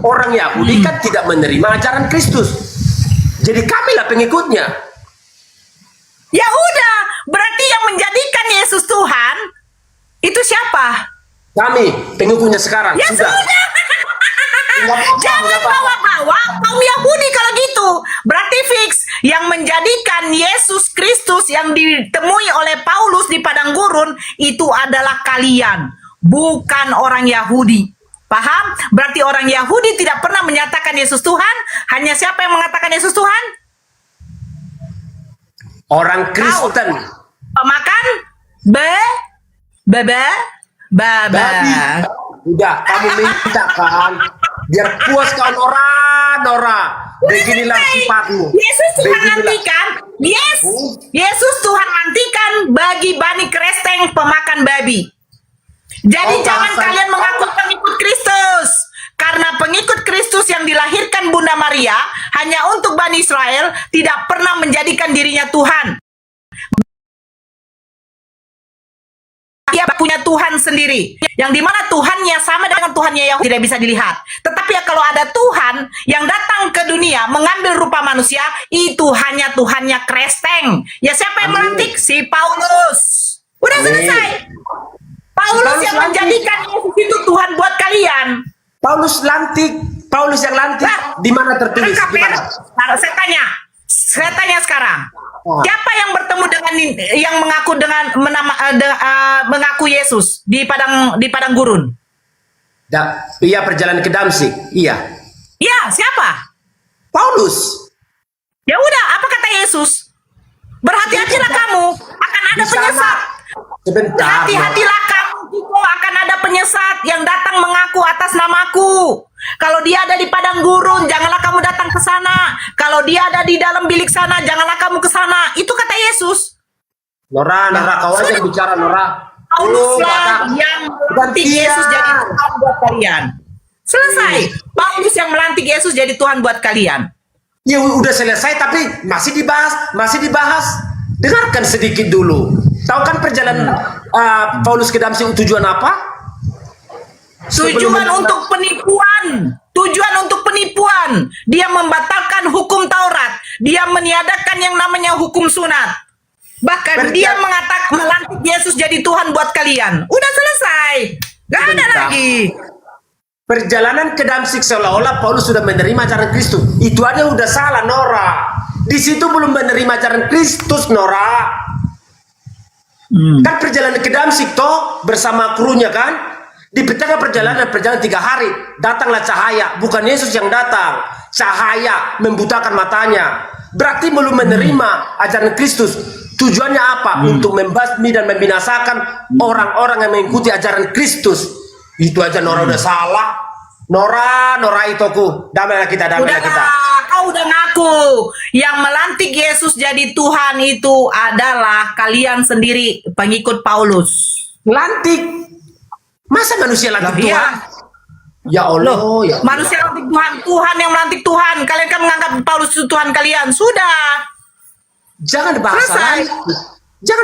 Orang Yahudi kan tidak menerima ajaran Kristus. Jadi kamilah pengikutnya. Ya udah, berarti yang menjadikan Yesus Tuhan itu siapa? Kami, pengikutnya sekarang. Ya sudah. Jangan bawa-bawa kaum Yahudi kalau gitu. Berarti fix yang menjadikan Yesus Kristus yang ditemui oleh Paulus di padang gurun itu adalah kalian, bukan orang Yahudi. Paham? Berarti orang Yahudi tidak pernah menyatakan Yesus Tuhan. Hanya siapa yang mengatakan Yesus Tuhan? Orang Kristen. Pemakan baba. Udah, kamu minta kan? Biar puas kawan Nora. Beginilah sifatmu. Yesus Tuhan nantikan. Yesus Tuhan nantikan bagi Bani Kristen pemakan babi. Jadi jangan kalian mengaku pengikut Kristus. Karena pengikut Kristus yang dilahirkan Bunda Maria hanya untuk Bani Israel tidak pernah menjadikan dirinya Tuhan. Dia punya Tuhan sendiri, yang dimana Tuhannya sama dengan Tuhannya Yahudi tidak bisa dilihat. Tetapi ya kalau ada Tuhan yang datang ke dunia mengambil rupa manusia, itu hanya Tuhannya Kristen. Ya siapa yang melantik? Si Paulus. Udah selesai. Paulus yang menjadikan Yesus itu Tuhan buat kalian. Paulus yang lantik. Di mana tertulis? Di mana? Saya tanya sekarang. Siapa yang bertemu dengan yang mengaku Yesus di padang gurun? Iya, perjalanan ke Damsik. Iya. Ya, siapa? Paulus. Ya udah, apa kata Yesus? Berhati-hatilah kamu, akan ada Di sana. penyesat. Sebentar. Berhati-hatilah kamu, Tiko, akan ada penyesat yang datang mengaku atas namaku. Kalau dia ada di padang gurun, janganlah kamu datang ke sana. Kalau dia ada di dalam bilik sana, janganlah kamu ke sana. Itu kata Yesus. Nora, kau aja yang bicara, Nora. Paulus lah yang melantik Yesus jadi Tuhan buat kalian. Selesai. Paulus yang melantik Yesus jadi Tuhan buat kalian. Ya udah selesai, tapi masih dibahas. Dengarkan sedikit dulu. Tahu kan perjalanan Paulus ke Damsik tujuan apa? Tujuan untuk penipuan. Tujuan untuk penipuan. Dia membatalkan hukum Taurat. Dia meniadakan yang namanya hukum sunat. Bahkan dia mengatakan melantik Yesus jadi Tuhan buat kalian. Udah selesai. Gak ada lagi. Perjalanan ke Damsik seolah-olah Paulus sudah menerima ajaran Kristus. Itu aja udah salah, Nora. Di situ belum menerima ajaran Kristus, Nora. Kan perjalanan ke Damsik toh bersama krunya kan? Di tengah perjalanan 3 hari datanglah cahaya. Bukan Yesus yang datang. Cahaya membutakan matanya. Berarti belum menerima ajaran Kristus. Tujuannya apa? Untuk membasmi dan membinasakan orang-orang yang mengikuti ajaran Kristus. Itu aja Nora udah salah. Nora itoku. Damailah kita. Kau udah ngaku. Yang melantik Yesus jadi Tuhan itu adalah kalian sendiri, pengikut Paulus. Lantik? Masa manusia lantik Tuhan? Ya Allah. Ya Allah. Manusia lantik Tuhan. Tuhan yang melantik Tuhan. Kalian kan menganggap Paulus itu Tuhan kalian. Sudah. Jangan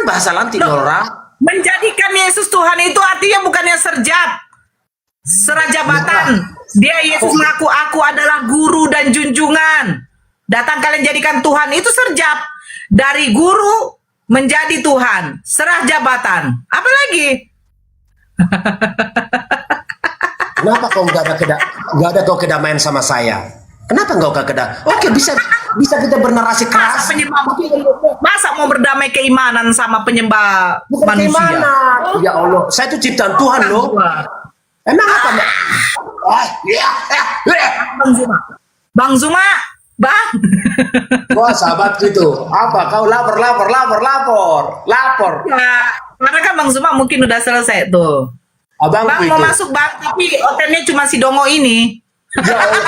bahasa lantik, Nora. Menjadikan Yesus Tuhan itu artinya bukannya serajabatan. Dia Yesus mengaku aku adalah guru dan junjungan. Datang kalian jadikan Tuhan itu serjap. Dari guru menjadi Tuhan, serah jabatan. Apa lagi? Kenapa kau nggak ada kau kedamaian sama saya? Kenapa nggak kedamaian? Oke, bisa kita bernarasi keras. Masa mau berdamai keimanan sama penyembah manusia? Keimanan. Ya Allah, saya itu ciptaan Tuhan loh. Emang apa? Bang Zuma, Bang. Wah, sahabat gitu. Apa? Kau lapor. Ya, karena kan Bang Zuma mungkin udah selesai tuh. Abang mau masuk Bang, tapi hotelnya cuma si Dongo ini. Ya Allah.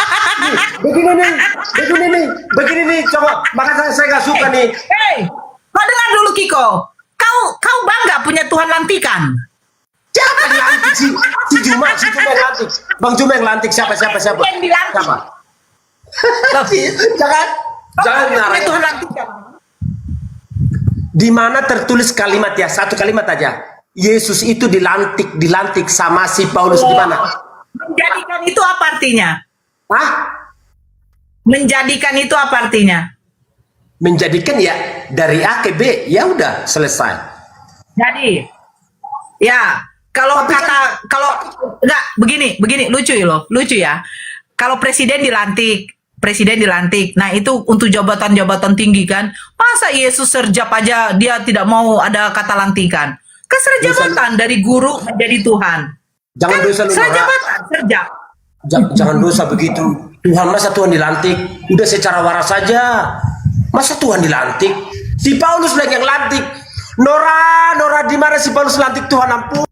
Begini nih, coba. Makanya saya nggak suka nih. Kau dengar dulu Kiko. Kau bangga punya Tuhan lantikan. Siapa yang lantik si Juma yang lantik? Bang Juma yang lantik siapa? Yang dilantik. Siapa? Jangan narasi. Tuhan lantikan. Di mana tertulis kalimat ya, satu kalimat aja. Yesus itu dilantik sama si Paulus di mana? Menjadikan itu apa artinya? Hah? Menjadikan itu apa artinya? Menjadikan ya dari A ke B, ya udah selesai. Jadi, ya kalau enggak begini lucu ya. Kalau presiden dilantik. Nah, itu untuk jabatan-jabatan tinggi kan. Masa Yesus serjap aja dia tidak mau ada kata lantikan. Kan serjabatan dari guru menjadi Tuhan. Jangan dosa lu, serjabatan, serjap. Jangan dosa begitu. Masa Tuhan dilantik? Udah secara waras saja. Masa Tuhan dilantik? Si Paulus lagi yang lantik. Nora di mana si Paulus lantik Tuhan, ampun.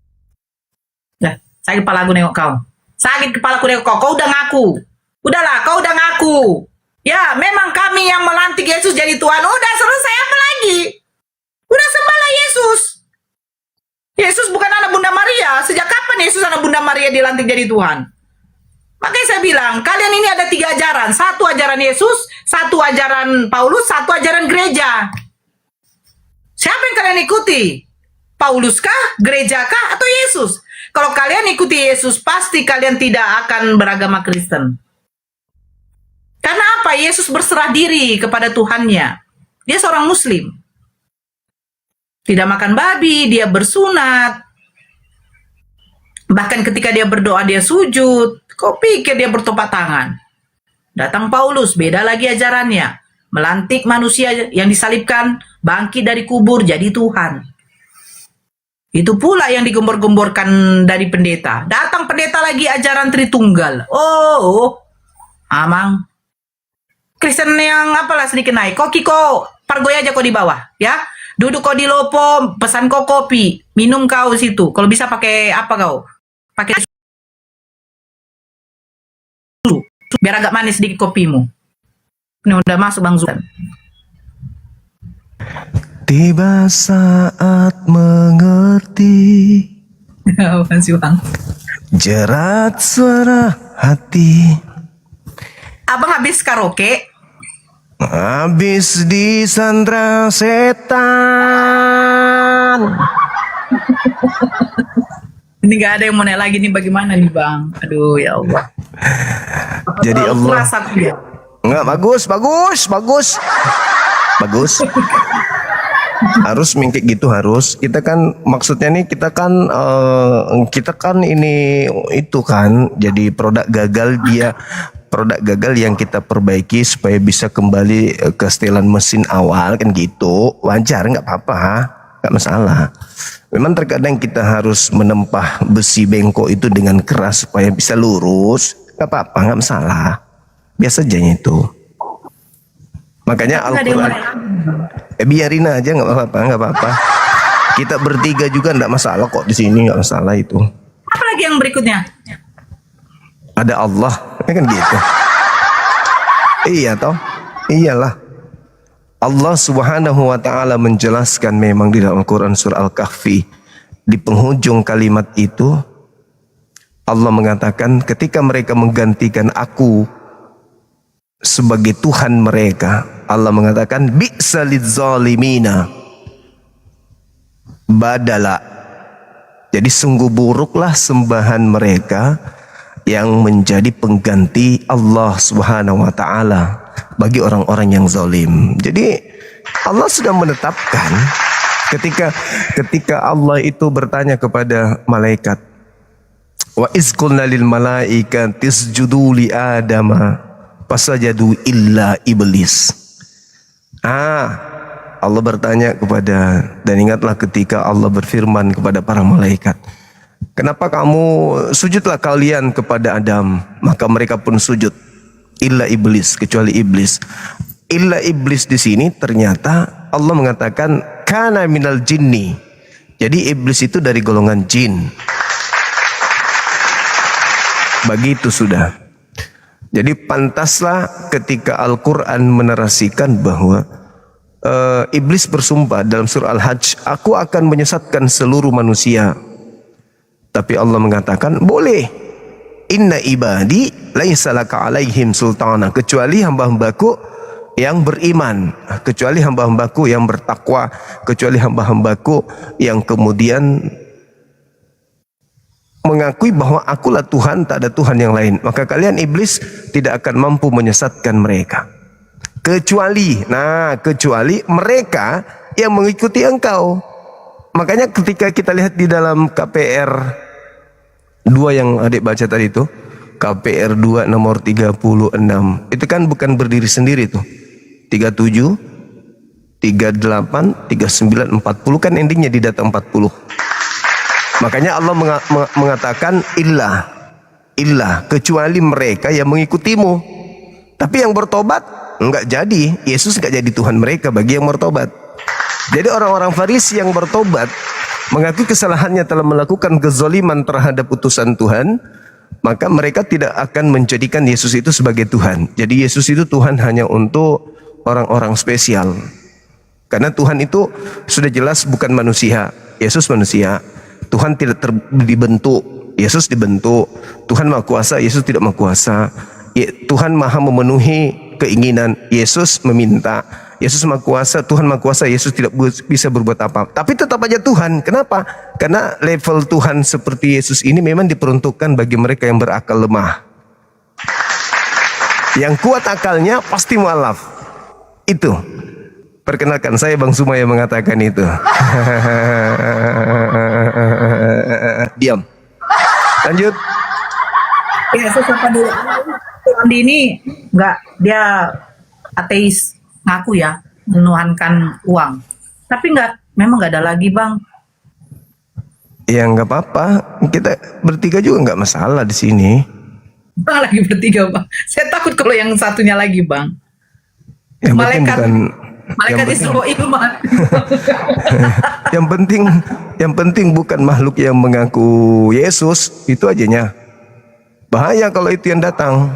Nah, sakit kepala aku nengok kau. Sakit kepala aku nengok kau. Kau udah ngaku. Udahlah, kau udah ngaku. Ya, memang kami yang melantik Yesus jadi Tuhan. Udah selesai, apa lagi? Udah sembahlah Yesus. Yesus bukan anak Bunda Maria. Sejak kapan Yesus anak Bunda Maria dilantik jadi Tuhan? Makanya saya bilang, kalian ini ada 3 ajaran. Satu ajaran Yesus, satu ajaran Paulus, satu ajaran gereja. Siapa yang kalian ikuti? Paulus kah? Gereja kah? Atau Yesus? Kalau kalian ikuti Yesus, pasti kalian tidak akan beragama Kristen. Karena apa? Yesus berserah diri kepada Tuhannya. Dia seorang Muslim. Tidak makan babi, dia bersunat. Bahkan ketika dia berdoa, dia sujud. Kau pikir dia bertepuk tangan? Datang Paulus, beda lagi ajarannya. Melantik manusia yang disalibkan, bangkit dari kubur jadi Tuhan. Itu pula yang digembor-gemborkan dari pendeta. Datang pendeta lagi ajaran Tritunggal. Amang. Kristen yang apalah sedikit naik. Koki kok pargoy aja kok di bawah, ya. Duduk kau di lopo, pesan kau kopi, minum kau situ. Kalau bisa pakai apa kau? Pakai susu, biar agak manis sedikit kopimu. Ini udah masuk Bang Zultan. Tiba saat mengerti Apaan sih Bang? jerat suara hati. Abang habis karaoke? Habis disandra setan. Ini gak ada yang mau naik lagi nih, bagaimana nih Bang? Aduh ya Allah. Jadi Allah. Rasa dia. Enggak, bagus. Harus mingkik gitu, harus. Kita kan maksudnya nih kita kan ini itu kan jadi produk gagal yang kita perbaiki supaya bisa kembali ke setelan mesin awal kan gitu. Wajar, nggak apa-apa, nggak masalah. Memang terkadang kita harus menempah besi bengkok itu dengan keras supaya bisa lurus. Nggak apa-apa, nggak masalah. Biasa aja itu. Makanya Al-Quran, biarin aja, nggak apa-apa. Kita bertiga juga nggak masalah kok di sini, nggak masalah itu. Apa lagi yang berikutnya? Ada Allah, kan gitu. Iya toh, iyalah. Allah Subhanahu wa taala menjelaskan memang di dalam Al-Quran surah Al-Kahfi, di penghujung kalimat itu Allah mengatakan ketika mereka menggantikan aku sebagai Tuhan mereka, Allah mengatakan bi'sa lidzalimina badala. Jadi sungguh buruklah sembahan mereka yang menjadi pengganti Allah Subhanahu wa taala bagi orang-orang yang zalim. Jadi Allah sudah menetapkan ketika Allah itu bertanya kepada malaikat, wa iz qulna lil malaikati isjudu li adama fasajadu illa iblis. Allah bertanya dan ingatlah ketika Allah berfirman kepada para malaikat, kenapa kamu sujudlah kalian kepada Adam? Maka mereka pun sujud, illa iblis, kecuali iblis. Illa iblis di sini ternyata Allah mengatakan kana minal jinni. Jadi iblis itu dari golongan jin. Begitu sudah. Jadi pantaslah ketika Al-Quran menarasikan bahwa iblis bersumpah dalam surah Al-Hajj, aku akan menyesatkan seluruh manusia. Tapi Allah mengatakan, boleh. Inna ibadi laisa laka alaihim sultana, kecuali hamba-hambaku yang beriman, kecuali hamba-hambaku yang bertakwa, kecuali hamba-hambaku yang kemudian mengakui bahwa akulah Tuhan, tak ada Tuhan yang lain. Maka kalian iblis tidak akan mampu menyesatkan mereka. Kecuali mereka yang mengikuti engkau. Makanya ketika kita lihat di dalam KPR 2 yang adik baca tadi itu, KPR 2 nomor 36, itu kan bukan berdiri sendiri tuh. 37, 38, 39, 40 kan endingnya di data 40. Makanya Allah mengatakan illah, kecuali mereka yang mengikutimu. Tapi yang bertobat enggak jadi. Yesus enggak jadi Tuhan mereka bagi yang bertobat. Jadi orang-orang Farisi yang bertobat, mengakui kesalahannya telah melakukan kezaliman terhadap utusan Tuhan, maka mereka tidak akan menjadikan Yesus itu sebagai Tuhan. Jadi Yesus itu Tuhan hanya untuk orang-orang spesial. Karena Tuhan itu sudah jelas bukan manusia. Yesus manusia. Tuhan tidak dibentuk, Yesus dibentuk. Tuhan Maha Kuasa, Yesus tidak Maha Kuasa. Tuhan Maha memenuhi keinginan, Yesus meminta. Yesus Maha Kuasa, Tuhan Maha Kuasa, Yesus tidak bisa berbuat apa. Tapi tetap aja Tuhan. Kenapa? Karena level Tuhan seperti Yesus ini memang diperuntukkan bagi mereka yang berakal lemah. Yang kuat akalnya pasti mualaf. Itu. Perkenalkan, saya Bang Suma yang mengatakan itu. Diam. Lanjut. Ya, saya sapa dulu. Andi ini dia ateis, ngaku ya, menuhankan uang. Tapi memang nggak ada lagi Bang. Ya nggak apa-apa, kita bertiga juga nggak masalah di sini. Bang lagi bertiga bang. Saya takut kalau yang satunya lagi bang. Yang penting Malaikat, bukan. malaikat Israel mati. yang penting bukan makhluk yang mengaku Yesus, itu ajanya. Bahaya kalau itu yang datang.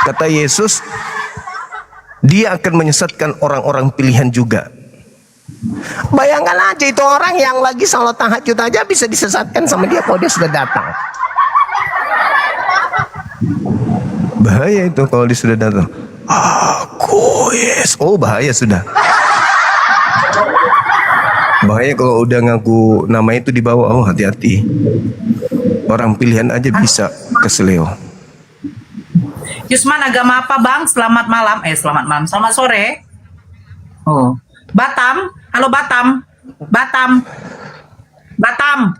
Kata Yesus, dia akan menyesatkan orang-orang pilihan juga. Bayangkan aja itu orang yang lagi salat tahajud aja bisa disesatkan sama dia kalau dia sudah datang. Bahaya itu kalau dia sudah datang. Aku yes. Oh bahaya sudah. Bahaya kalau udah ngaku nama itu di bawah. Oh hati-hati. Orang pilihan aja bisa keseleo. Yusman agama apa bang? Selamat malam. Selamat malam. Selamat sore. Oh. Batam. Halo Batam. Batam. Batam.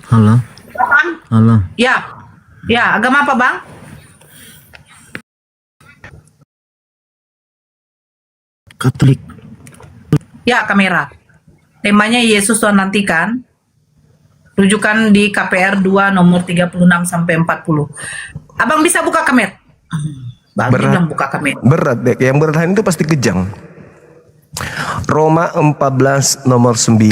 Halo. Batam. Halo. Ya. Ya, agama apa bang? Katolik. Ya, kamera. Temanya Yesus Tuhan nantikan. Rujukan di KPR 2 nomor 36 sampai 40. Abang bisa buka kamera? Bang bilang buka kamera. Berat deh, yang bertahan itu pasti kejang. Roma 14 nomor 9.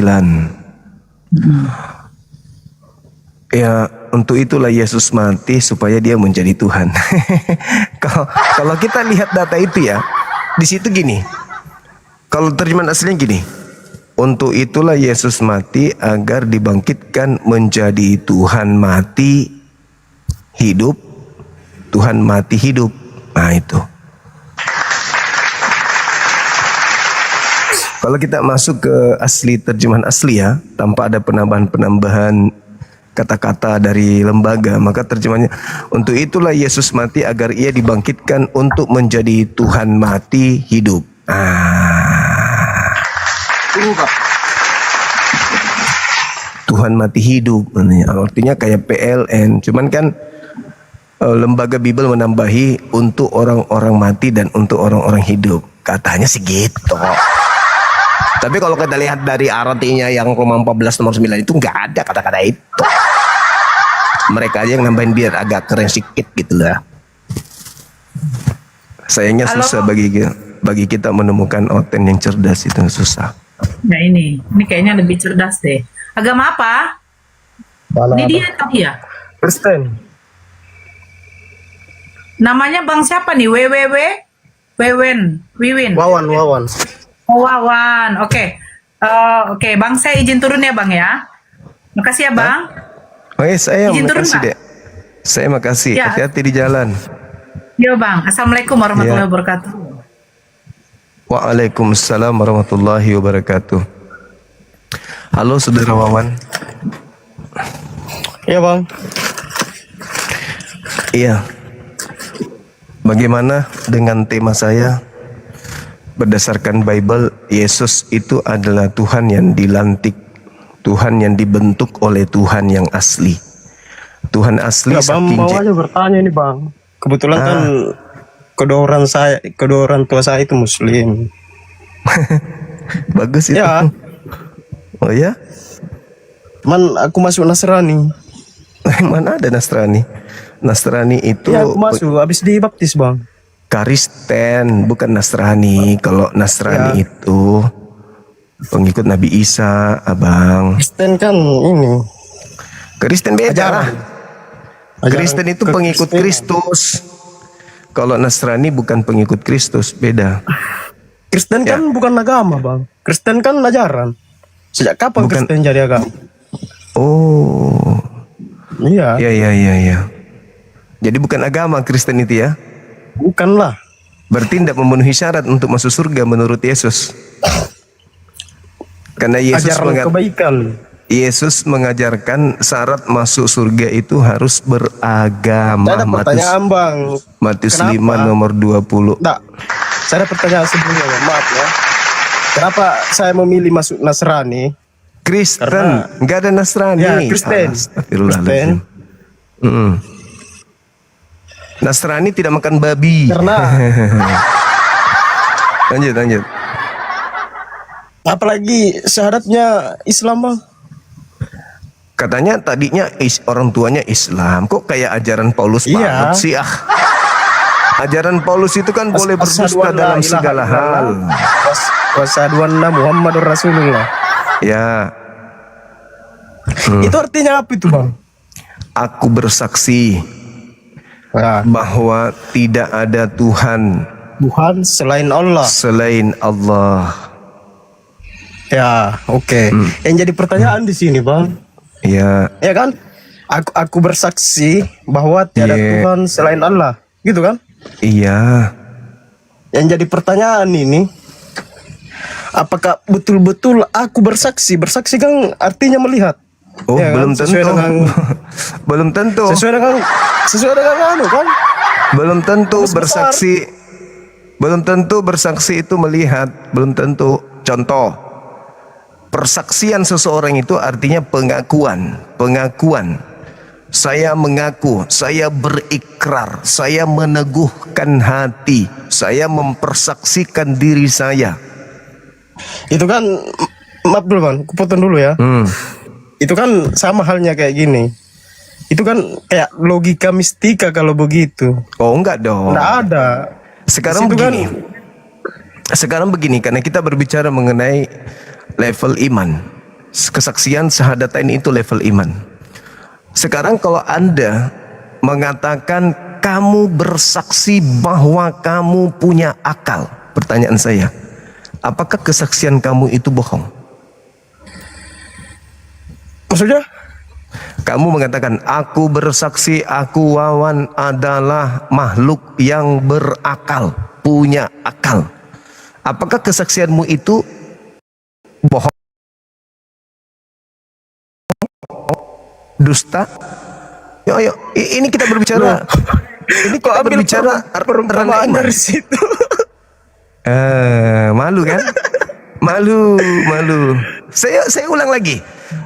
Ya, untuk itulah Yesus mati supaya dia menjadi Tuhan. Kalau kita lihat data itu ya, di situ gini. Kalau terjemahan aslinya gini. Untuk itulah Yesus mati agar dibangkitkan menjadi Tuhan mati hidup. Tuhan mati hidup. Nah itu. Kalau kita masuk ke asli, terjemahan asli ya, tanpa ada penambahan-penambahan kata-kata dari lembaga, maka terjemahnya untuk itulah Yesus mati agar ia dibangkitkan untuk menjadi Tuhan mati hidup. Tuhan mati hidup, artinya kayak PLN, cuman kan lembaga Bible menambahi untuk orang-orang mati dan untuk orang-orang hidup, katanya sih gitu. Tapi kalau kita lihat dari artinya yang Roma 14 nomor 9 itu nggak ada kata-kata itu. Mereka aja yang nambahin biar agak keren sedikit gitu lah. Sayangnya susah bagi kita menemukan oten yang cerdas, itu susah. Nah ini kayaknya lebih cerdas deh. Agama apa? Ini dia tadi ya? Kristen. Namanya bang siapa nih? Wiwin. Wawan. Oh, Wawan. Oke. Oke, Bang, saya izin turun ya, Bang ya. Makasih ya, Bang. Oke, saya Izin turun, makasih Bang. dek. Saya makasih. Ya. Hati-hati di jalan. Yo, Bang. Assalamualaikum warahmatullahi wabarakatuh. Waalaikumsalam warahmatullahi wabarakatuh. Halo saudara Wawan. Iya bang. Iya. Bagaimana dengan tema saya? Berdasarkan Bible, Yesus itu adalah Tuhan yang dilantik, Tuhan yang dibentuk oleh Tuhan yang asli. Tuhan asli Bang, mau aja bertanya ini bang. Kebetulan kan kedua orang tua saya itu Muslim. Bagus itu. Ya. Oh ya? Aku masuk Nasrani. Mana ada Nasrani? Nasrani itu. Ya, aku masuk habis dibaptis bang. Kristen, bukan Nasrani. Kalau Nasrani itu pengikut Nabi Isa, abang. Kristen kan ini. Kristen beda lah. Kristen itu pengikut Kristus. Kalau Nasrani bukan pengikut Kristus, beda. Kristen kan bukan agama bang. Kristen kan ajaran. Sejak kapan Kristen jadi agama? Oh. Iya. Iya. Jadi bukan agama Kristen itu ya? Bukanlah. Berarti tidak memenuhi syarat untuk masuk surga menurut Yesus. Karena Yesus mengajarkan syarat masuk surga itu harus beragama. Saya ada pertanyaan bang. Matius 5 nomor 20. Saya ada pertanyaan sebelumnya bang. Maaf ya. Kenapa saya memilih masuk Nasrani? Kristen, nggak ada Nasrani. Ya, Kristen. Astagfirullahaladzim. Nasrani tidak makan babi. Karena lanjut. Apalagi syaratnya Islam bang. Katanya tadinya orang tuanya Islam, kok kayak ajaran Paulus banget sih ah. Ajaran Paulus itu kan boleh berdusta dalam segala hal. Wasyhadu anna Muhammadur Rasulullah. Ya. Itu artinya apa itu, Bang? Aku bersaksi bahwa tidak ada Tuhan selain Allah. Selain Allah. Ya, oke. Yang jadi pertanyaan di sini, Bang. Ya. Ya kan? Aku bersaksi bahwa tiada Tuhan selain Allah, gitu kan? Iya. Yang jadi pertanyaan ini, apakah betul-betul aku bersaksi? Bersaksi kan artinya melihat. Oh, ya belum kan? tentu. Belum tentu. Sesuai dengan anu kan? Belum tentu bersaksi. Belum tentu bersaksi itu melihat, belum tentu. Contoh, persaksian seseorang itu artinya pengakuan. Saya mengaku, saya berikrar, saya meneguhkan hati, saya mempersaksikan diri saya. Itu kan, maaf dulu Bang, kupotong dulu ya. Itu kan sama halnya kayak gini. Itu kan kayak logika mistika kalau begitu. Oh enggak dong. Enggak ada. Sekarang begini. Sekarang begini, karena kita berbicara mengenai level iman. Kesaksian syahadatain itu level iman. Sekarang kalau Anda mengatakan kamu bersaksi bahwa kamu punya akal, pertanyaan saya, apakah kesaksian kamu itu bohong? Maksudnya? Kamu mengatakan aku bersaksi aku Wawan adalah makhluk yang berakal, punya akal. Apakah kesaksianmu itu bohong? Dusta? Ayo, ini kita berbicara. Ini kita berbicara perumpamaan dari situ. Malu kan? Malu. Saya ulang lagi.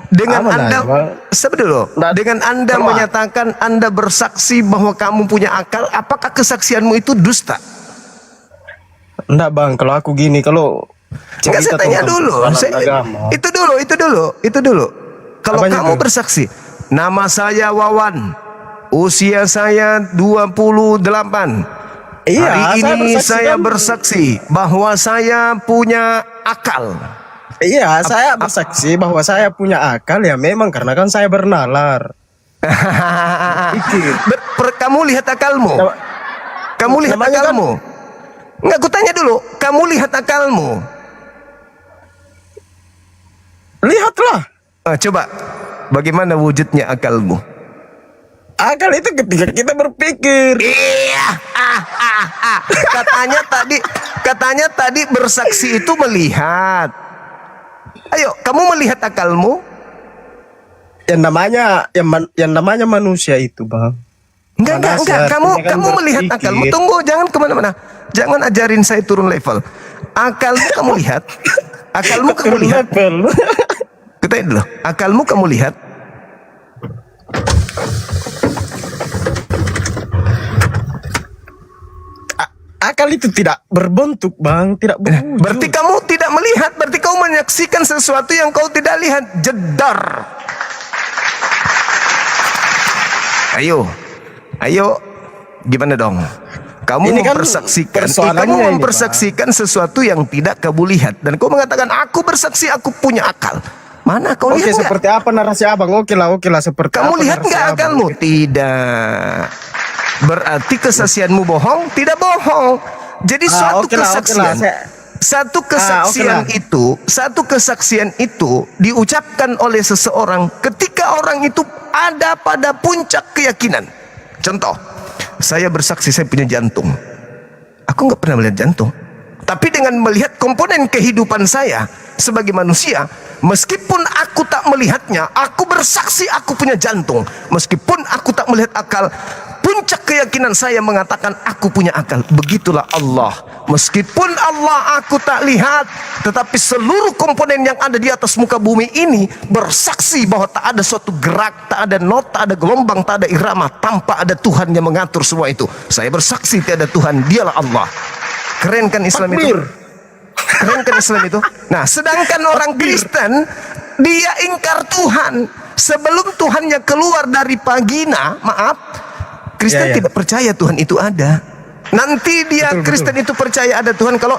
Dengan Anda, dengan Anda menyatakan Anda bersaksi bahwa kamu punya akal, apakah kesaksianmu itu dusta? Enggak Bang, kalau aku gini, kalau enggak, saya tanya dulu. Itu dulu. Kalau kamu bersaksi, nama saya Wawan, usia saya 28. Hari ini saya bersaksi bahwa saya punya akal. Iya, saya bersaksi bahwa saya punya akal ya memang karena kan saya bernalar. Kamu lihat akalmu? Kamu lihat akalmu? Enggak, aku tanya dulu. Kamu lihat akalmu? Lihatlah. Coba, bagaimana wujudnya akalmu? Akal itu ketika kita berpikir. Iya. Katanya tadi bersaksi itu melihat. Ayo, kamu melihat akalmu? Yang namanya manusia itu, Bang. Enggak. Kamu melihat akalmu. Tunggu, jangan kemana-mana. Jangan ajarin saya turun level. Akalmu kamu lihat. Akalmu kamu lihat. Kita dulu. Akalmu kamu lihat. Akal itu tidak berbentuk, Bang, tidak berwujud. Berarti kamu tidak melihat, berarti kamu menyaksikan sesuatu yang kau tidak lihat. Jedar. Ayo, gimana dong? Kamu mempersaksikan sesuatu yang tidak kamu lihat, dan kau mengatakan aku bersaksi aku punya akal. Mana kau lihat? Oke, seperti apa narasi Abang? Oke lah, seperti kamu apa lihat nggak akalmu? Tidak. Berarti kesaksianmu bohong? Tidak bohong. Jadi satu kesaksian itu diucapkan oleh seseorang ketika orang itu ada pada puncak keyakinan. Contoh, saya bersaksi saya punya jantung. Aku nggak pernah melihat jantung, tapi dengan melihat komponen kehidupan saya sebagai manusia, meskipun aku tak melihatnya, aku bersaksi aku punya jantung. Meskipun aku tak melihat akal, puncak keyakinan saya mengatakan aku punya akal. Begitulah Allah. Meskipun Allah aku tak lihat, tetapi seluruh komponen yang ada di atas muka bumi ini bersaksi bahwa tak ada suatu gerak, tak ada not, tak ada gelombang, tak ada irama tanpa ada Tuhan yang mengatur semua itu. Saya bersaksi tiada Tuhan, dialah Allah. Keren kan Islam itu? Keren kan Islam itu? Nah, sedangkan orang Kristen dia ingkar Tuhan sebelum Tuhannya keluar dari vagina. Maaf, Kristen tidak percaya Tuhan itu ada. Nanti dia Kristen itu percaya ada Tuhan kalau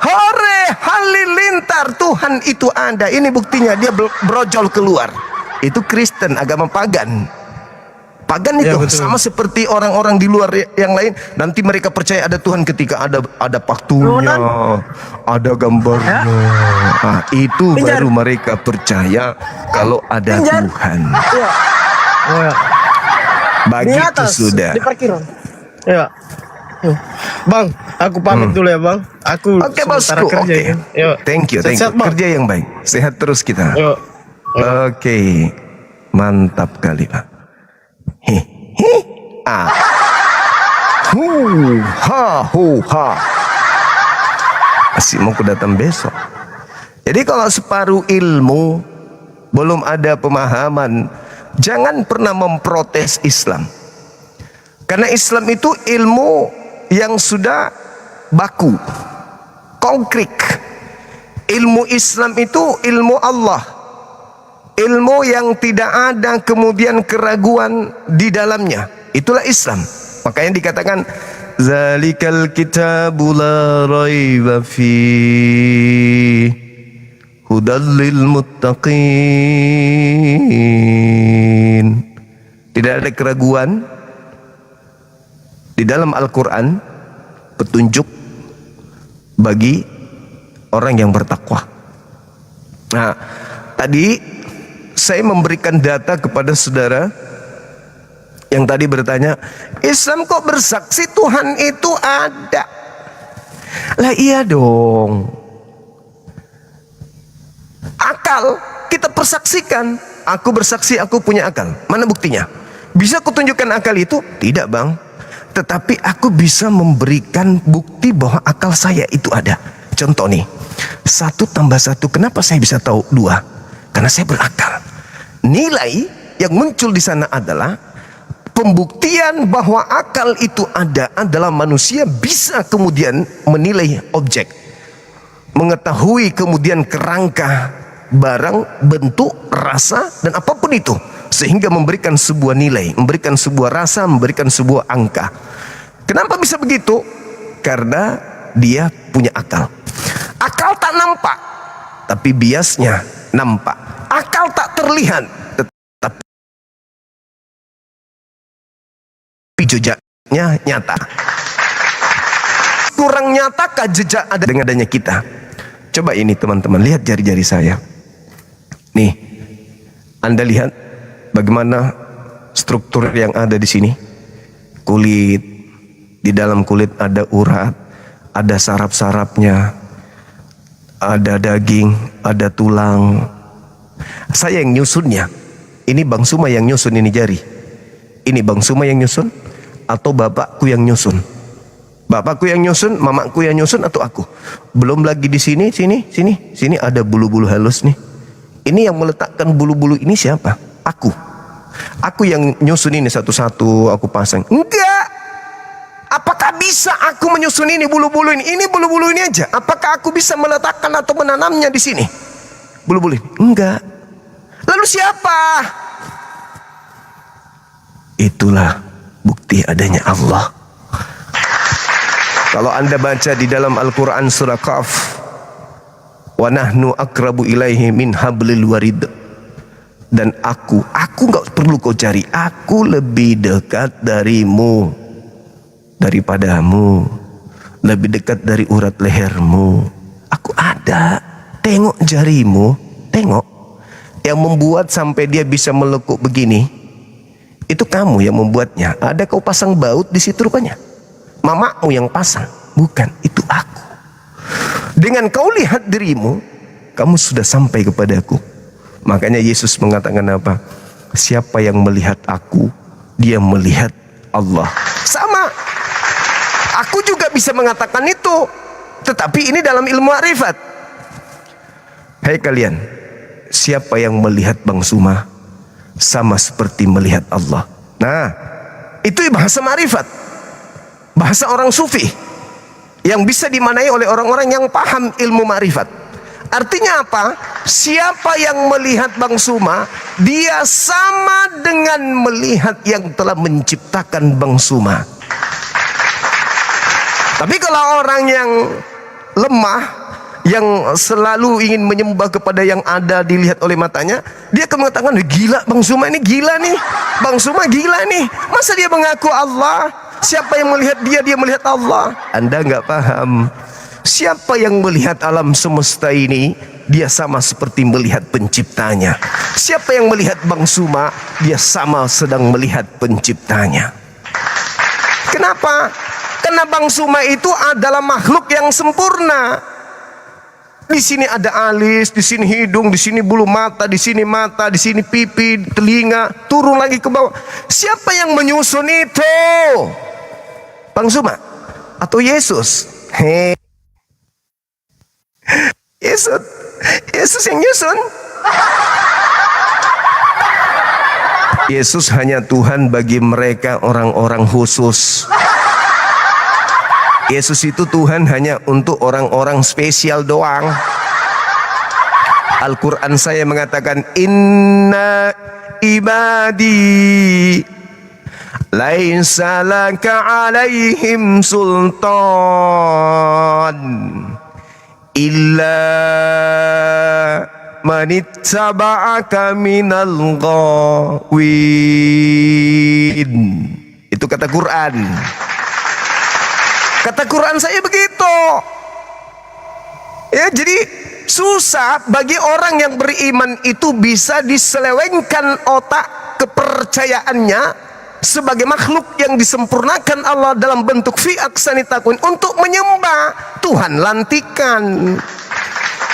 hore halilintar Tuhan itu ada. Ini buktinya dia brojol keluar. Itu Kristen, agama pagan. Pagan itu sama seperti orang-orang di luar yang lain. Nanti mereka percaya ada Tuhan ketika ada paktunya, ada gambarnya. Nah, itu baru mereka percaya kalau ada Tuhan. Begitu sudah. Di parkiran. Ya. Bang, aku pamit dulu ya, Bang. Aku Oke, sementara bosku. kerja Oke. ya. Thank you. Sehat, Bang. Kerja yang baik. Sehat terus kita. Yo. Oke. Mantap kali, Pak. Masih mau ku datang besok. Jadi kalau separuh ilmu belum ada pemahaman, jangan pernah memprotes Islam. Karena Islam itu ilmu yang sudah baku, konkret. Ilmu Islam itu ilmu Allah, ilmu yang tidak ada kemudian keraguan di dalamnya. Itulah Islam. Makanya dikatakan zalikal kitabul la raiba fi hudal lil muttaqin. Tidak ada keraguan di dalam Al-Quran, petunjuk bagi orang yang bertakwa. Nah, tadi saya memberikan data kepada saudara yang tadi bertanya, Islam kok bersaksi Tuhan itu ada? Lah iya dong. Akal kita persaksikan. Aku bersaksi aku punya akal. Mana buktinya? Bisa kutunjukkan akal itu? Tidak, Bang. Tetapi aku bisa memberikan bukti bahwa akal saya itu ada. Contoh nih, 1 tambah 1, kenapa saya bisa tahu 2? Karena saya berakal. Nilai yang muncul di sana adalah pembuktian bahwa akal itu ada adalah manusia bisa kemudian menilai objek, mengetahui kemudian kerangka barang, bentuk, rasa, dan apapun itu, sehingga memberikan sebuah nilai, memberikan sebuah rasa, memberikan sebuah angka. Kenapa bisa begitu? Karena dia punya akal. Akal tak nampak, tapi biasnya nampak. Akal tak terlihat, tetapi jejaknya nyata. Kurang nyatakah jejak ada dengan adanya kita? Coba ini teman-teman, lihat jari-jari saya. Nih, Anda lihat bagaimana struktur yang ada di sini. Kulit, di dalam kulit ada urat, ada saraf-sarafnya, ada daging, ada tulang. Saya yang nyusunnya. Ini Bang Suma yang nyusun ini jari. Ini Bang Suma yang nyusun atau bapakku yang nyusun? Bapakku yang nyusun, mamaku yang nyusun, atau aku? Belum lagi di sini ada bulu-bulu halus nih. Ini yang meletakkan bulu-bulu ini siapa? Aku. Aku yang nyusun ini satu-satu, aku pasang. Enggak. Apakah bisa aku menyusun ini bulu-bulu ini? Ini bulu-bulu ini aja. Apakah aku bisa meletakkan atau menanamnya di sini? Bulu-bulu ini? Enggak. Lalu siapa? Itulah bukti adanya Allah. Kalau Anda baca di dalam Al-Quran surah Qaf, wa nahnu akrabu ilaihi min hablil warid. Dan aku gak perlu kau cari, aku lebih dekat darimu, daripadamu, lebih dekat dari urat lehermu. Aku ada. Tengok jarimu, tengok. Yang membuat sampai dia bisa melekuk begini, itu kamu yang membuatnya. Ada kau pasang baut di situ rupanya. Mamamu yang pasang, bukan, itu aku. Dengan kau lihat dirimu, kamu sudah sampai kepadaku. Makanya Yesus mengatakan apa? Siapa yang melihat aku, dia melihat Allah. Sama. Aku juga bisa mengatakan itu. Tetapi ini dalam ilmu ma'rifat. Hai kalian, siapa yang melihat Bang Suma sama seperti melihat Allah. Nah, itu bahasa ma'rifat. Bahasa orang sufi. yang bisa dimanai oleh orang-orang yang paham ilmu ma'rifat. Artinya apa? Siapa yang melihat Bang Suma, dia sama dengan melihat yang telah menciptakan Bang Suma. Tapi kalau orang yang lemah, yang selalu ingin menyembah kepada yang ada dilihat oleh matanya, dia akan mengatakan, gila Bang Suma ini, gila nih, Bang Suma gila nih, masa dia mengaku Allah? Siapa yang melihat dia, dia melihat Allah. Anda nggak paham. Siapa yang melihat alam semesta ini, dia sama seperti melihat penciptanya. Siapa yang melihat Bang Suma, dia sama sedang melihat penciptanya. Kenapa? Karena Bang Suma itu adalah makhluk yang sempurna. Di sini ada alis, di sini hidung, di sini bulu mata, di sini pipi, telinga, turun lagi ke bawah. Siapa yang menyusun itu? Bang Suma atau Yesus? Yesus yang nyusun. Yesus hanya Tuhan bagi mereka orang-orang khusus. Yesus itu Tuhan hanya untuk orang-orang spesial doang. Al-Quran saya mengatakan, inna ibadi laisa laka alaihim sultan illa manittaba'aka minal ghawin. Itu kata Quran. Kata Quran saya begitu. Ya, jadi susah bagi orang yang beriman itu bisa diselewengkan otak kepercayaannya sebagai makhluk yang disempurnakan Allah dalam bentuk fi aksani takwin untuk menyembah Tuhan lantikan.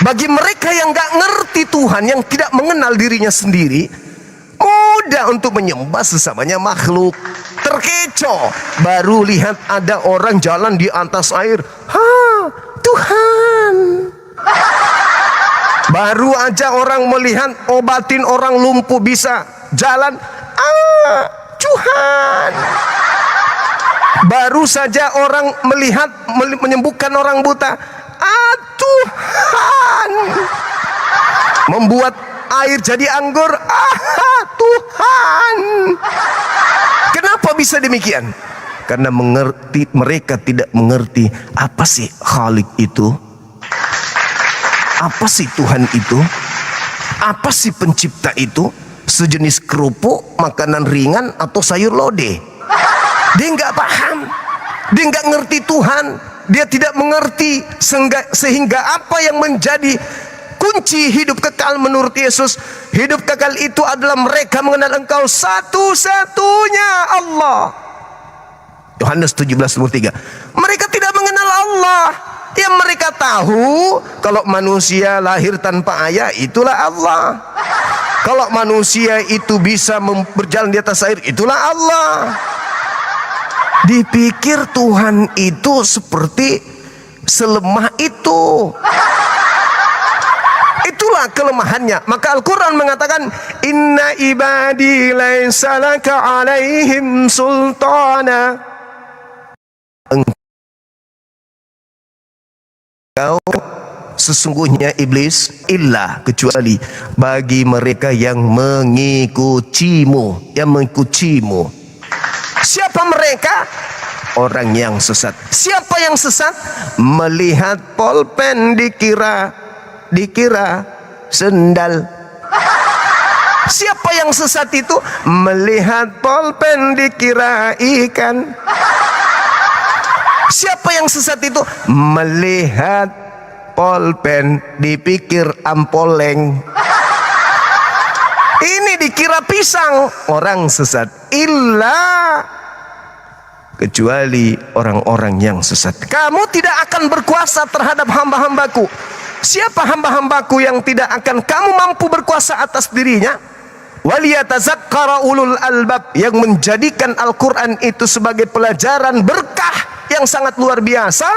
Bagi mereka yang gak ngerti Tuhan, yang tidak mengenal dirinya sendiri, mudah untuk menyembah sesamanya makhluk. Terkecoh baru lihat ada orang jalan di atas air, Tuhan. Baru aja orang melihat obatin orang lumpuh bisa jalan, Tuhan. Baru saja orang melihat menyembuhkan orang buta, Tuhan. Membuat air jadi anggur, Tuhan. Kenapa bisa demikian? Karena mereka tidak mengerti apa sih Khalik itu, apa sih Tuhan itu, apa sih pencipta itu. Sejenis kerupuk, makanan ringan, atau sayur lodeh. Dia nggak paham, dia nggak ngerti Tuhan, dia tidak mengerti sehingga apa yang menjadi kunci hidup kekal menurut Yesus, hidup kekal itu adalah mereka mengenal Engkau satu-satunya Allah. Yohanes 17:3. Mereka tidak mengenal Allah. Yang mereka tahu kalau manusia lahir tanpa ayah, itulah Allah. Kalau manusia itu bisa berjalan di atas air, itulah Allah. Dipikir Tuhan itu seperti selemah itu. Itulah kelemahannya. Maka Al-Quran mengatakan, inna ibadi laisa laka alaihim sultana. Engkau sesungguhnya iblis illa kecuali bagi mereka yang mengikutimu, Siapa mereka? Orang yang sesat. Siapa yang sesat? Melihat pulpen dikira sendal. Siapa yang sesat itu? Melihat pulpen dikira ikan. Siapa yang sesat itu? Melihat pulpen dipikir ampoleng. Ini dikira pisang. Orang sesat. Illa kecuali orang-orang yang sesat. Kamu tidak akan berkuasa terhadap hamba-hambaku. Siapa hamba-hambaku yang tidak akan kamu mampu berkuasa atas dirinya? Waliyatazakkara ulul albab, yang menjadikan Al-Quran itu sebagai pelajaran berkah yang sangat luar biasa.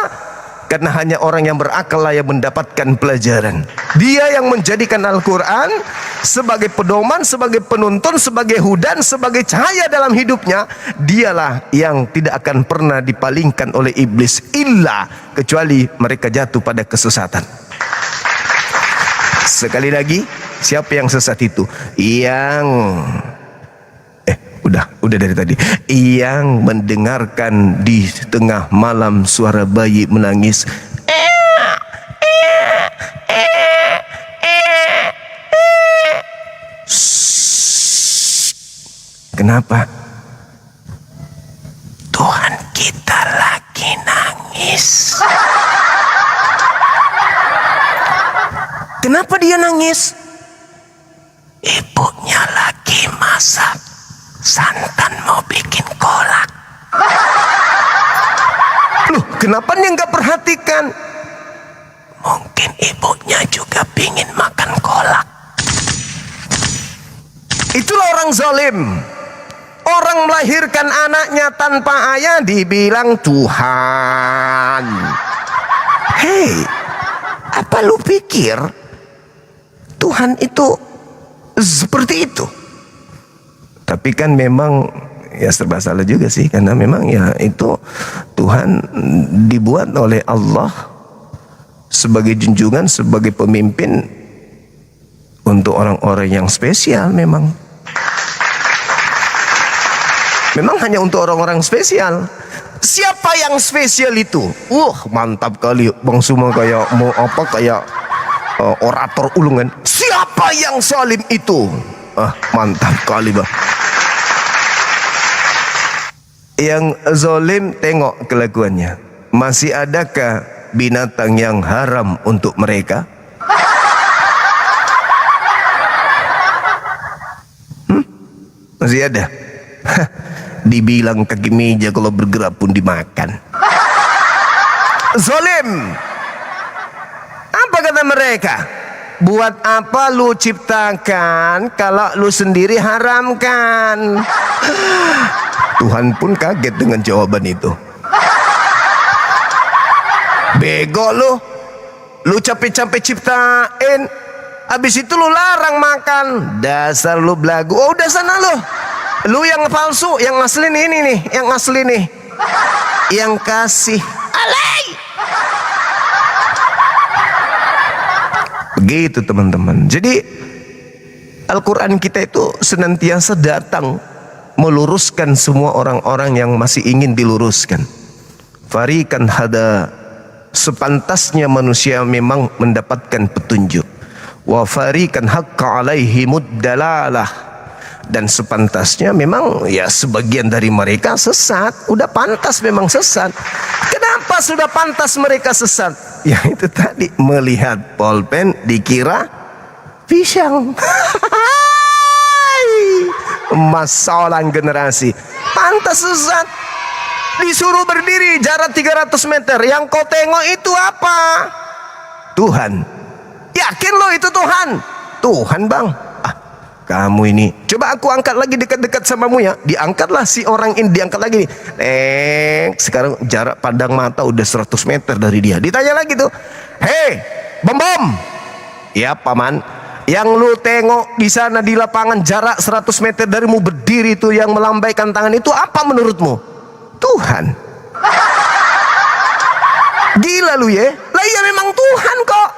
Karena hanya orang yang berakal lah yang mendapatkan pelajaran. Dia yang menjadikan Al-Quran sebagai pedoman, sebagai penuntun, sebagai hudan, sebagai cahaya dalam hidupnya. Dialah yang tidak akan pernah dipalingkan oleh iblis, illa kecuali mereka jatuh pada kesesatan. Sekali lagi, siapa yang sesat itu? Yang udah dari tadi. Yang mendengarkan di tengah malam suara bayi menangis. Kenapa? Tuhan kita lagi nangis. Kenapa dia nangis? Ibunya lagi masak santan mau bikin kolak. Loh, kenapa dia nggak perhatikan? Mungkin ibunya juga pingin makan kolak. Itulah orang zalim. Orang melahirkan anaknya tanpa ayah dibilang Tuhan. Hei, apa lu pikir Tuhan itu seperti itu? Tapi kan memang ya serba salah juga sih, karena memang ya itu Tuhan dibuat oleh Allah sebagai junjungan, sebagai pemimpin untuk orang-orang yang spesial. Memang hanya untuk orang-orang spesial. Siapa yang spesial itu? Mantap kali Bang Suma, kayak mau apa, kayak orator ulungan. Siapa yang zalim itu? Mantap kali Bang. Yang zalim, tengok kelakuannya. Masih adakah binatang yang haram untuk mereka? Masih ada? Dibilang kaki meja kalau bergerak pun dimakan. Zalim. Apa kata mereka? Buat apa lu ciptakan kalau lu sendiri haramkan? Tuhan pun kaget dengan jawaban itu. Bego lu capek-capek ciptain, habis itu lu larang makan. Dasar lu belagu. Udah sana lu yang palsu, yang asli nih, ini nih, yang asli nih, yang kasih. Alay. Begitu teman-teman. Jadi Al-Quran kita itu senantiasa datang meluruskan semua orang-orang yang masih ingin diluruskan. Farikan hada, sepantasnya manusia memang mendapatkan petunjuk. Wa farikan haqqa alaihimud dalalah, dan sepantasnya memang ya sebagian dari mereka sesat. Udah pantas memang sesat. Kenapa sudah pantas mereka sesat? Ya itu tadi, melihat pulpen dikira pisang. Masalah generasi. Pantas sesat. Disuruh berdiri jarak 300 meter, yang kau tengok itu apa? Tuhan. Yakin lo itu Tuhan? Tuhan Bang. Kamu ini, coba aku angkat lagi dekat-dekat samamu ya. Diangkatlah si orang ini, diangkat lagi nih. Sekarang jarak pandang mata udah 100 meter dari dia. Ditanya lagi tuh, hei bom. Ya paman, yang lu tengok di sana di lapangan jarak 100 meter darimu berdiri itu, yang melambaikan tangan itu apa menurutmu? Tuhan. Gila lu ya? Lah iya memang Tuhan kok.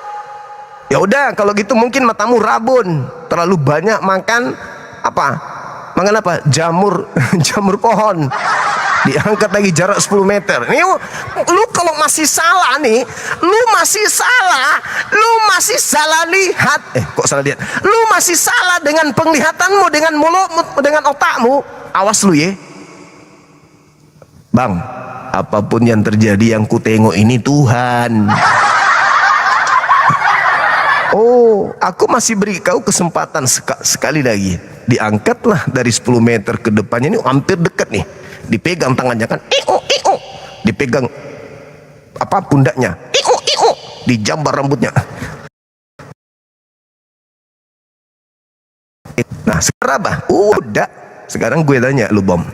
Ya udah kalau gitu mungkin matamu rabun, terlalu banyak makan apa? Makan apa? Jamur pohon. Diangkat lagi jarak 10 meter. Nih lu kalau masih salah nih, lu masih salah lihat. Kok salah lihat? Lu masih salah dengan penglihatanmu, dengan mulutmu, dengan otakmu. Awas lu ya. Bang, apapun yang terjadi yang ku tengok ini Tuhan. Aku masih beri kau kesempatan sekali lagi. Diangkatlah dari 10 meter ke depannya, ini hampir dekat nih. Dipegang tangannya kan, dipegang apa pundaknya, dijambar rambutnya. Nah sekarang apa? Udah. Sekarang gue tanya lu Bom,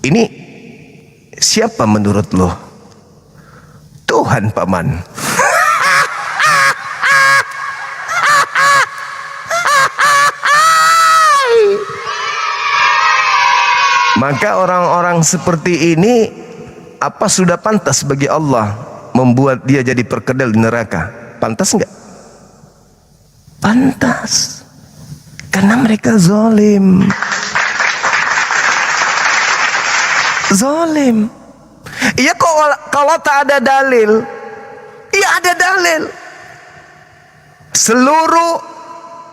ini siapa menurut lo? Tuhan, paman. Maka orang-orang seperti ini, apa sudah pantas bagi Allah membuat dia jadi perkedel di neraka? Pantas enggak? Pantas. Karena mereka zalim. Zalim. Iya, kalau tak ada dalil. Iya, ada dalil. Seluruh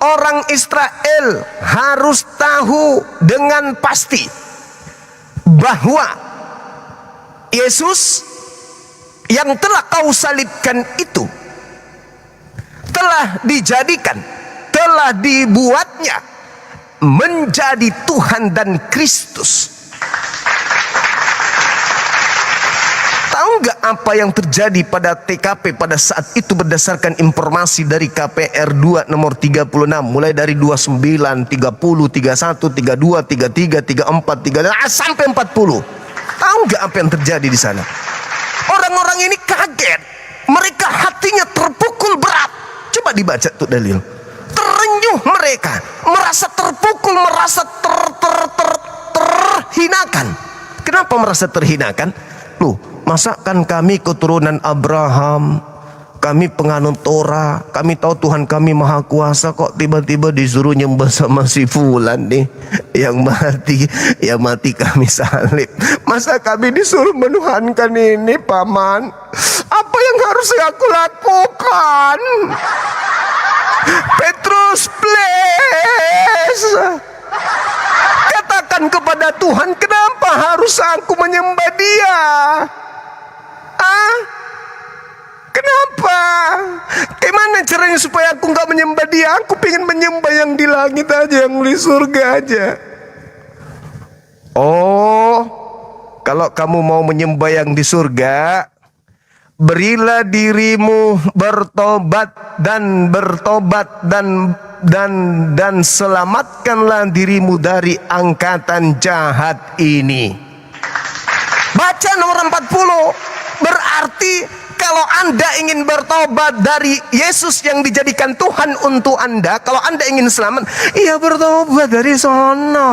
orang Israel harus tahu dengan pasti bahwa Yesus yang telah kau salibkan itu telah dijadikan, telah dibuatnya menjadi Tuhan dan Kristus. Tahu nggak apa yang terjadi pada TKP pada saat itu berdasarkan informasi dari KPR 2 nomor 36 mulai dari 29, 30, 31, 32, 33, 34, 36 sampai 40. Tahu nggak apa yang terjadi di sana? Orang-orang ini kaget, mereka hatinya terpukul berat. Coba dibaca tuh dalil. Terenyuh mereka, merasa terpukul, merasa terhinakan. Kenapa merasa terhinakan? Loh, masakan kami keturunan Abraham, kami penganut Torah, kami tahu Tuhan kami maha kuasa, kok tiba-tiba disuruh nyembah sama si fulan nih yang mati kami salib. Masa kami disuruh menuhankan ini, paman? Apa yang harus aku lakukan? Petrus, please, katakan kepada Tuhan, kenapa harus aku menyembah dia? Kenapa? Gimana caranya supaya aku nggak menyembah dia? Aku pengen menyembah yang di langit aja, yang di surga aja. Oh, kalau kamu mau menyembah yang di surga, berilah dirimu bertobat dan selamatkanlah dirimu dari angkatan jahat ini. Baca nomor 40. Berarti kalau Anda ingin bertobat dari Yesus yang dijadikan Tuhan untuk Anda, kalau Anda ingin selamat, iya bertobat dari sono.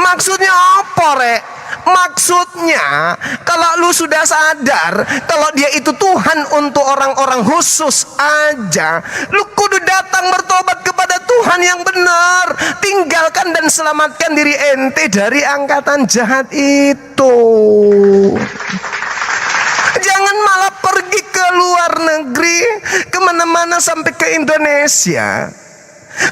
Maksudnya apa, Rek? Maksudnya kalau lu sudah sadar kalau dia itu Tuhan untuk orang-orang khusus aja, lu kudu datang bertobat kepada Tuhan yang benar. Tinggalkan dan selamatkan diri ente dari angkatan jahat itu. Jangan malah pergi ke luar negeri, kemana-mana sampai ke Indonesia,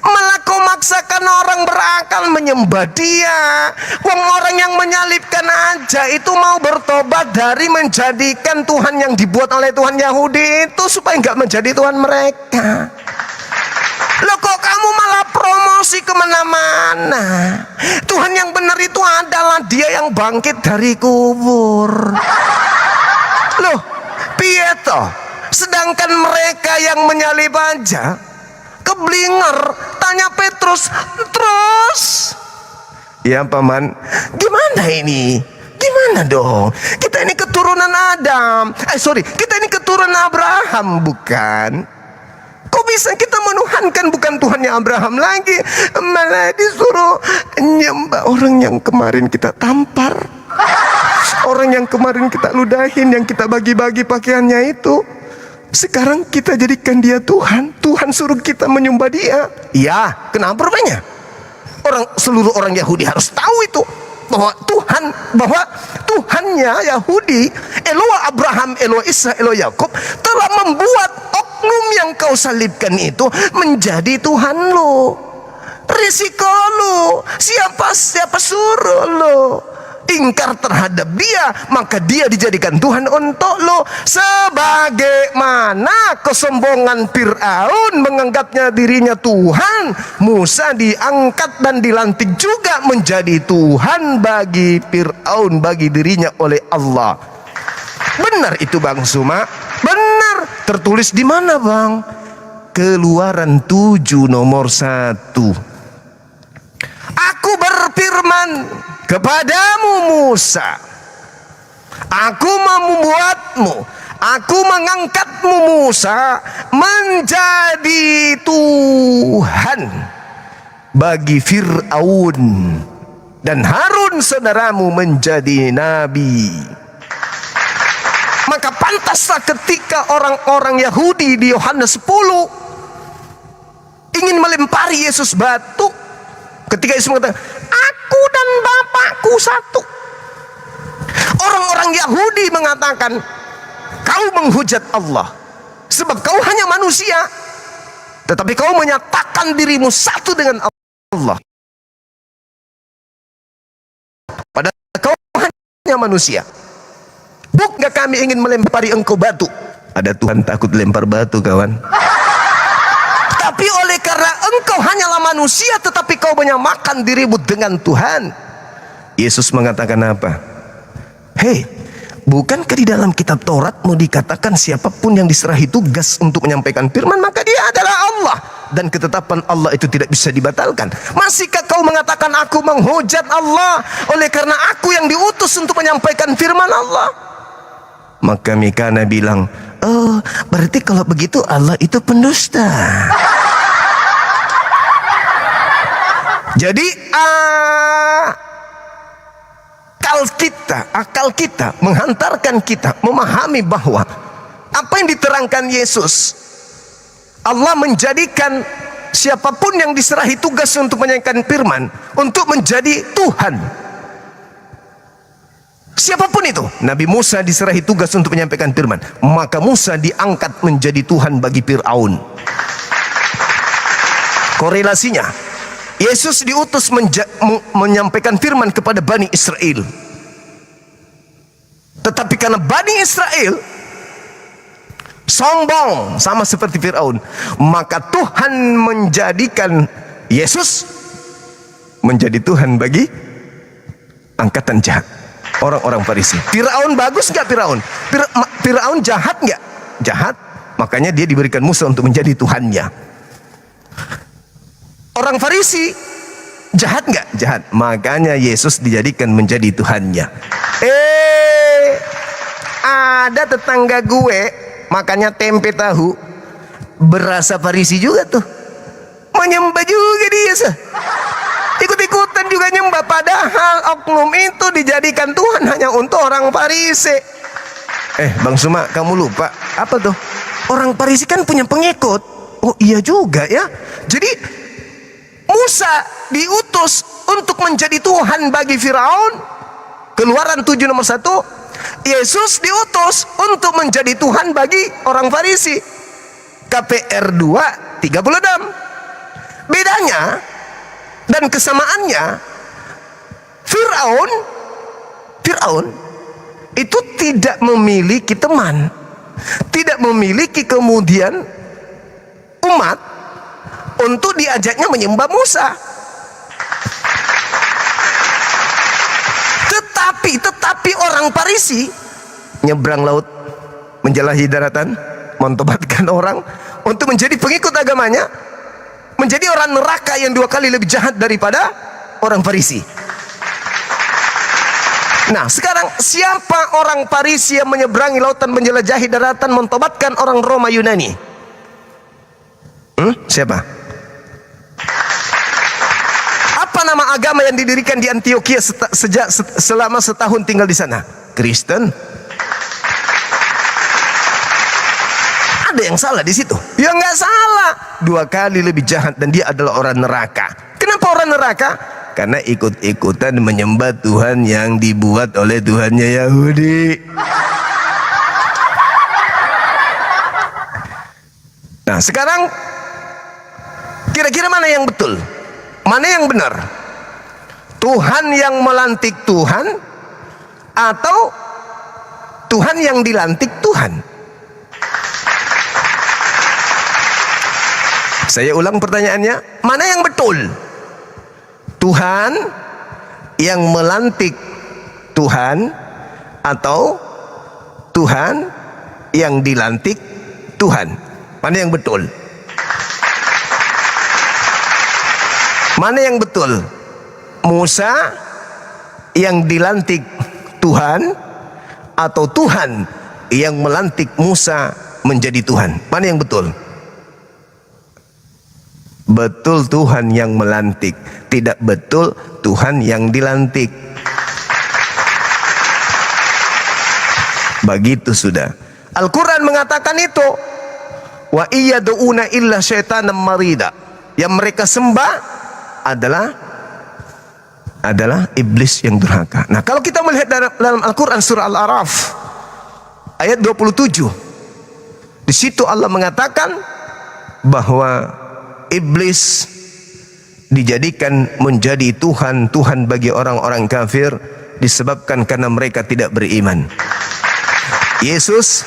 malah kau maksakan orang berakal menyembah dia. Wong orang yang menyalibkan aja itu mau bertobat dari menjadikan Tuhan yang dibuat oleh Tuhan Yahudi itu supaya nggak menjadi Tuhan mereka. Loh, kok kamu malah promosi kemana-mana? Tuhan yang benar itu adalah dia yang bangkit dari kubur. Loh, piye toh? Sedangkan mereka yang menyalib aja keblinger. Tanya Petrus, terus? Ya paman, gimana ini? Gimana dong? Kita ini keturunan Adam. Kita ini keturunan Abraham, bukan? Kok bisa kita menuhankan bukan Tuhannya Abraham lagi, malah disuruh nyembah orang yang kemarin kita tampar, orang yang kemarin kita ludahin, yang kita bagi-bagi pakaiannya itu. Sekarang kita jadikan dia Tuhan. Tuhan suruh kita menyembah dia. Ya, kenapa rupanya? Seluruh orang Yahudi harus tahu itu, bahwa Tuhannya Yahudi, Eloah Abraham, Eloah Isa, Eloah Yakub, telah membuat oknum yang kau salibkan itu menjadi Tuhan lo. Risiko lo. Siapa suruh lo ingkar terhadap dia, maka dia dijadikan Tuhan untuk lo. Sebagaimana kesombongan Fir'aun menganggapnya dirinya Tuhan, Musa diangkat dan dilantik juga menjadi Tuhan bagi Fir'aun, bagi dirinya oleh Allah. Benar itu Bang Suma? Benar. Tertulis di mana, Bang? Keluaran 7 nomor 1. Aku berfirman kepadamu Musa, Aku membuatmu, aku mengangkatmu Musa menjadi Tuhan bagi Fir'aun, dan Harun saudaramu menjadi nabi. Maka pantaslah ketika orang-orang Yahudi di Yohanes 10 ingin melempari Yesus batu, ketika Yesus mengatakan, aku dan Bapakku satu. Orang-orang Yahudi mengatakan, kau menghujat Allah sebab kau hanya manusia, tetapi kau menyatakan dirimu satu dengan Allah, padahal kau hanya manusia. Bukankah kami ingin melempari engkau batu? Ada Tuhan takut lempar batu, kawan. Tapi oleh karena engkau hanyalah manusia, tetapi kau menyamakan dirimu dengan Tuhan, Yesus mengatakan apa? Hei, bukankah di dalam kitab Taurat mau dikatakan siapapun yang diserahi tugas untuk menyampaikan firman, maka dia adalah Allah, dan ketetapan Allah itu tidak bisa dibatalkan. Masihkah kau mengatakan aku menghujat Allah oleh karena aku yang diutus untuk menyampaikan firman Allah? Maka Mikana bilang, oh, berarti kalau begitu Allah itu pendusta. Jadi akal kita menghantarkan kita memahami bahwa apa yang diterangkan Yesus, Allah menjadikan siapapun yang diserahi tugas untuk menyampaikan firman untuk menjadi Tuhan. Siapapun itu, Nabi Musa diserahi tugas untuk menyampaikan firman, maka Musa diangkat menjadi Tuhan bagi Fir'aun. Korelasinya, Yesus diutus menyampaikan firman kepada Bani Israel, tetapi karena Bani Israel sombong sama seperti Fir'aun, maka Tuhan menjadikan Yesus menjadi Tuhan bagi angkatan jahat, orang-orang Farisi. Fir'aun bagus nggak Fir'aun? Fir'aun jahat nggak? Jahat. Makanya dia diberikan Musa untuk menjadi Tuhannya. Orang Farisi jahat nggak? Jahat. Makanya Yesus dijadikan menjadi Tuhannya. Ada tetangga gue makanya tempe tahu berasa Farisi juga tuh, menyembah juga dia, ikut-ikutan juga nyembah, padahal oknum itu dijadikan Tuhan hanya untuk orang Farisi. Bang Suma, kamu lupa apa tuh? Orang Farisi kan punya pengikut. Oh iya juga ya. Jadi Musa diutus untuk menjadi Tuhan bagi Firaun, Keluaran 7 nomor 1. Yesus diutus untuk menjadi Tuhan bagi orang Farisi, KPR 2 36. Bedanya dan kesamaannya, Firaun itu tidak memiliki teman, tidak memiliki kemudian umat untuk diajaknya menyembah Musa. Tetapi orang Farisi nyebrang laut, menjelahi daratan, mentobatkan orang untuk menjadi pengikut agamanya, menjadi orang neraka yang 2 kali lebih jahat daripada orang Farisi. Nah, sekarang siapa orang Farisi yang menyeberangi lautan, menjelajahi daratan, mentobatkan orang Roma Yunani? Siapa? Apa nama agama yang didirikan di Antioquia selama setahun tinggal di sana? Kristen. Ada yang salah di situ? Ya nggak salah. 2 kali lebih jahat dan dia adalah orang neraka. Kenapa orang neraka? Karena ikut-ikutan menyembah Tuhan yang dibuat oleh Tuhannya Yahudi. Nah, sekarang kira-kira mana yang betul? Mana yang benar? Tuhan yang melantik Tuhan atau Tuhan yang dilantik Tuhan? Saya ulang pertanyaannya, mana yang betul? Tuhan yang melantik Tuhan atau Tuhan yang dilantik Tuhan? Mana yang betul? Mana yang betul? Musa yang dilantik Tuhan atau Tuhan yang melantik Musa menjadi Tuhan? Mana yang betul? Betul Tuhan yang melantik, tidak betul Tuhan yang dilantik. Begitu sudah. Al-Quran mengatakan itu. Wa iyyaduuna illa syaitanan marida. Yang mereka sembah adalah iblis yang durhaka. Nah, kalau kita melihat dalam Al-Quran surah Al-A'raf ayat 27, di situ Allah mengatakan bahwa iblis dijadikan menjadi Tuhan bagi orang-orang kafir disebabkan karena mereka tidak beriman. Yesus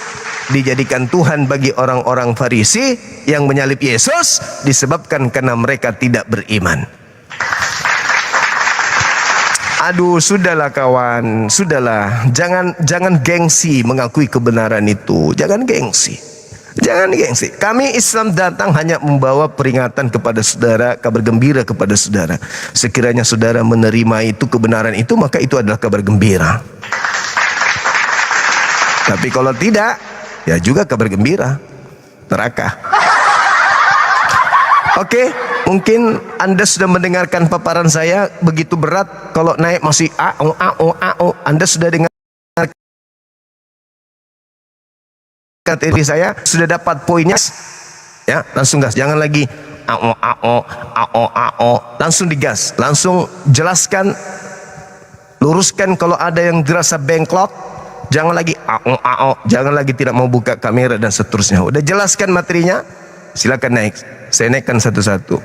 dijadikan Tuhan bagi orang-orang Farisi yang menyalib Yesus disebabkan karena mereka tidak beriman. Aduh, sudahlah kawan, sudahlah. Jangan gengsi mengakui kebenaran itu. Jangan gengsi. Jangan gengsi. Kami Islam datang hanya membawa peringatan kepada saudara, kabar gembira kepada saudara. Sekiranya saudara menerima itu, kebenaran itu, maka itu adalah kabar gembira. Tapi kalau tidak, ya juga kabar gembira, neraka. Oke, mungkin Anda sudah mendengarkan paparan saya begitu berat. Kalau naik masih Anda sudah dengar materi saya, sudah dapat poinnya, ya langsung gas, jangan lagi langsung digas, langsung jelaskan, luruskan kalau ada yang dirasa bengklok, jangan lagi jangan lagi tidak mau buka kamera dan seterusnya. Udah jelaskan materinya, silakan naik, saya naikkan satu-satu.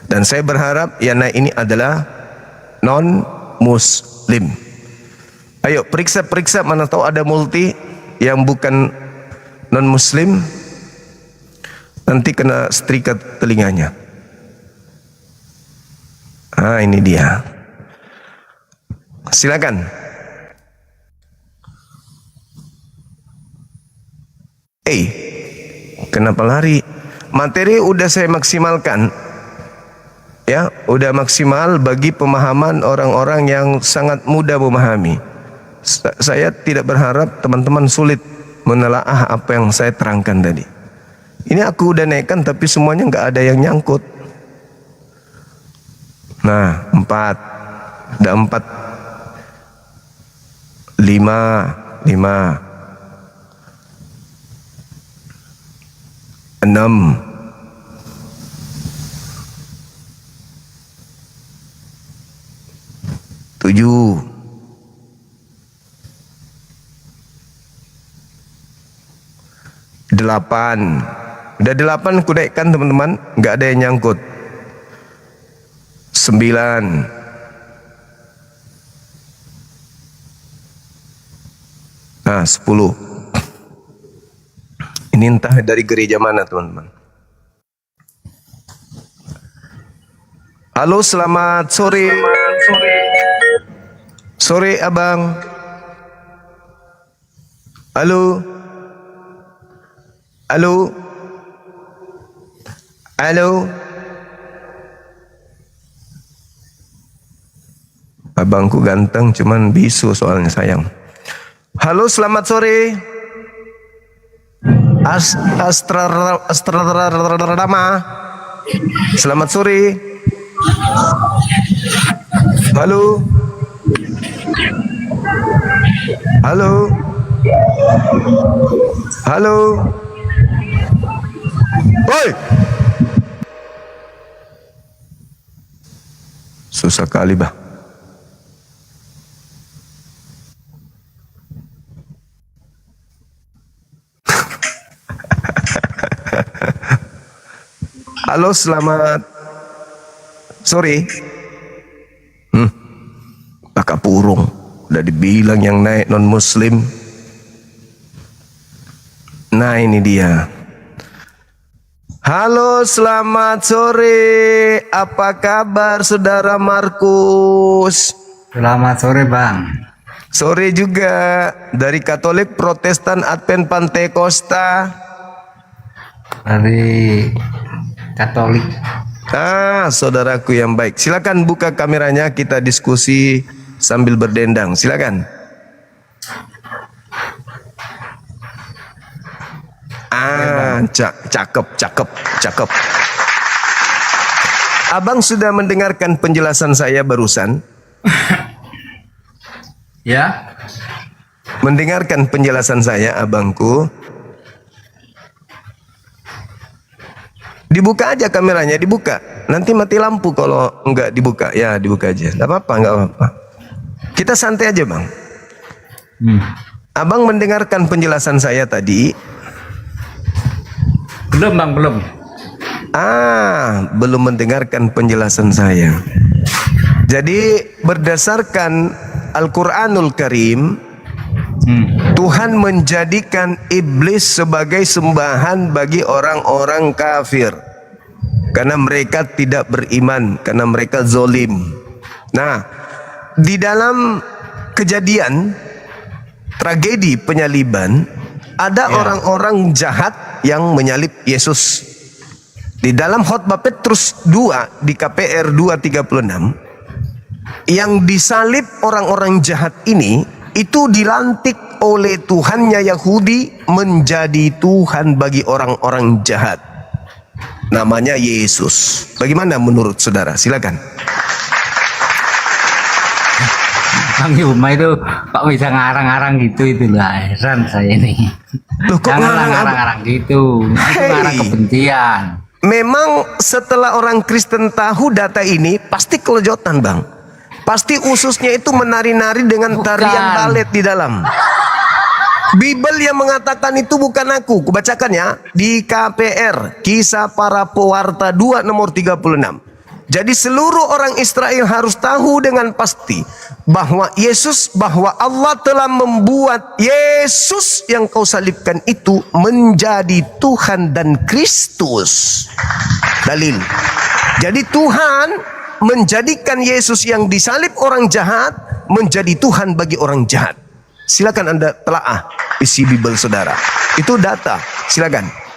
Dan saya berharap yang naik ini adalah non muslim. Ayo periksa mana tahu ada multi yang bukan non muslim, nanti kena setrika telinganya. Ini dia, silakan. Kenapa lari? Materi udah saya maksimalkan, ya udah maksimal bagi pemahaman orang-orang yang sangat mudah memahami. Saya tidak berharap teman-teman sulit menelaah apa yang saya terangkan tadi. Ini aku udah naikkan tapi semuanya nggak ada yang nyangkut. Nah, 4, ada 4, 5, 6, 7, 8. Udah 8 ku naikkan teman-teman, nggak ada yang nyangkut. 9, 10. Ini entah dari gereja mana teman-teman. Halo, selamat sore. Sore abang. Halo. Halo. Halo. Abangku ganteng cuman bisu soalnya sayang. Halo, selamat sore. Astrarama. Selamat sore. Halo. Halo. Halo. Oi. Susah kali bah. Halo, selamat sore. Kakak Purung udah dibilang yang naik non muslim. Nah ini dia. Halo, selamat sore. Apa kabar saudara Markus? Selamat sore bang. Sore juga. Dari Katolik, Protestan, Advent, Pantekosta. Dari Katolik. Saudaraku yang baik. Silakan buka kameranya, kita diskusi sambil berdendang. Silakan. Cakep. Abang sudah mendengarkan penjelasan saya barusan? Ya. Mendengarkan penjelasan saya, abangku? Dibuka aja kameranya, dibuka. Nanti mati lampu kalau enggak dibuka. Ya, dibuka aja. Enggak apa-apa. Kita santai aja, Bang. Abang mendengarkan penjelasan saya tadi? Belum, Bang, belum. Belum mendengarkan penjelasan saya. Jadi berdasarkan Al-Quranul Karim, Tuhan menjadikan iblis sebagai sembahan bagi orang-orang kafir karena mereka tidak beriman, karena mereka zolim. Nah, di dalam kejadian tragedi penyaliban ada orang-orang jahat yang menyalib Yesus. Di dalam khotbah Petrus 2 di KPR 236, yang disalib orang-orang jahat ini itu dilantik oleh Tuhannya Yahudi menjadi Tuhan bagi orang-orang jahat. Namanya Yesus. Bagaimana menurut saudara? Silakan. Bang Yuma itu kok bisa ngarang-ngarang gitu, itulah heran saya nih. Loh, kok janganlah ngarang-ngarang gitu, itu ngarang kebencian. Memang setelah orang Kristen tahu data ini pasti kelejotan, Bang. Pasti ususnya itu menari-nari dengan tarian balet di dalam. Bible yang mengatakan itu bukan aku. Kubacakan ya, di KPR, Kisah Para Pewarta 2 nomor 36. Jadi seluruh orang Israel harus tahu dengan pasti bahwa Allah telah membuat Yesus yang kau salibkan itu menjadi Tuhan dan Kristus. Dalil. Jadi Tuhan menjadikan Yesus yang disalib orang jahat menjadi Tuhan bagi orang jahat. Silakan Anda telaah isi Bible saudara. Itu data. Silakan.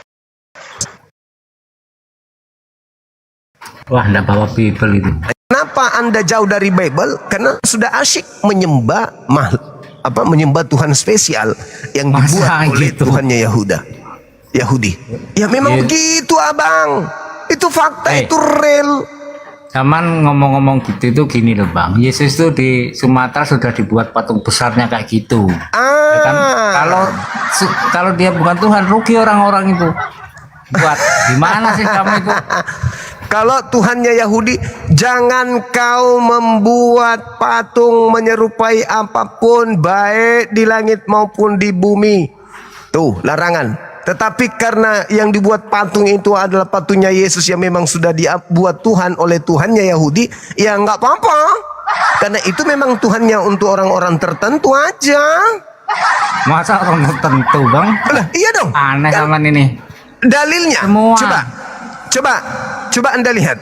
Wah, enggak bawa Bible itu. Kenapa Anda jauh dari Bible? Karena sudah asyik menyembah menyembah Tuhan spesial yang dibuat oleh Tuhannya Yahudi. Ya memang begitu, Abang. Itu fakta, itu real. Zaman ngomong-ngomong gitu itu gini loh, Bang. Yesus itu di Sumatera sudah dibuat patung besarnya kayak gitu. Ya kan? Kalau dia bukan Tuhan, rugi orang-orang itu. Buat gimana sih kamu itu? Kalau Tuhannya Yahudi, jangan kau membuat patung menyerupai apapun, baik di langit maupun di bumi. Tuh, larangan. Tetapi karena yang dibuat patung itu adalah patungnya Yesus yang memang sudah dibuat Tuhan oleh Tuhannya Yahudi, ya nggak apa-apa. Karena itu memang Tuhannya untuk orang-orang tertentu aja. Masa orang tertentu, Bang? Iya dong. Aneh zaman ini. Dalilnya, semua. Coba Anda lihat.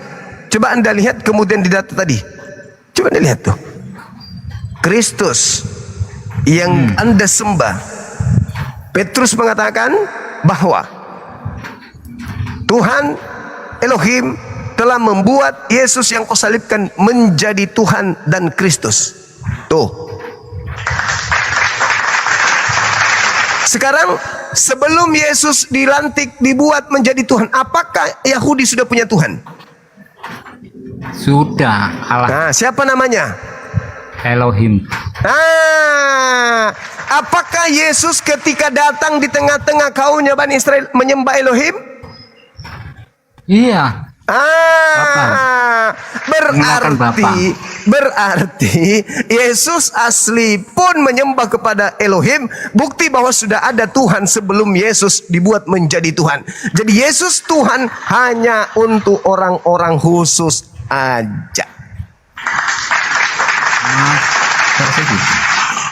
Coba Anda lihat kemudian di data tadi. Coba Anda lihat tuh. Kristus yang Anda sembah. Petrus mengatakan bahwa Tuhan Elohim telah membuat Yesus yang kau salibkan menjadi Tuhan dan Kristus. Tuh. Sekarang sebelum Yesus dilantik dibuat menjadi Tuhan, apakah Yahudi sudah punya Tuhan? Sudah. Nah, siapa namanya? Elohim. Apakah Yesus ketika datang di tengah-tengah kaumnya Bani Israel menyembah Elohim? Iya. Berarti Yesus asli pun menyembah kepada Elohim, bukti bahwa sudah ada Tuhan sebelum Yesus dibuat menjadi Tuhan. Jadi Yesus Tuhan hanya untuk orang-orang khusus aja.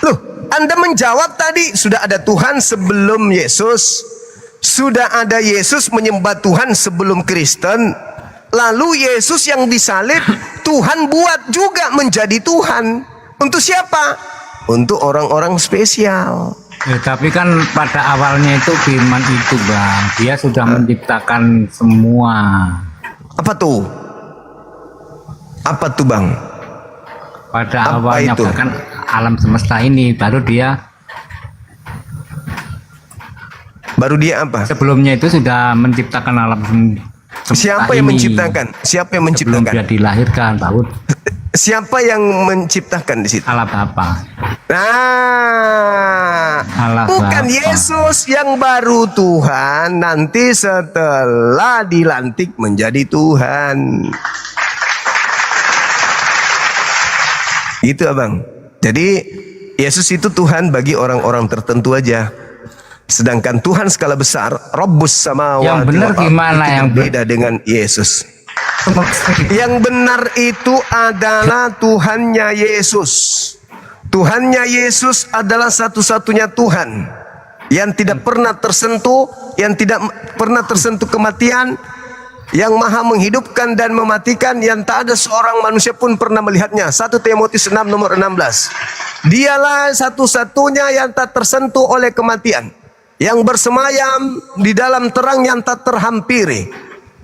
Loh, Anda menjawab tadi sudah ada Tuhan sebelum Yesus, sudah ada Yesus menyembah Tuhan sebelum Kristen. Lalu Yesus yang disalib Tuhan buat juga menjadi Tuhan. Untuk siapa? Untuk orang-orang spesial. Tapi kan pada awalnya itu firman itu, Bang, dia sudah menciptakan semua. Apa tuh? Apa tuh, Bang? Pada awalnya bahkan alam semesta ini baru dia Baru dia apa? Sebelumnya itu sudah menciptakan alam Siapa yang menciptakan? Siapa yang sebelum menciptakan? dia dilahirkan, Pak. Siapa yang menciptakan di situ? Allah Bapa. Nah, Allah bukan Bapa. Yesus yang baru Tuhan, nanti setelah dilantik menjadi Tuhan. Gitu abang. Jadi Yesus itu Tuhan bagi orang-orang tertentu aja. Sedangkan Tuhan skala besar, Rabbus samawati Yang benar wal ardh, gimana itu yang berbeda dengan Yesus. Yang benar itu adalah Tuhannya Yesus. Tuhannya Yesus adalah satu-satunya Tuhan yang tidak pernah tersentuh, yang tidak pernah tersentuh kematian, yang maha menghidupkan dan mematikan, yang tak ada seorang manusia pun pernah melihatnya. 1 Timotius 6 nomor 16. Dialah satu-satunya yang tak tersentuh oleh kematian, yang bersemayam di dalam terang yang tak terhampiri.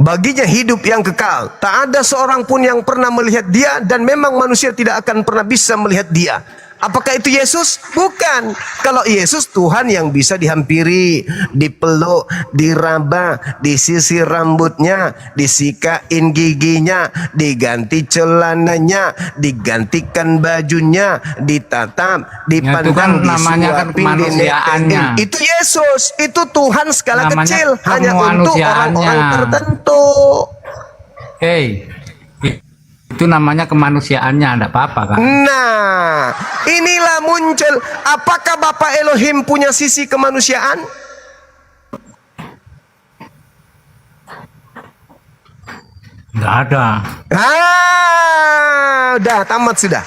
Baginya hidup yang kekal. Tak ada seorang pun yang pernah melihat dia, dan memang manusia tidak akan pernah bisa melihat dia. Apakah itu Yesus? Bukan. Kalau Yesus Tuhan yang bisa dihampiri, dipeluk, diraba, disisir rambutnya, disikain giginya, diganti celananya, digantikan bajunya, ditatap, dipandang, itu kan namanya kan disuapin, kemanusiaannya. dinetein. Itu Yesus. Itu Tuhan skala Namanya kecil, hanya untuk kemanusiaannya. orang-orang tertentu. Itu namanya kemanusiaannya, enggak apa-apa kan? Nah, inilah muncul. Apakah Bapak Elohim punya sisi kemanusiaan? Enggak ada. Udah tamat sudah.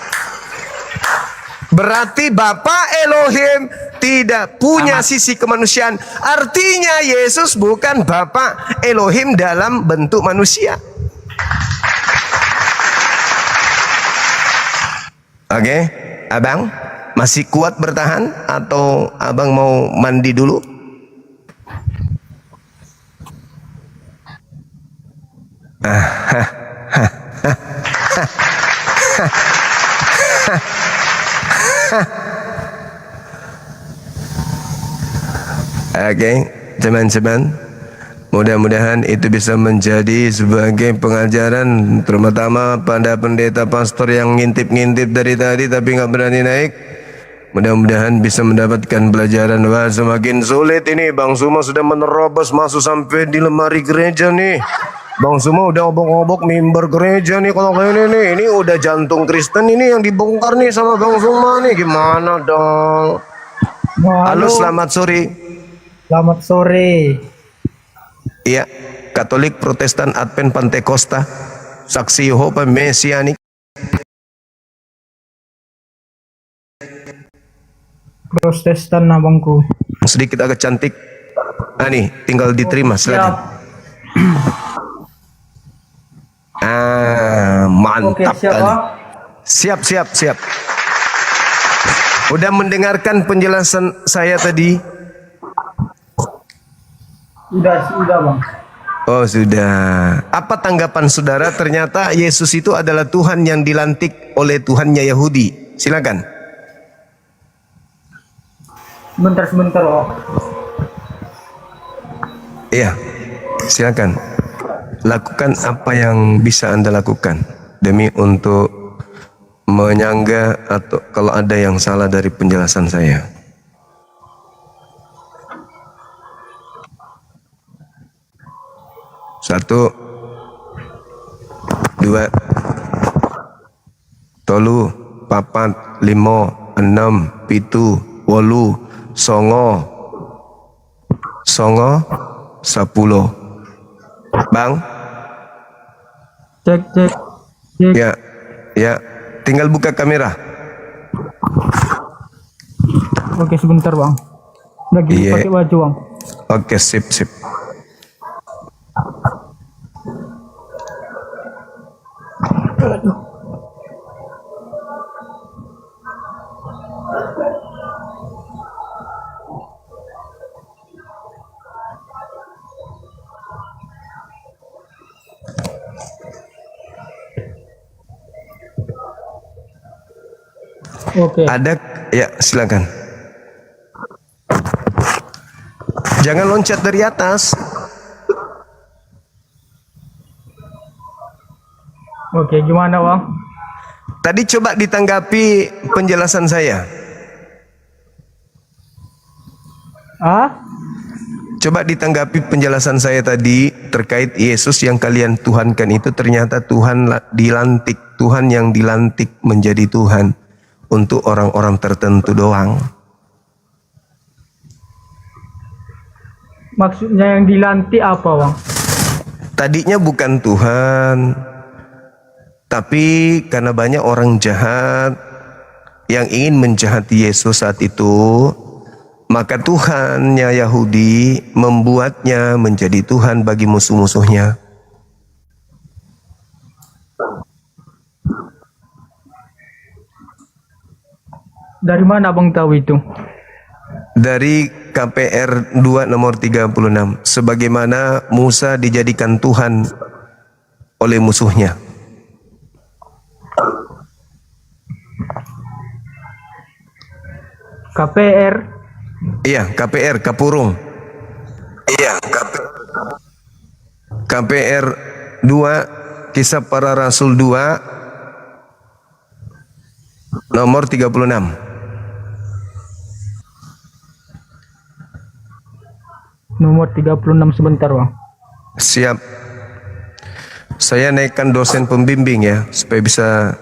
Berarti Bapak Elohim tidak punya sisi kemanusiaan. Artinya Yesus bukan Bapak Elohim dalam bentuk manusia. Oke, abang masih kuat bertahan atau abang mau mandi dulu? Oke, teman-teman, mudah-mudahan itu bisa menjadi sebagai pengajaran, terutama pada pendeta pastor yang ngintip-ngintip dari tadi tapi nggak berani naik. Mudah-mudahan bisa mendapatkan pelajaran. Wah, semakin sulit ini. Bang Suma sudah menerobos masuk sampai di lemari gereja nih. Bang Suma udah obok-obok mimbar gereja nih. Kalau kayak ini udah jantung Kristen ini yang dibongkar nih sama Bang Suma nih. Gimana dong? Halo, selamat sore. Selamat sore. Iya, Katolik, Protestan, Advent, Pantekosta, Saksi Yehova, Mesianik. Protestan abangku. Sedikit agak cantik. Nih, tinggal diterima, silakan. Mantap Oke, siap, kali. Siap. Udah mendengarkan penjelasan saya tadi? Sudah bang. Oh sudah. Apa tanggapan saudara? Ternyata Yesus itu adalah Tuhan yang dilantik oleh Tuhannya Yahudi. Silakan. Sebentar oh. Iya, silakan. Lakukan apa yang bisa Anda lakukan demi untuk menyangga atau kalau ada yang salah dari penjelasan saya. Satu, dua, tolu, papat, limo, enam, pitu, wolu, songo, 10. Bang? Cek. Ya. Tinggal buka kamera. Oke, sebentar bang. Lagi pakai baju bang. Oke, sip. Oke. Ada, ya silakan. Jangan loncat dari atas. Oke, gimana bang? Tadi coba ditanggapi penjelasan saya. Coba ditanggapi penjelasan saya tadi terkait Yesus yang kalian tuhankan itu ternyata Tuhan dilantik, Tuhan yang dilantik menjadi Tuhan untuk orang-orang tertentu doang. Maksudnya yang dilantik apa bang? Tadinya bukan Tuhan, tapi karena banyak orang jahat yang ingin menjahati Yesus saat itu, maka Tuhannya Yahudi membuatnya menjadi Tuhan bagi musuh-musuhnya. Dari mana abang tahu itu? Dari KPR 2 nomor 36. Sebagaimana Musa dijadikan Tuhan oleh musuhnya. KPR? Iya, KPR, Kapurung. Iya, KPR 2, Kisah Para Rasul 2, nomor 36. Nomor 36 sebentar bang. Siap. Saya naikkan dosen pembimbing ya, supaya bisa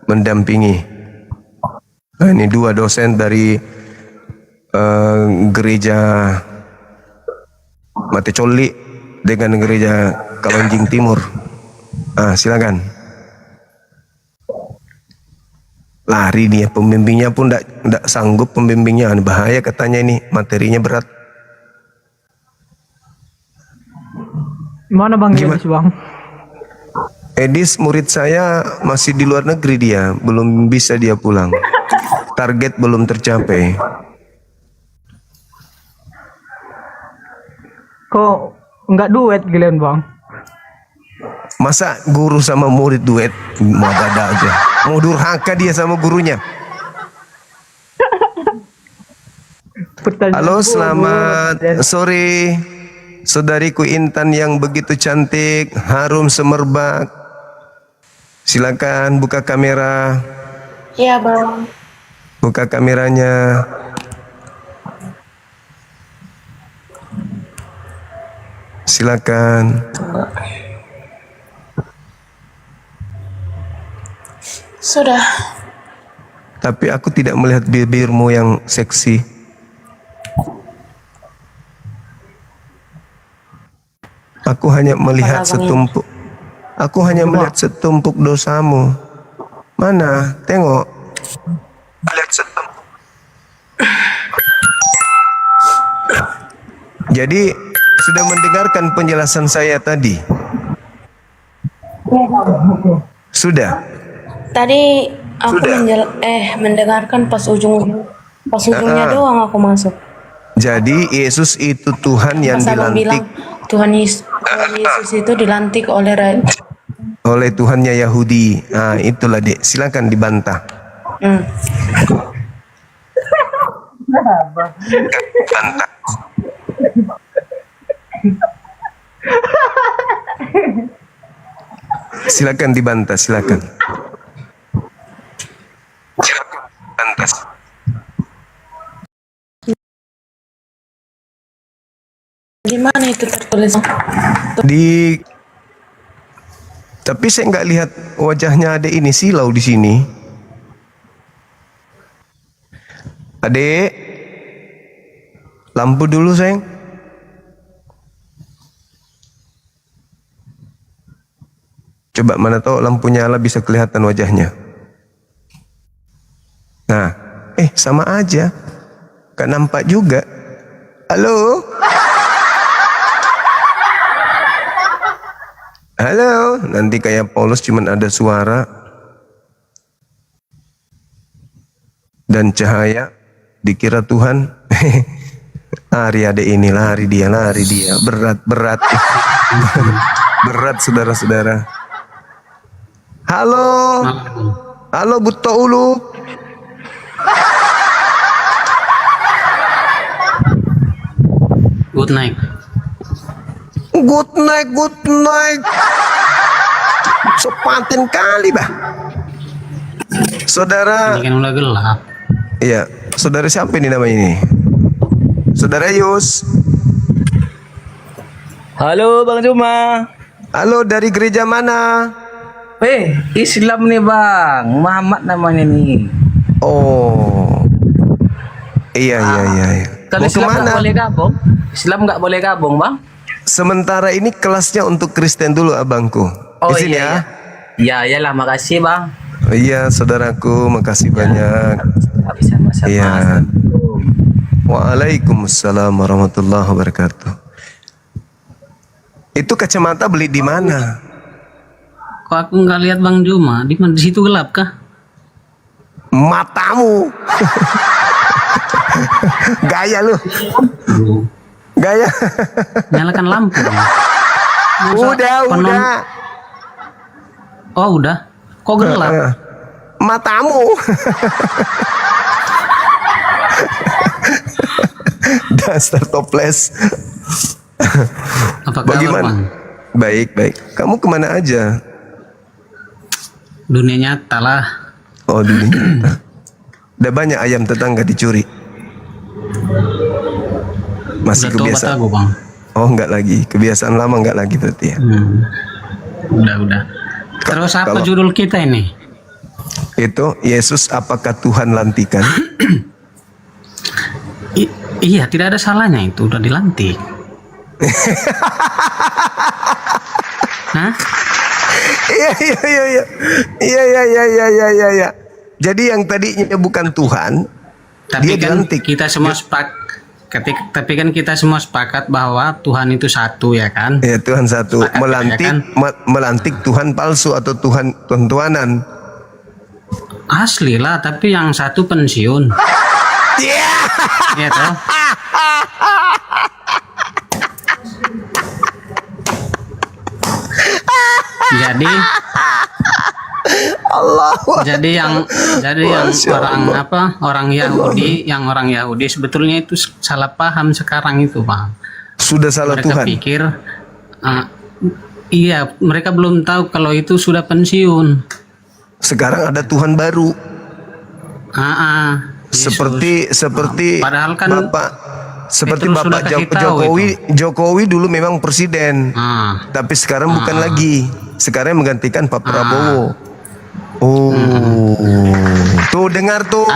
mendampingi. Nah, ini 2 dosen dari gereja Mate Coli dengan gereja Kalonjing Timur. Silakan. Lari dia pembimbingnya pun tidak sanggup pembimbingnya, bahaya katanya ini materinya berat. Mana bang Edis bang? Edis murid saya masih di luar negeri, dia belum bisa dia pulang. Target belum tercapai. Kok nggak duet kalian bang? Masa guru sama murid duet? Mau ada aja. Mau durhaka dia sama gurunya. Halo, selamat sore. Saudariku Intan yang begitu cantik, harum semerbak. Silakan buka kamera. Iya bang. Buka kameranya. Silakan. Sudah. Tapi aku tidak melihat bibirmu yang seksi. Aku hanya melihat setumpuk. Aku hanya melihat setumpuk dosamu. Mana? Tengok. Lihat setumpuk. Jadi sudah mendengarkan penjelasan saya tadi? Sudah. Tadi aku mendengarkan pas ujungnya doang aku masuk. Jadi Yesus itu Tuhan yang Pas abang bilang dilantik Tuhan Yesus itu dilantik oleh Tuhannya Yahudi. Itulah Dek. Silakan dibantah. Bantah. Silakan dibantah, silakan. Silakan bantah. Di mana itu tertulis? Tapi saya nggak lihat wajahnya Adek ini, silau di sini. Adek, lampu dulu sayang. Coba mana tahu lampu nyala bisa kelihatan wajahnya. Nah, sama aja. Gak nampak juga. Halo? Halo? Nanti kayak Paulus cuman ada suara dan cahaya. Dikira Tuhan. Lari adek ini, lari dia. Berat. Berat saudara-saudara. Halo Buto Ulu. good night. Good night, good night. Sepatin kali, bah. Saudara. Ini kan udah gelap. Iya, saudara siapa ini namanya ini? Saudara Yus. Halo Bang Juma. Halo, dari gereja mana? Islam nih Bang, Muhammad namanya nih. Oh. Iya. Kalau Mau Islam kemana? nggak boleh gabung, Islam nggak boleh gabung Bang. Sementara ini kelasnya untuk Kristen dulu abangku. Oh Izin iya, ya. iya. Iyalah, makasih Bang. Iya, saudaraku, makasih banyak. Iya. Waalaikumsalam warahmatullahi wabarakatuh. Itu kacamata beli di mana? Kok aku nggak lihat Bang Juma? Di mana? Di situ gelap kah? Matamu. Gaya lu. Gaya. Nyalakan lampu. Udah. Oh, udah. Kok gelap? Matamu. Dasar toples. Apa kabar, Bagaimana? Bang? Baik. Kamu kemana aja? Dunia nyata lah. Oh, dunia nyata. Udah banyak ayam tetangga dicuri. Masih Udah tobat kebiasaan. aku, Bang. Oh, enggak lagi. Kebiasaan lama enggak lagi berarti ya. Udah. Terus apa kalau- judul kita ini? Itu Yesus apakah Tuhan lantikan? Iya, tidak ada salahnya itu udah dilantik. Hah? Iya. Jadi yang tadinya bukan Tuhan, Tapi dia kan dilantik. kita semua tapi kan kita semua sepakat bahwa Tuhan itu satu, ya kan? Ya, Tuhan satu. Sepakat, Melantik ya kan? melantik Tuhan palsu atau Tuhan-Tuhanan. Asli lah, tapi yang satu pensiun. Iya toh? Jadi jadi yang Masya orang Allah. orang Yahudi sebetulnya itu salah paham sekarang itu, Bang. Sudah salah Mereka Tuhan. pikir iya, mereka belum tahu kalau itu sudah pensiun. Sekarang ada Tuhan baru. Seperti Padahal kan seperti Petrus sudah Bapak kasih tahu Jokowi dulu memang presiden. Tapi sekarang bukan lagi. Sekarang menggantikan Pak Prabowo. Oh. Tuh dengar tuh.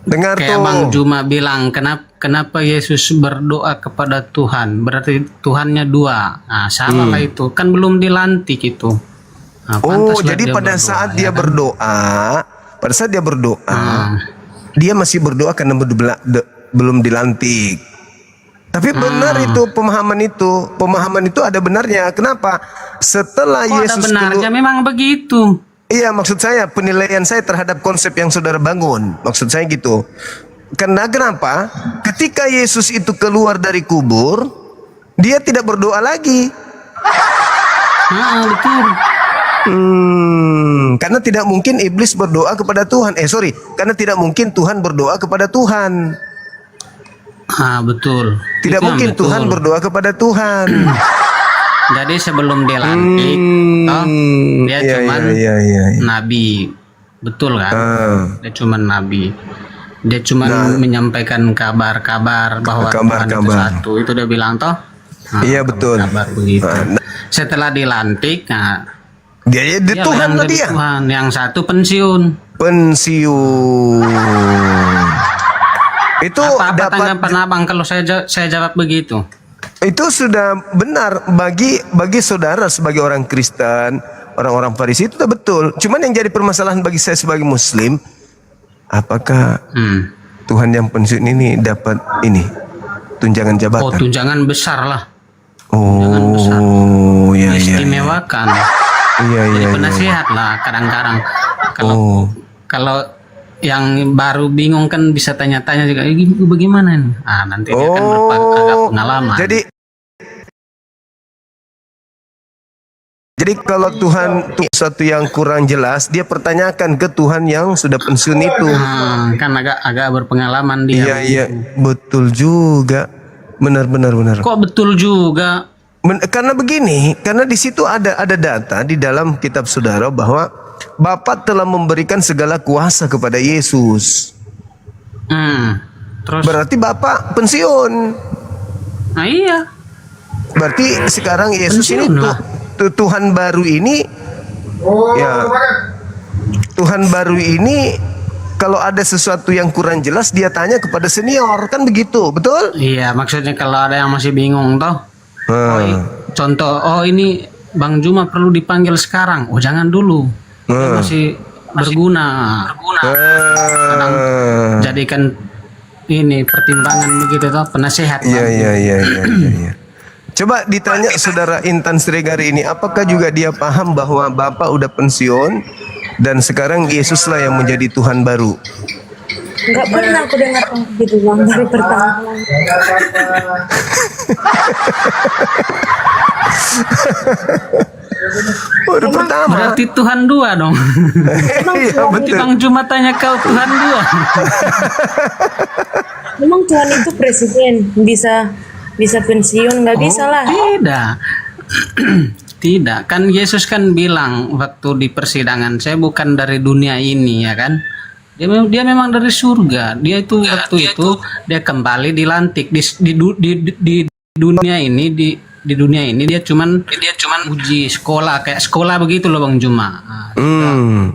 Dengar Kayak tuh. Bang Juma bilang, kenapa Yesus berdoa kepada Tuhan? Berarti Tuhannya dua. Nah, salah lah itu. Kan belum dilantik itu. Nah, Oh, pantaslah jadi dia pada berdoa, saat ya dia kan? berdoa, dia masih berdoa karena belum dilantik. Tapi benar itu pemahaman itu ada benarnya. Kenapa? Setelah Kok ada Yesus benarnya? Memang begitu. Iya, maksud saya penilaian saya terhadap konsep yang saudara bangun. Maksud saya gitu. Karena kenapa? Ketika Yesus itu keluar dari kubur, dia tidak berdoa lagi. Betul. Karena tidak mungkin iblis berdoa kepada Tuhan. Karena tidak mungkin Tuhan berdoa kepada Tuhan. Betul. Tidak Itu yang mungkin betul. Tuhan berdoa kepada Tuhan. Jadi sebelum dia lantik, dia iya, cuman iya. nabi, betul kan? Dia cuman nabi. Dia cuman menyampaikan kabar-kabar bahwa Tuhan itu satu. Itu dia bilang toh. Iya betul. Kabar begitu. Setelah dilantik, dia Tuhan lah dia. Tuhan. Yang satu pensiun. Itu apa dapat tanggapan abang kalau saya jawab begitu? Itu sudah benar bagi saudara sebagai orang Kristen, orang-orang Farisi itu betul. Cuman yang jadi permasalahan bagi saya sebagai Muslim, apakah Tuhan yang pensiun ini dapat tunjangan jabatan? Oh, tunjangan besar lah. Oh, iya. Istimewakan. Iya. Jadi penasihat lah kadang-kadang. Kalau yang baru bingung kan bisa tanya-tanya juga, bagaimana nih? Nanti dia kan agak pengalaman. Jadi Jadi kalau Tuhan sesuatu yang kurang jelas, dia pertanyakan ke Tuhan yang sudah pensiun itu. Kan agak berpengalaman dia. Iya, iya, betul juga. Benar. Kok betul juga? Karena begini, karena di situ ada data di dalam kitab saudara bahwa Bapa telah memberikan segala kuasa kepada Yesus. Terus? Berarti Bapa pensiun. Nah iya. Berarti sekarang Yesus Pensiun ini Tuhan baru ini, ya Tuhan baru ini kalau ada sesuatu yang kurang jelas dia tanya kepada senior, kan begitu, betul? Iya, maksudnya kalau ada yang masih bingung toh. Contoh, ini Bang Juma perlu dipanggil sekarang. Oh jangan dulu, dia masih berguna. Kadang jadikan ini pertimbangan begitu toh, penasehat. Iya. Coba ditanya saudara Intan Sregari ini, apakah juga dia paham bahwa Bapak udah pensiun dan sekarang Yesuslah yang menjadi Tuhan baru? Enggak pernah aku dengar gitu Bang, dari pertama. Baru pertama. Berarti Tuhan dua dong. Iya, berarti Bang Juma tanya kau Tuhan dua. Memang Tuhan itu presiden, bisa pensiun, nggak bisa lah. Tidak, kan Yesus kan bilang waktu di persidangan, saya bukan dari dunia ini, ya kan? Dia memang dari surga. Dia itu waktu itu dia kembali dilantik di dunia ini, di dunia ini dia cuman uji sekolah, kayak sekolah begitu loh Bang Juma.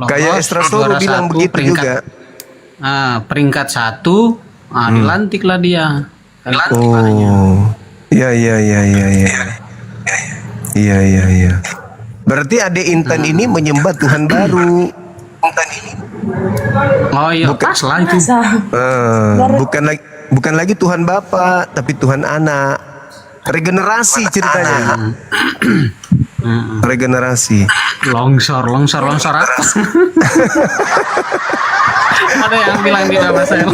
Kayak Estrasoro bilang begitu juga. Peringkat 1, dilantiklah dia. Iya. Berarti Ade Intan ini menyembah Tuhan baru. Oh iya, pas lah itu. Bukan lagi Tuhan Bapa, tapi Tuhan Anak. Regenerasi ceritanya. Regenerasi. Longsor apa? Ada yang bilang di bawah saya.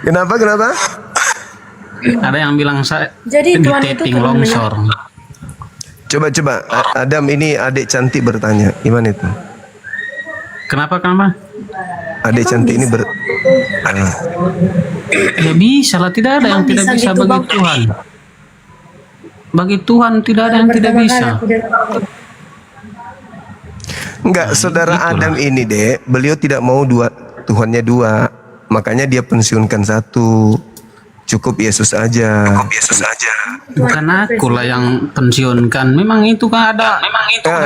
Kenapa? Ada yang bilang saya Jadi Tuhan itu taping longsor. Coba Adam, ini adik cantik bertanya, gimana itu? Kenapa? Adik cantik ini Ya bisa lah, tidak ada yang tidak bisa gitu, bagi Bang? Tuhan. Bagi Tuhan tidak ada yang tidak bisa. Enggak, saudara Adam ini beliau tidak mau Tuhannya dua, makanya dia pensiunkan satu. Cukup Yesus aja. Bukan aku lah yang pensiunkan. Memang itu kan ada.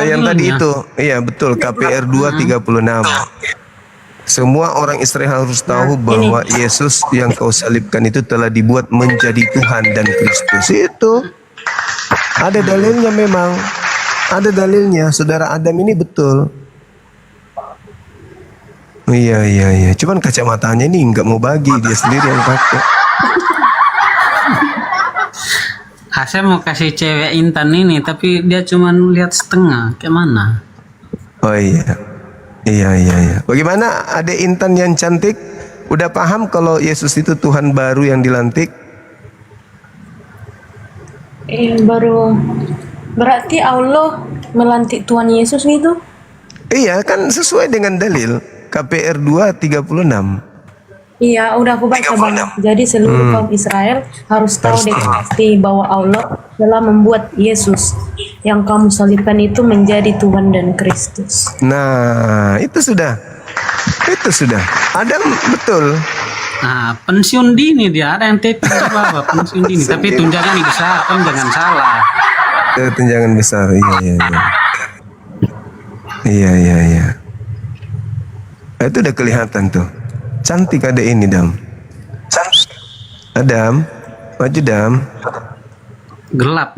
Yang tadi itu. Iya betul, KPR 2:36. Semua orang Israel harus tahu bahwa Yesus yang kau salibkan itu telah dibuat menjadi Tuhan dan Kristus. Itu ada dalilnya, memang ada dalilnya. Saudara Adam ini betul. Iya. Cuman kacamatanya ini nggak mau bagi, dia sendiri yang pakai. Saya mau kasih cewek Intan ini, tapi dia cuma lihat setengah. Kayak mana? Oh iya. Bagaimana adek Intan yang cantik? Udah paham kalau Yesus itu Tuhan baru yang dilantik? Baru. Berarti Allah melantik Tuhan Yesus gitu? Iya, kan sesuai dengan dalil KPR 2:36. Iya, udah aku baca Bang. Jadi seluruh kaum Israel harus tahu dengan pasti bahwa Allah telah membuat Yesus yang kamu salibkan itu menjadi Tuhan dan Kristus. Nah, itu sudah. Adam betul. Nah, pensiun dini dia, ada yang taping di bawah, pensiun dini. Tapi tunjangan besar kan, jangan salah. Tunjangan besar, iya. Itu udah kelihatan tuh. Cantik ada ini, Dam. Adam, maju Dam. Gelap.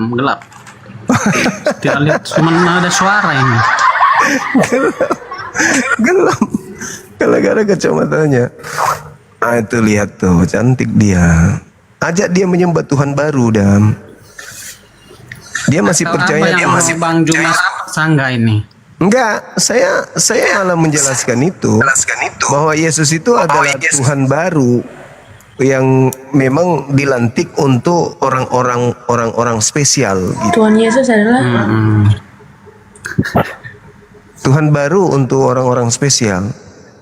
Tidak lihat, cuma ada suara ini. Gelap. Gara-gara kacamatanya. Itu lihat tuh, cantik dia. Ajak dia menyembah Tuhan baru, Dam. Dia masih percaya, dia masih Bang Juma Sangga ini. Enggak, saya malah menjelaskan itu bahwa Yesus itu adalah Tuhan baru yang memang dilantik untuk orang-orang spesial gitu. Tuhan Yesus adalah Tuhan baru untuk orang-orang spesial,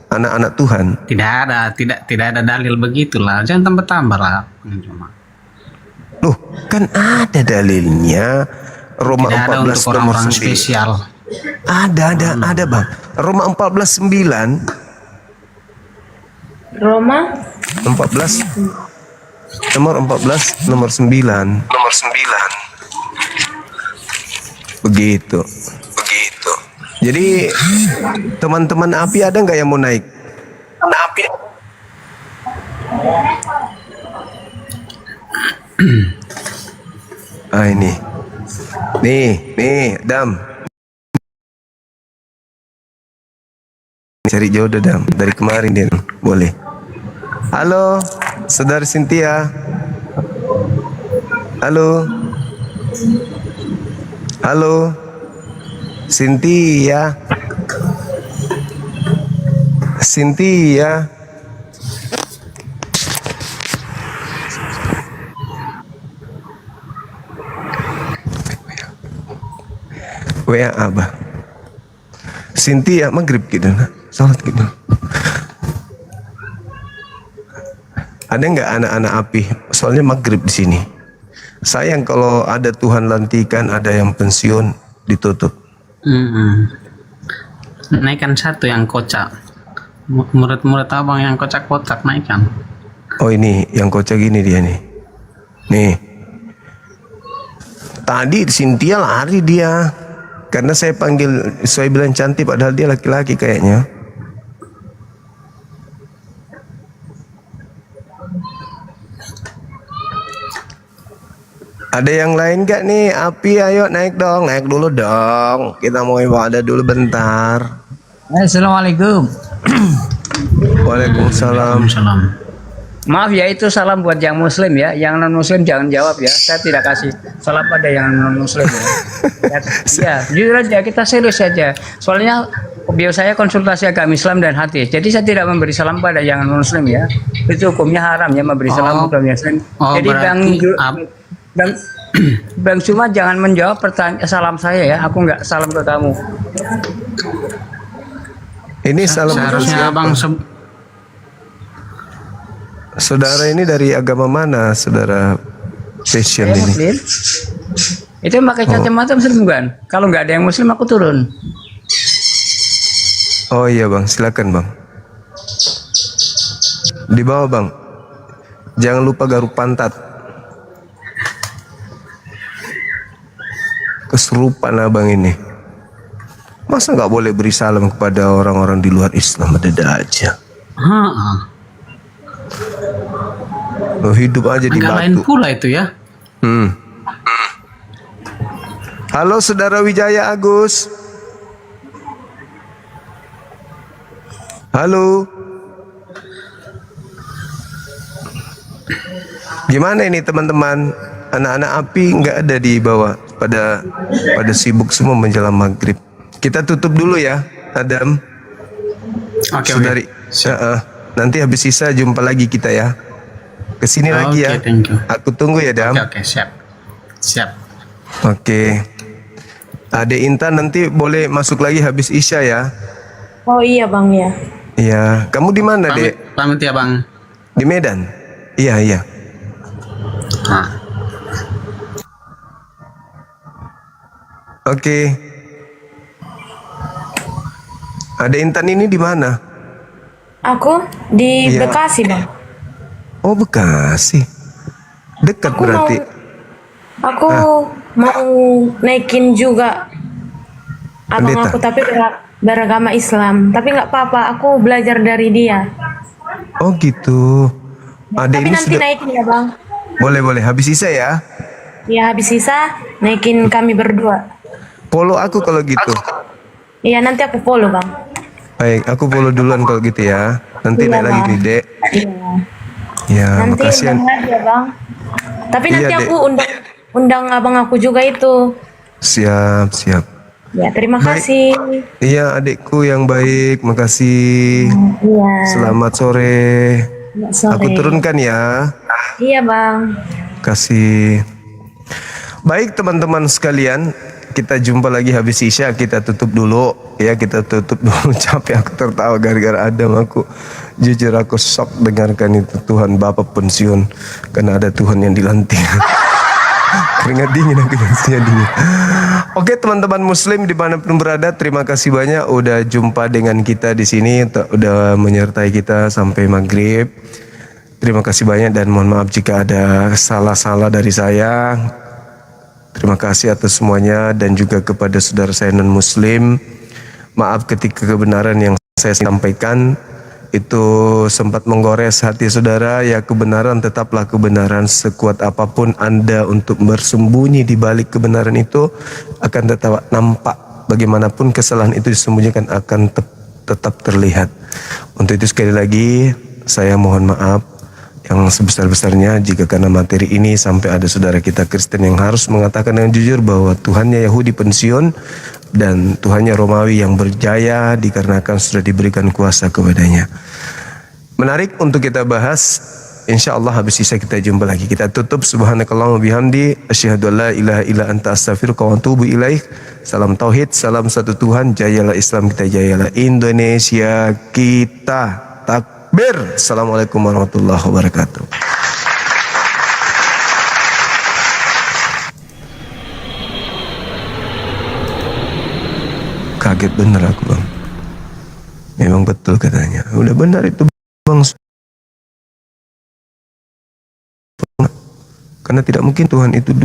anak-anak Tuhan. Tidak ada dalil begitulah. Jangan tambah-tambah lah. Loh, kan ada dalilnya. Roma Tidak ada 14 untuk nomor orang-orang 9. spesial. Ada Bang. Roma 14:9. Roma 14 nomor 14 nomor 9. Begitu. Jadi teman-teman API ada nggak yang mau naik? Ini. Nih, Dam. Cari jodoh, Dam. Dari kemarin dia. Boleh. Halo, Saudara Cynthia. Halo. Cynthia. WA Abah. Cynthia maghrib gitu, nah. Salat gitu. Ada nggak anak-anak API? Soalnya maghrib di sini. Sayang kalau ada Tuhan lantikan, ada yang pensiun ditutup. Naikkan satu yang kocak. Murid-murid abang yang kocak-kocak naikkan. Oh ini yang kocak gini dia nih. Nih. Tadi Cynthia lari dia. Karena saya bilang cantik padahal dia laki-laki kayaknya. Ada yang lain gak nih? Api ayo naik dong, naik dulu dong. Kita mau ibadah dulu bentar. Assalamualaikum. Waalaikumsalam. Maaf ya, itu salam buat yang muslim ya. Yang non muslim jangan jawab ya. Saya tidak kasih salam pada yang non muslim ya. Ya, jujur aja, kita serius saja. Soalnya beliau saya konsultasi agama Islam dan hadis. Jadi saya tidak memberi salam pada yang non muslim ya. Itu hukumnya haram ya memberi salam kepada yang muslim. Jadi Bang Suma jangan menjawab pertanyaan salam saya ya. Aku nggak salam ke kamu. Ini salam Seharusnya abang Saudara ini dari agama mana, saudara Passion ini? Muslim. Itu pakai kacamata muslim bukan? Kalau nggak ada yang muslim aku turun. Oh iya bang, silakan bang. Di bawah bang. Jangan lupa garuk pantat. Kesurupan abang ini. Masa nggak boleh beri salam kepada orang-orang di luar Islam? Ada aja. Oh, hidup aja di batu. lain pula itu ya. Halo saudara Wijaya Agus. Halo. Gimana ini teman-teman? Anak-anak API nggak ada di bawah. Pada sibuk semua menjelang maghrib. Kita tutup dulu ya, Adam. Oke. Nanti habis sisa jumpa lagi kita ya. Kesini lagi ya. Thank you. Aku tunggu ya, Dam. Oke, siap. Oke. Adek Intan nanti boleh masuk lagi habis Isya ya. Oh iya bang ya. Iya. Kamu di mana, Dek? Pamit ya bang. Di Medan. Iya. Oke. Adek Intan ini di mana? Aku di Iya. Bekasi bang. Oh Bekasi. Dekat berarti. Aku mau naikin juga abang Pendeta. aku tapi beragama Islam. Tapi nggak apa-apa, aku belajar dari dia. Oh gitu. Adek Tapi ini nanti sudah. naikin ya bang. Boleh habis Isya ya. Ya habis sisa naikin kami berdua. Follow aku kalau gitu. Iya nanti aku follow bang. Baik, aku follow duluan kalau gitu ya. Nanti Iya, naik lagi Bang. nih, Dek. Iya. Ya, Nanti makasih. undang lagi ya bang. Tapi Iya, nanti Dek. aku undang abang aku juga itu. Siap. Ya terima Baik. kasih. Iya, adikku yang baik. Makasih. Iya. Selamat sore. Nggak sore. Aku turunkan ya. Iya bang. Kasih. Baik teman-teman sekalian, kita jumpa lagi habis Isya. Kita tutup dulu ya, kita tutup dulu. Capek aku tertawa gara-gara Adam. Aku jujur aku shock dengarkan itu, Tuhan Bapa pensiun karena ada Tuhan yang dilantik. Keringat dingin aku, keringat dingin. Oke teman-teman muslim dimanapun berada, terima kasih banyak udah jumpa dengan kita di sini, udah menyertai kita sampai maghrib. Terima kasih banyak dan mohon maaf jika ada salah-salah dari saya. Terima kasih atas semuanya dan juga kepada saudara saya non muslim. Maaf ketika kebenaran yang saya sampaikan itu sempat menggores hati saudara. Ya, kebenaran tetaplah kebenaran. Sekuat apapun Anda untuk bersembunyi di balik kebenaran itu, akan tetap nampak. Bagaimanapun kesalahan itu disembunyikan akan tetap terlihat. Untuk itu sekali lagi saya mohon maaf yang sebesar-besarnya jika karena materi ini sampai ada saudara kita Kristen yang harus mengatakan dengan jujur bahwa Tuhannya Yahudi pensiun dan Tuhannya Romawi yang berjaya dikarenakan sudah diberikan kuasa kepadanya. Menarik untuk kita bahas. Insya Allah habis Isya kita jumpa lagi. Kita tutup. Subhanakallahumma bihamdi asyhadu an la ilaha illa anta astaghfiruka wa atubu ilaik. Salam tauhid, salam satu Tuhan. Jayalah Islam kita, jayalah Indonesia kita. Takbir. Assalamualaikum warahmatullahi wabarakatuh. Kaget bener aku bang. Memang betul katanya. Udah benar itu bang. Karena tidak mungkin Tuhan itu